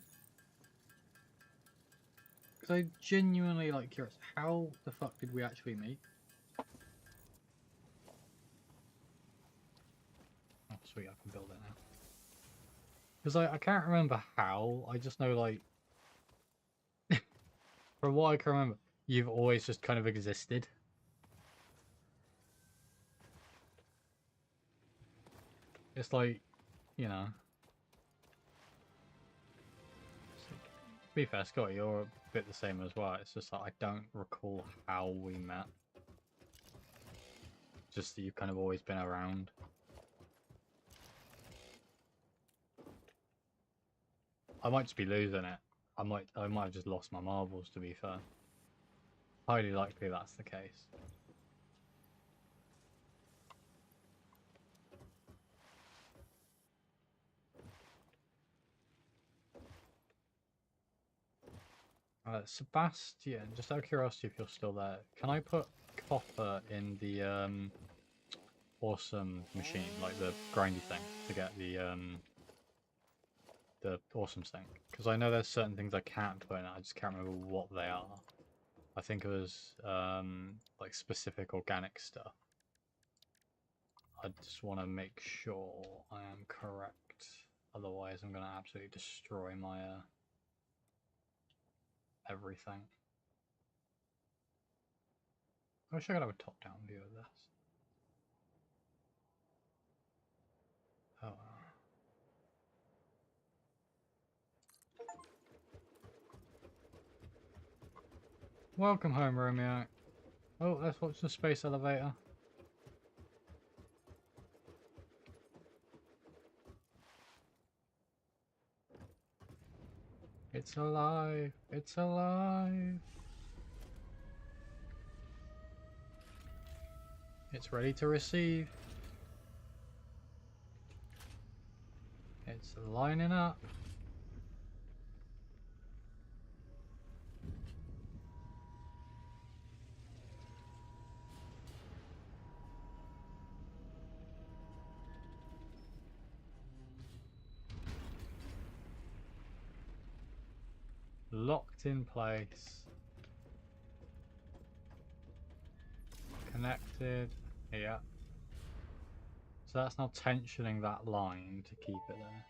because I genuinely like curious. How the fuck did we actually meet? Oh, sweet, I can build it now. Because I can't remember how. I just know, like, from what I can remember, you've always just kind of existed. It's like, you know. To be fair, Scott, you're a bit the same as well. It's just that I don't recall how we met. Just that you've kind of always been around. I might just be losing it. I might have just lost my marbles, to be fair. Highly likely that's the case. Sebastian, just out of curiosity if you're still there, can I put copper in the awesome machine, like the grindy thing, to get the awesome sink? Because I know there's certain things I can't put in it, I just can't remember what they are. I think it was like specific organic stuff. I just want to make sure I am correct, otherwise I'm going to absolutely destroy my everything. I wish I could have a top-down view of this. Oh. Welcome home, Romeo. Oh, let's watch the space elevator. It's alive! It's alive! It's ready to receive. It's lining up. Locked in place. Connected. Yeah. So that's now tensioning that line to keep it there.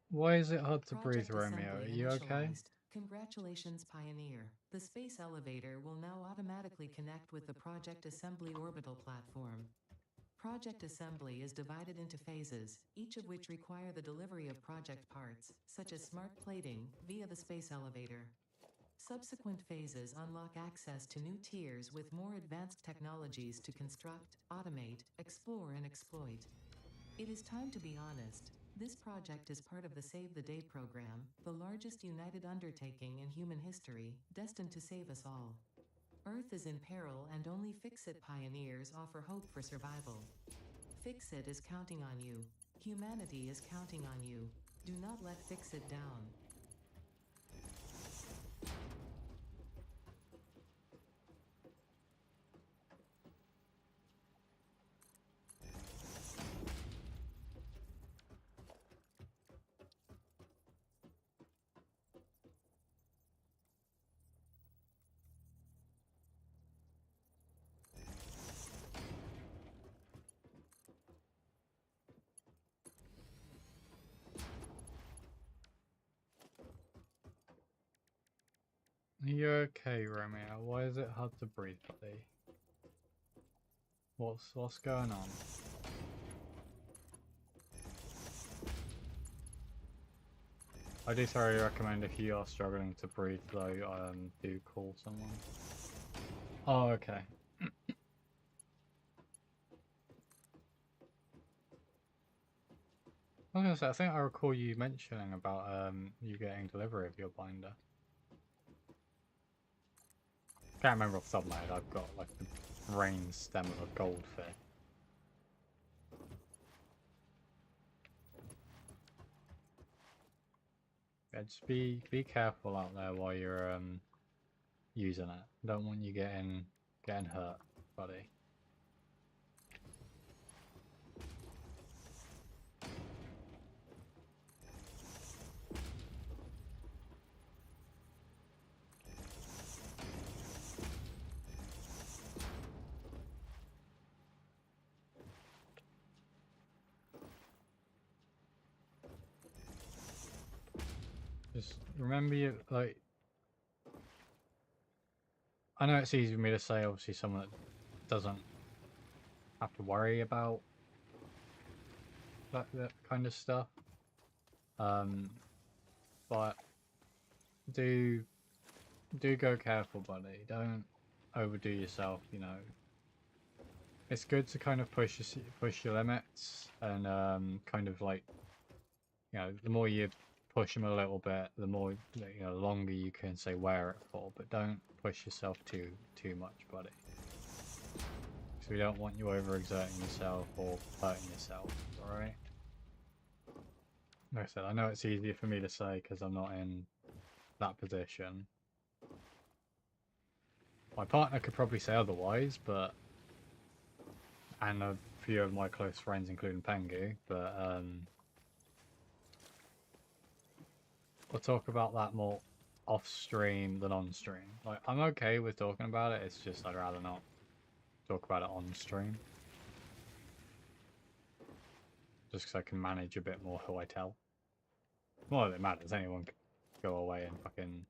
Why is it hard to breathe, Romeo? Are you okay? Congratulations, Pioneer. The space elevator will now automatically connect with the Project Assembly orbital platform. Project Assembly is divided into phases, each of which require the delivery of project parts, such as smart plating, via the space elevator. Subsequent phases unlock access to new tiers with more advanced technologies to construct, automate, explore, and exploit. It is time to be honest. This project is part of the Save the Day program, the largest united undertaking in human history, destined to save us all. Earth is in peril and only Fix-It pioneers offer hope for survival. Fix-It is counting on you. Humanity is counting on you. Do not let Fix-It down. Are you okay, Romeo? Why is it hard to breathe, buddy? What's going on? I do thoroughly recommend if you are struggling to breathe though, do call someone. Oh, okay. I was gonna say, I think I recall you mentioning about you getting delivery of your binder. Can't remember off the top of my head. I've got like the brain stem of a goldfish. Yeah, just be careful out there while you're using it. Don't want you getting hurt, buddy. Just remember, you like. I know it's easy for me to say. Obviously, someone that doesn't have to worry about that kind of stuff. But do go careful, buddy. Don't overdo yourself. You know, it's good to kind of push your limits and kind of like, you know, the more you push them a little bit, the more, you know, the longer you can say wear it for, but don't push yourself too much, buddy. So we don't want you overexerting yourself or hurting yourself, alright? Like I said, I know it's easier for me to say because I'm not in that position. My partner could probably say otherwise, but... and a few of my close friends, including Pengu, but we'll talk about that more off-stream than on-stream. Like, I'm okay with talking about it, it's just I'd rather not talk about it on-stream. Just because I can manage a bit more who I tell. More than it matters, anyone can go away and fucking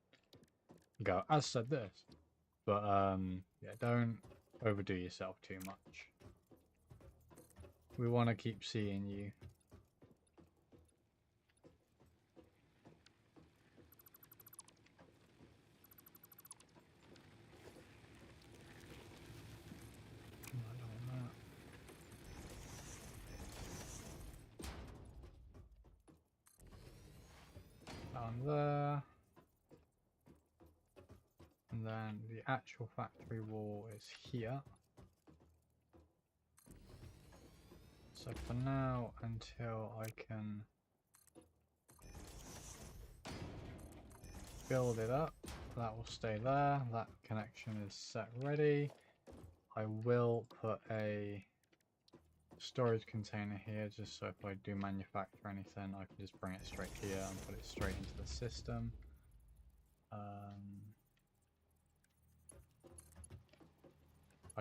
go, I said this. But, yeah, don't overdo yourself too much. We want to keep seeing you. Down there. And then the actual factory wall is here. So for now, until I can build it up, that will stay there. That connection is set ready. I will put a storage container here, just so if I do manufacture anything, I can just bring it straight here and put it straight into the system. I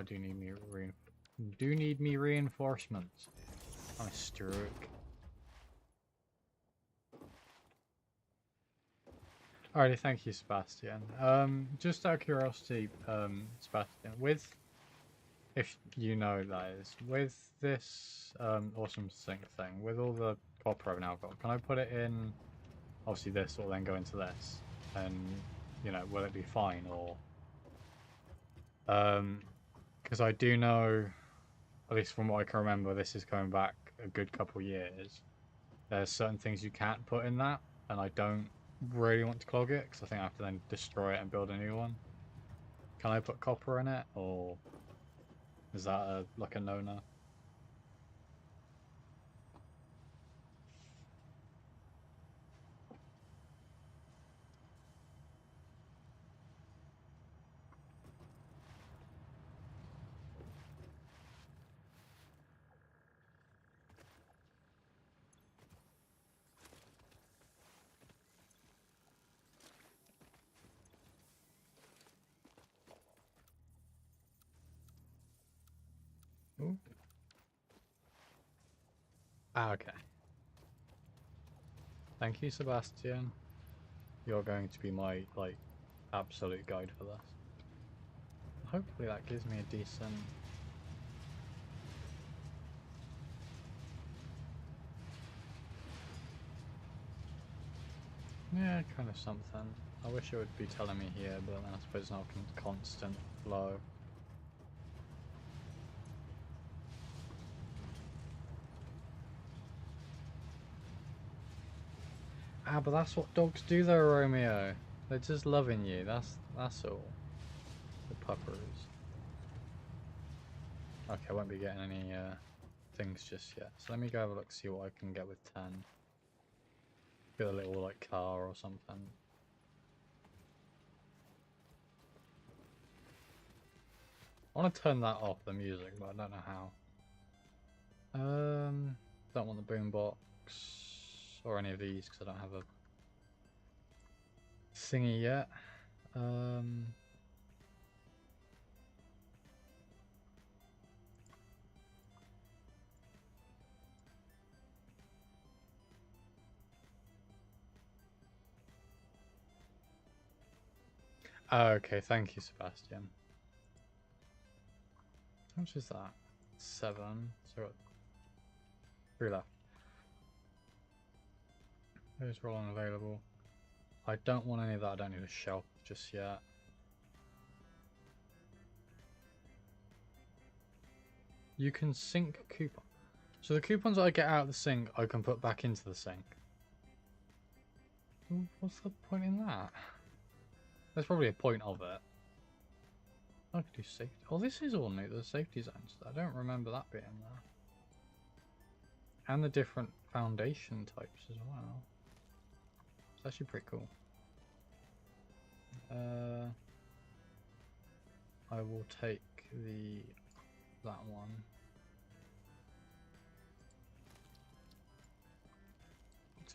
do need me reinforcements. I'm a stroke. Alrighty, thank you, Sebastian. Just out of curiosity, Sebastian, with, if you know that is, with this awesome sync thing, with all the copper I've now got, can I put it in, obviously this will then go into this, and, you know, will it be fine, or, because I do know, at least from what I can remember, this is going back a good couple years, there's certain things you can't put in that, and I don't really want to clog it, because I think I have to then destroy it and build a new one. Can I put copper in it, or is that like a no-no? Ooh. Ah, okay. Thank you, Sebastian. You're going to be my, like, absolute guide for this. Hopefully that gives me a decent... yeah, kind of something. I wish it would be telling me here, but then I suppose it's not a constant flow. Ah, but that's what dogs do though, Romeo. They're just loving you, that's all. The puppers. Okay, I won't be getting any things just yet. So let me go have a look, see what I can get with 10. Get a little like car or something. I want to turn that off, the music, but I don't know how. Don't want the boombox or any of these because I don't have a thingy yet. Okay, thank you, Sebastian. How much is that? 7. So got 3 left. Those are all unavailable. I don't want any of that. I don't need a shelf just yet. You can sink coupon. So the coupons I get out of the sink, I can put back into the sink. What's the point in that? There's probably a point of it. I could do safety. Oh, this is all new. The safety zones. I don't remember that being there. And the different foundation types as well. It's actually pretty cool. I will take that one.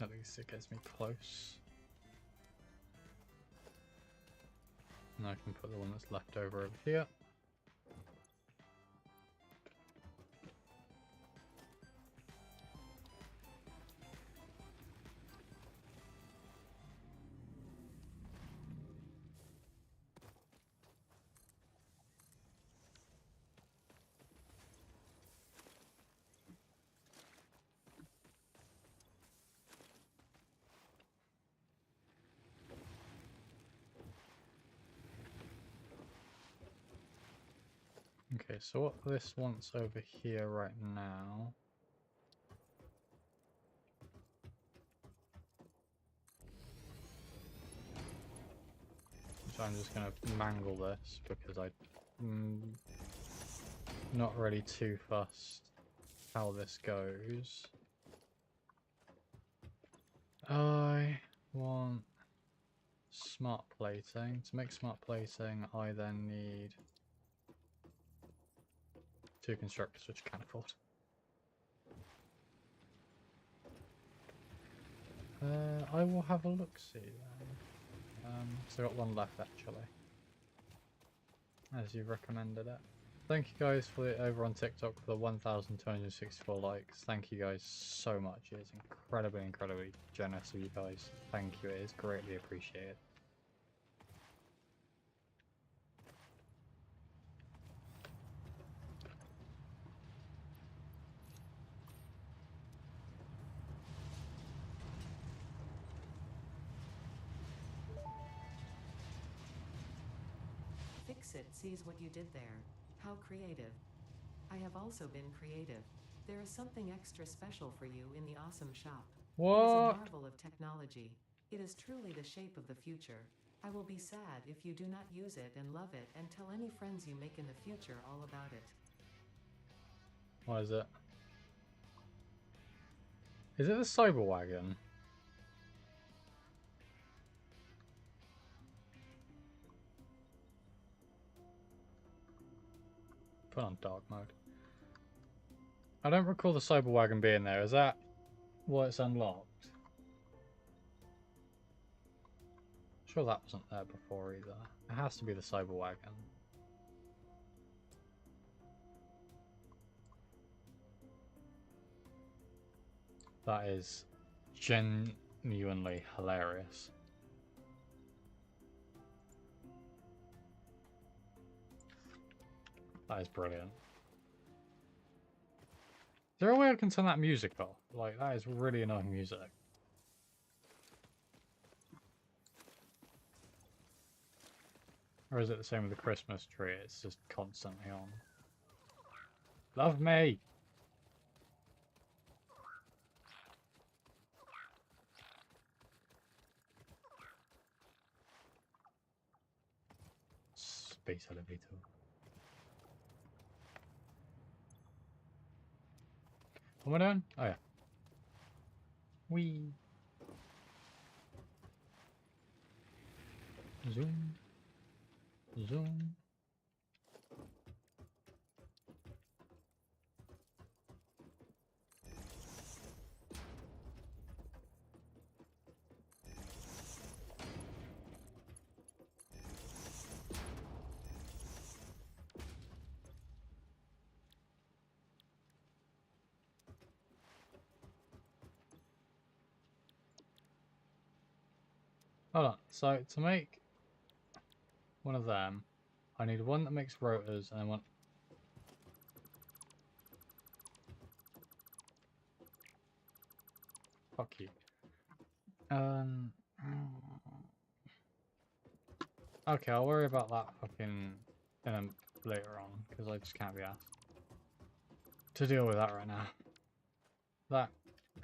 At least it gets me close. And I can put the one that's left over here. Okay, so what this wants over here right now. So I'm just going to mangle this because I'm not really too fussed how this goes. I want smart plating. To make smart plating, I then need 2 constructors, which I can't afford. I will have a look-see then. So I got one left actually, as you recommended it. Thank you guys for it over on TikTok for the 1,264 likes. Thank you guys so much. It is incredibly, incredibly generous of you guys. Thank you. It is greatly appreciated. Fix-It sees what you did there. How creative. I have also been creative. There is something extra special for you in the awesome shop. It is a What? marvel of technology. It is truly the shape of the future. I will be sad if you do not use it and love it, and tell any friends you make in the future all about it. What is it? Is it the cyber wagon? Put on dark mode. I don't recall the cyber wagon being there. Is that what it's unlocked? Sure that wasn't there before either. It has to be the cyber wagon. That is genuinely hilarious. That is brilliant. Is there a way I can turn that music off? Like, that is really annoying music. Or is it the same with the Christmas tree? It's just constantly on. Love me! Space elevator. What am I doing? Oh yeah. Whee! Zoom. Zoom. Hold on. So to make one of them, I need one that makes rotors and I want. Fuck you. Okay, I'll worry about that fucking later on because I just can't be asked to deal with that right now. That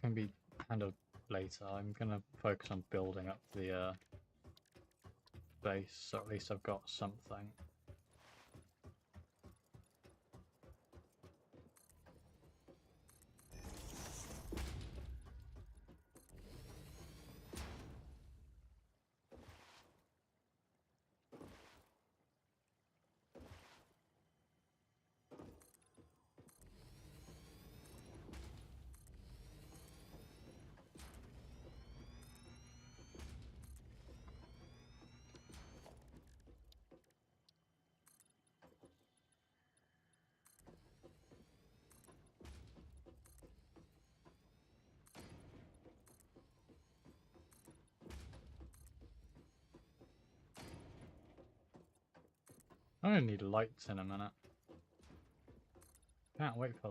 can be handled later. I'm gonna focus on building up the base, so at least I've got something. I'm gonna need lights in a minute. Can't wait for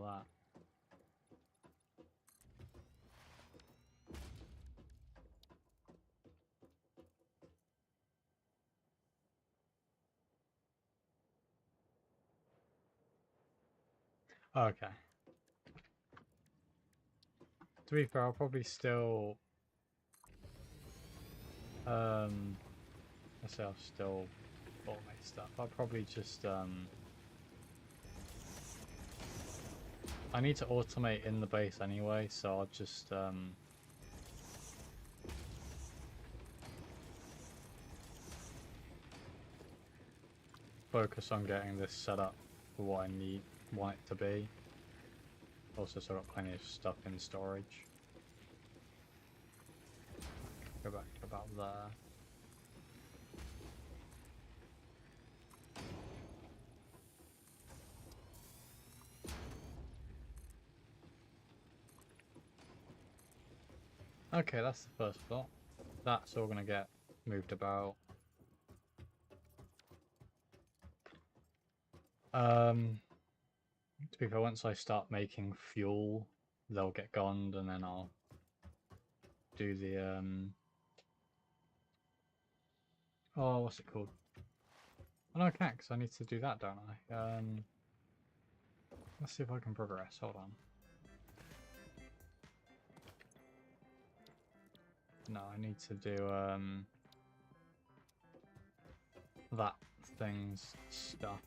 that. Okay. To be fair, I'll probably still I say I'll still automate stuff. I'll probably just I need to automate in the base anyway, so I'll just focus on getting this set up for what I want it to be. Also, so I've got plenty of stuff in storage. Go back to about there. Okay, that's the first floor. That's all gonna get moved about. To be fair, once I start making fuel, they'll get gone, and then I'll do the oh, what's it called? Oh, no, I can't, because I need to do that, don't I? Let's see if I can progress. Hold on. No, I need to do that thing's stuff.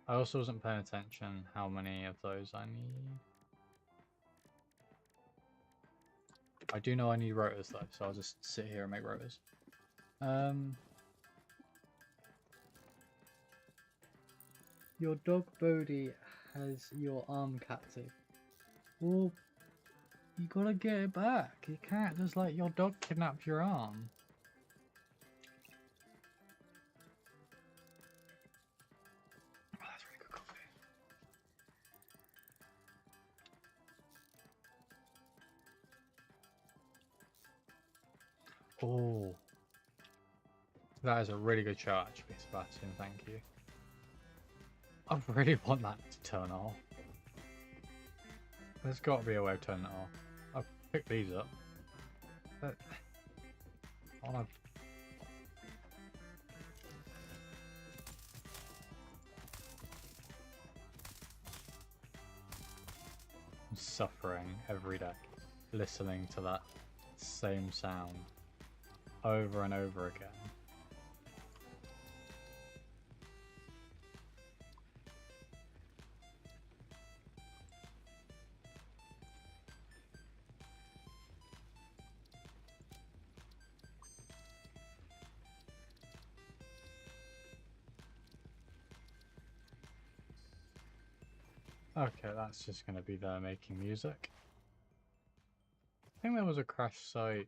I also wasn't paying attention how many of those I need. I do know I need rotors though, so I'll just sit here and make rotors. Your dog Bodhi has your arm captive. Well, you gotta get it back. You can't just let your dog kidnap your arm. Oh, that's really good coffee. Oh, that is a really good shot, actually, Sebastian. Thank you. I really want that to turn off. There's got to be a way of turning it off. I've picked these up. But I'm suffering every day, listening to that same sound over and over again. Okay, that's just going to be there making music. I think there was a crash site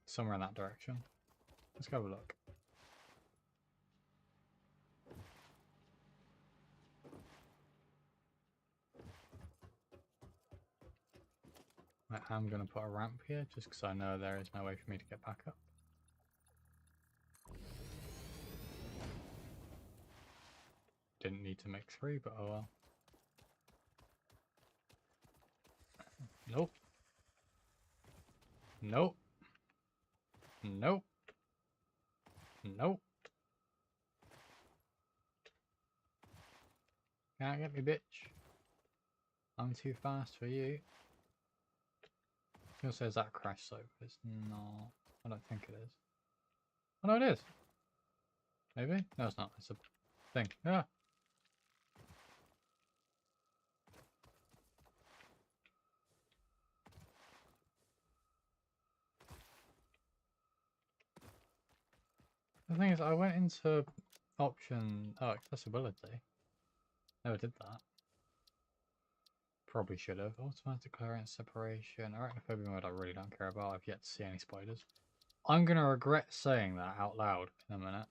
somewhere in that direction. Let's go have a look. I am going to put a ramp here just because I know there is no way for me to get back up. Didn't need to make 3, but oh well. Nope. Nope. Nope. Nope. Can't get me, bitch. I'm too fast for you. It says that crash soap. It's not. I don't think it is. Oh no, it is. Maybe? No, it's not. It's a thing. Yeah. The thing is, I went into option accessibility. Never did that. Probably should have. Automatic clearance, separation, arachnophobia mode I really don't care about. I've yet to see any spiders. I'm going to regret saying that out loud in a minute.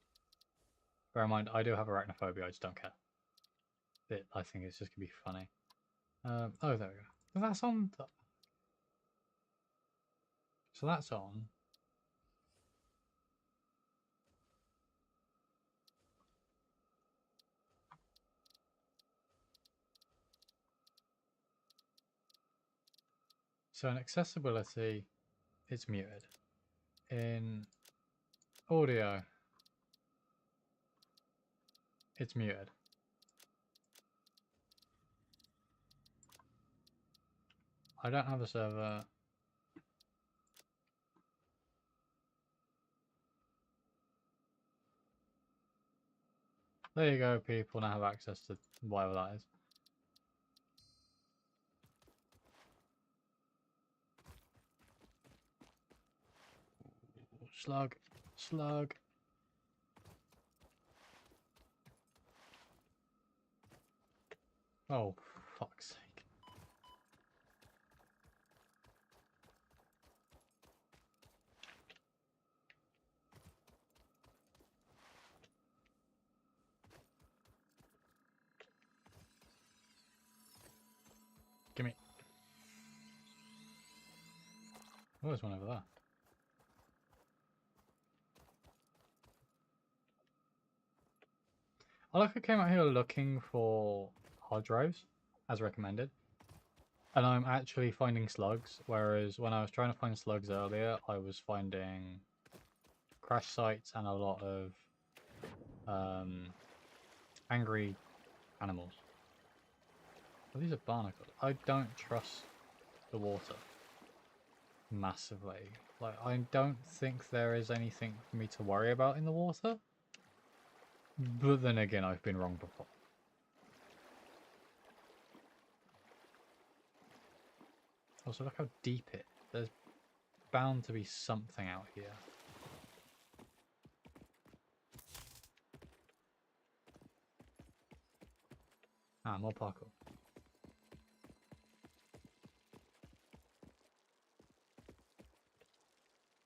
Bear in mind, I do have arachnophobia, I just don't care. I think it's just going to be funny. Oh, there we go. So that's on. So that's on. So in accessibility, it's muted. In audio, it's muted. I don't have a server. There you go, people now have access to whatever that is. Slug. Slug. Oh, fuck's sake. Gimme. Oh, there's one over there. I like I came out here looking for hard drives, as recommended. And I'm actually finding slugs, whereas when I was trying to find slugs earlier, I was finding crash sites and a lot of angry animals. Oh, these are barnacles. I don't trust the water massively. Like, I don't think there is anything for me to worry about in the water. But then again, I've been wrong before. Also, look how deep it is. There's bound to be something out here. Ah, more parkour.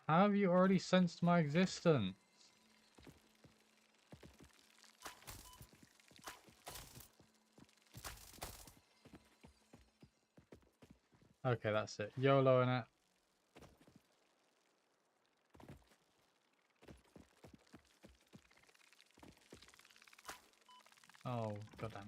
How have you already sensed my existence? Okay, that's it. YOLO in it. Oh, goddamn.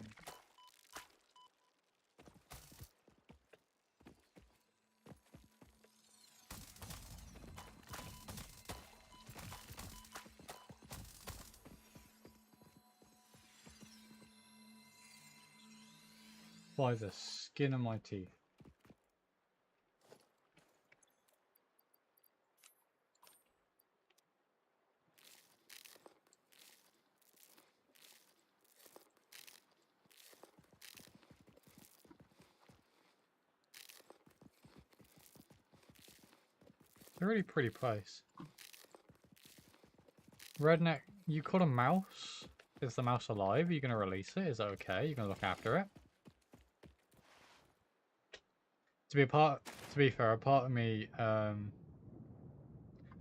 By the skin of my teeth. It's a really pretty place. Redneck, you caught a mouse? Is the mouse alive? Are you going to release it? Is that okay? You're going to look after it? To be fair, a part of me, no,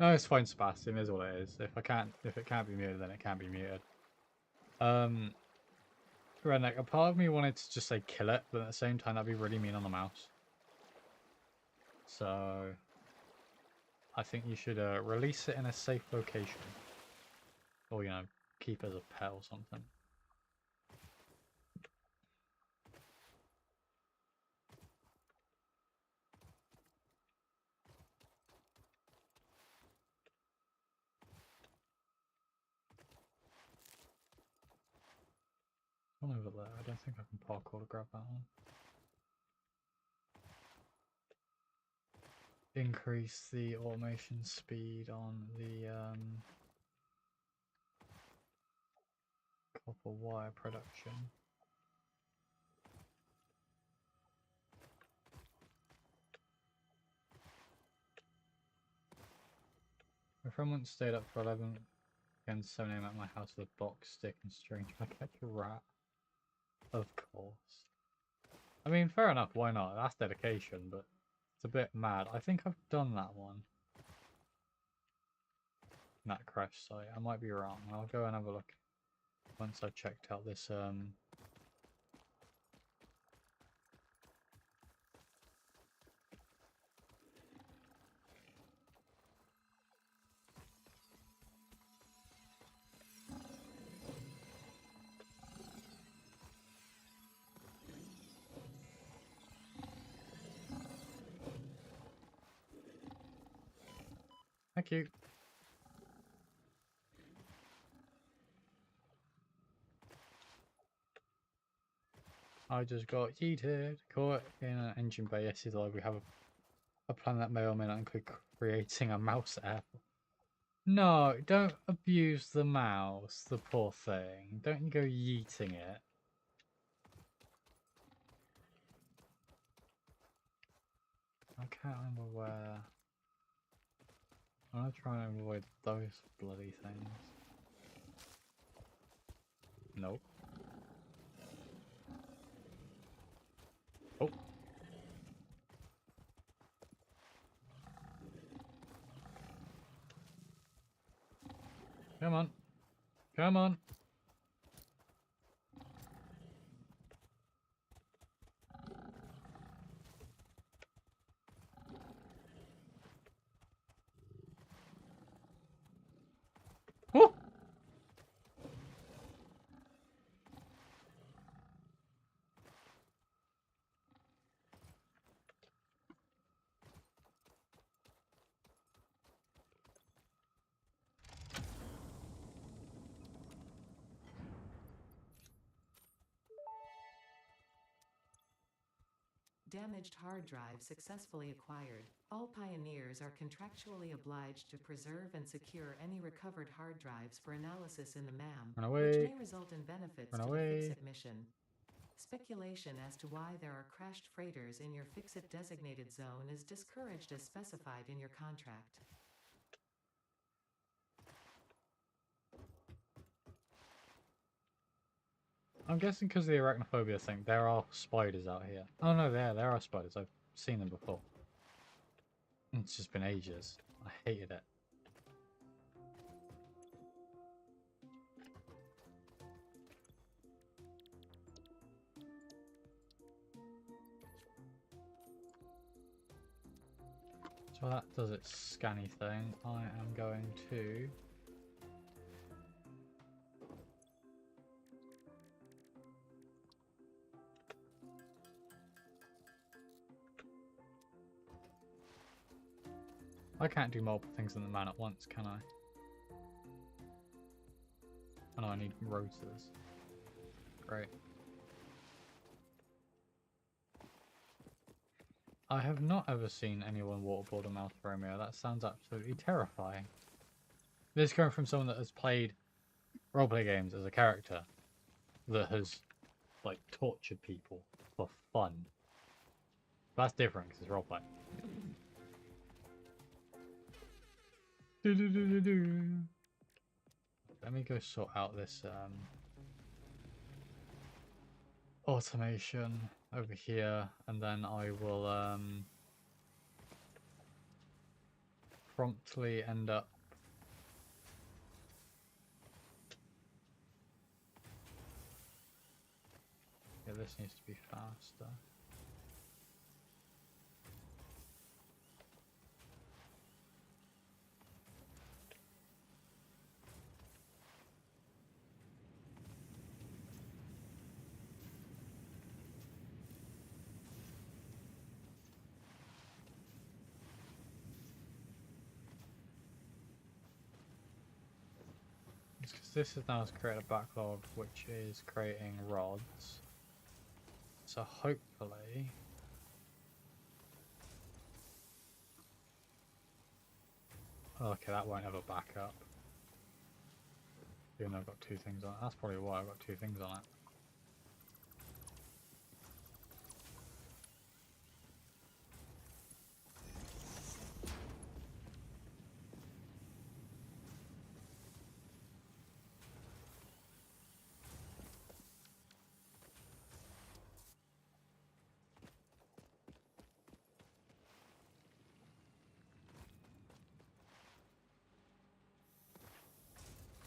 it's fine, Sebastian, is what it is. If it can't be muted, then it can't be muted. Redneck, a part of me wanted to just say kill it, but at the same time that'd be really mean on the mouse. So, I think you should release it in a safe location. Or, you know, keep it as a pet or something. One over there. I don't think I can parkour to grab that one. increase the automation speed on the copper wire production. My friend once stayed up for 11 and 7 AM at my house with a box, stick and string trying to catch a rat. Of course. I mean, fair enough, why not? That's dedication, but it's a bit mad. I think I've done that one. That crash site. I might be wrong. I'll go and have a look once I've checked out this Thank you. I just got yeeted, caught in an engine bay. Yes, like we have a plan that may or may not include creating a mouse airport. No, don't abuse the mouse, the poor thing. Don't you go yeeting it. I can't remember where. I'm gonna try and avoid those bloody things. Nope. Oh. Come on. Come on. Woo! Damaged hard drive successfully acquired. All pioneers are contractually obliged to preserve and secure any recovered hard drives for analysis in the MAM, Run which away. may result in benefits Run to the away. Fix-It mission. Speculation as to why there are crashed freighters in your Fix-It designated zone is discouraged as specified in your contract. I'm guessing because of the arachnophobia thing, there are spiders out here. Oh no, there are spiders. I've seen them before. It's just been ages. I hated it. So that does its scanny thing. I am going to... I can't do multiple things in the man at once, can I? Oh no, I need rotors. Great. I have not ever seen anyone waterboard a mouse Romeo. That sounds absolutely terrifying. This coming from someone that has played roleplay games as a character that has, like, tortured people for fun. That's different because it's roleplay. Let me go sort out this automation over here, and then I will promptly end up yeah, this needs to be faster. Because this has now created a backlog which is creating rods. So hopefully Okay, that won't ever back up. Even though I've got two things on it. That's probably why I've got two things on it.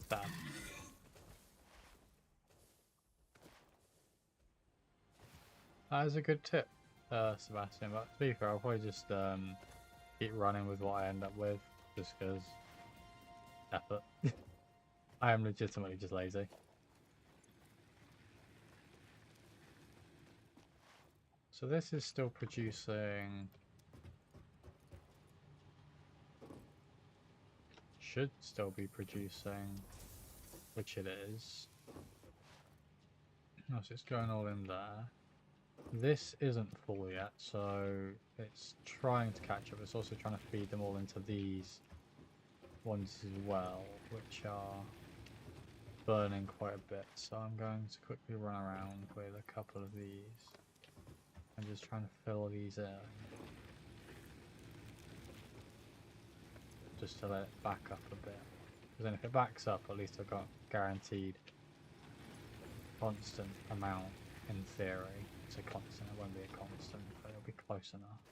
Damn. That is a good tip, Sebastian, but to be fair, I'll probably just keep running with what I end up with, just because effort. I am legitimately just lazy. So this is still producing... Should still be producing, which it is. Oh, so it's going all in there. This isn't full yet, so it's trying to catch up. It's also trying to feed them all into these ones as well, which are burning quite a bit. So I'm going to quickly run around with a couple of these and just trying to fill these in, just to let it back up a bit. Because then if it backs up, at least I've got guaranteed constant amount in theory. It's a constant, it won't be a constant, but it'll be close enough.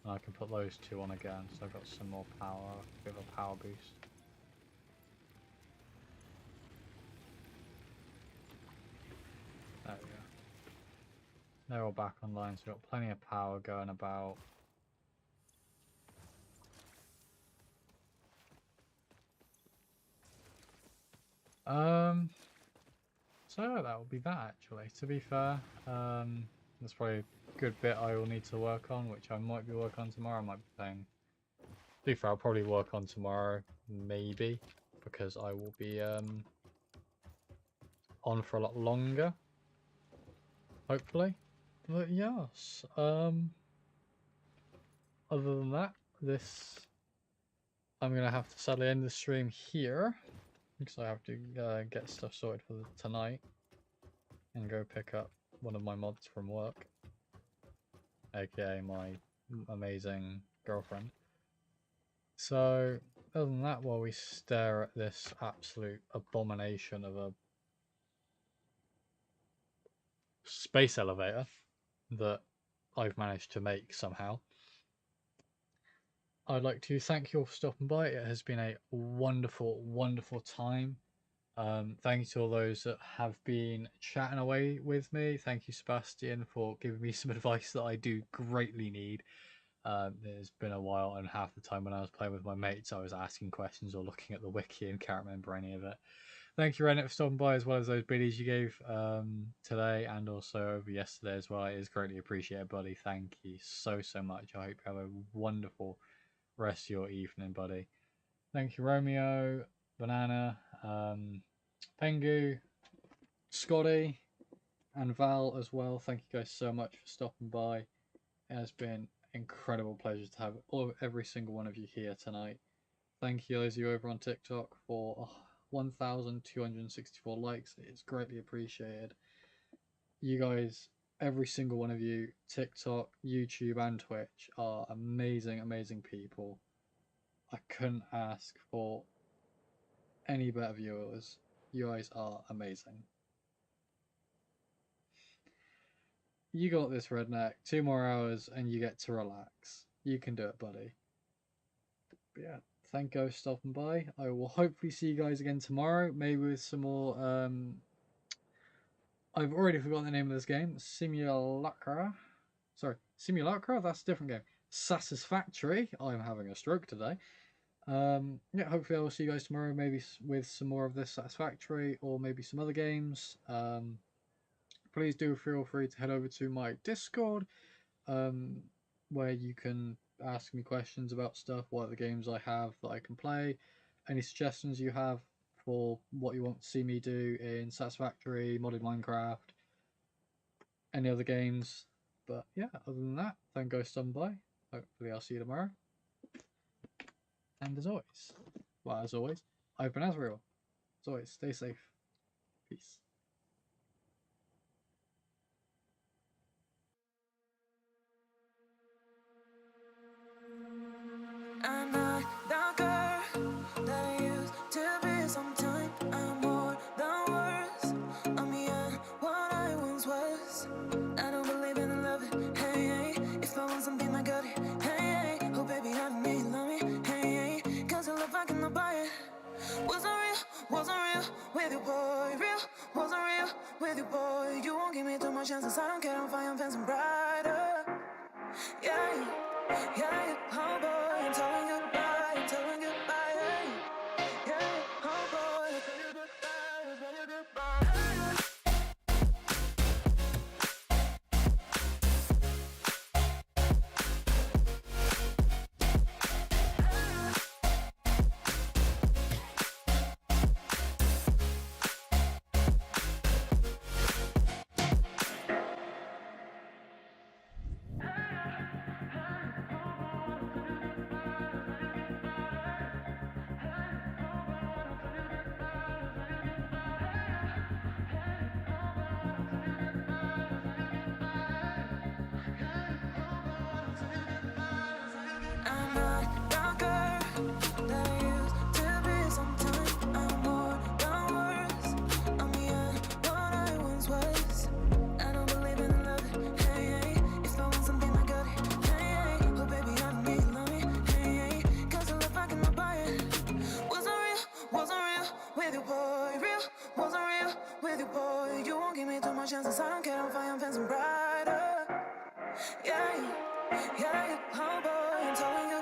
And I can put those two on again, so I've got some more power, a bit of a power boost. There we go. They're all back online, so we've got plenty of power going about. So that would be that actually, to be fair. That's probably a good bit I will need to work on, which I might be working on tomorrow. I might be playing. To be fair, I'll probably work on tomorrow, maybe, because I will be on for a lot longer, hopefully. But yes, other than that, I'm gonna have to sadly end the stream here because I have to get stuff sorted for tonight and go pick up one of my mods from work, aka my amazing girlfriend. So other than that, while we stare at this absolute abomination of a space elevator that I've managed to make somehow, I'd like to thank you all for stopping by. It has been a wonderful, wonderful time. Thank you to all those that have been chatting away with me. Thank you, Sebastian, for giving me some advice that I do greatly need. There's been a while, and half the time when I was playing with my mates, I was asking questions or looking at the wiki and can't remember any of it. Thank you, Rennet, for stopping by, as well as those biddies you gave today and also over yesterday as well. It is greatly appreciated, buddy. Thank you so, so much. I hope you have a wonderful rest of your evening, buddy. Thank you, Romeo, Banana, Pengu, Scotty, and Val as well. Thank you guys so much for stopping by. It has been incredible pleasure to have every single one of you here tonight. Thank you, those of you over on TikTok, for 1,264 likes. It's greatly appreciated. You guys, every single one of you, TikTok, YouTube, and Twitch, are amazing, amazing people. I couldn't ask for any better viewers. You guys are amazing. You got this, Redneck. 2 more hours and you get to relax. You can do it, buddy. But yeah, thank you for stopping by. I will hopefully see you guys again tomorrow, maybe with some more I've already forgotten the name of this game. Simulacra. Sorry, Simulacra? That's a different game. Satisfactory. I'm having a stroke today. Yeah, hopefully I'll see you guys tomorrow, maybe with some more of this Satisfactory or maybe some other games. Please do feel free to head over to my Discord, where you can ask me questions about stuff, what other games I have that I can play, any suggestions you have for what you want to see me do in Satisfactory, modded Minecraft, any other games. But yeah, other than that, thank you guys for stopping by. Hopefully I'll see you tomorrow. And as always, I've been Asriel. As always, stay safe. Peace. I'm not the girl that I used to be. Sometime I'm more than words. I'm beyond what I once was. I don't believe in love. Hey, hey. If I want something, I got it. Hey, hey. Oh, baby, I don't need love me. Hey, hey. Cause your love, I cannot buy it. Wasn't real with you, boy. Real, wasn't real with you, boy. You won't give me too much chances. I don't care, I'm fine, I'm fancy brighter. Yeah, yeah, oh boy, I'm telling you goodbye, I'm telling you goodbye. Yeah, oh boy, I'm telling you goodbye, I'm telling you goodbye. I'm not the girl that I used to be. Sometime I'm more than words. I'm beyond what I once was. I don't believe in love. Hey, hey. If I want something, I got it. Hey, hey. Oh, baby, I don't need love me. Hey, hey. Cause your love, I cannot buy it. Wasn't real with you, boy. Real, wasn't real with you, boy. You won't give me too much chances. I don't care, I'm fine, I'm fancy brighter. Yeah, yeah, oh boy, I'm telling you.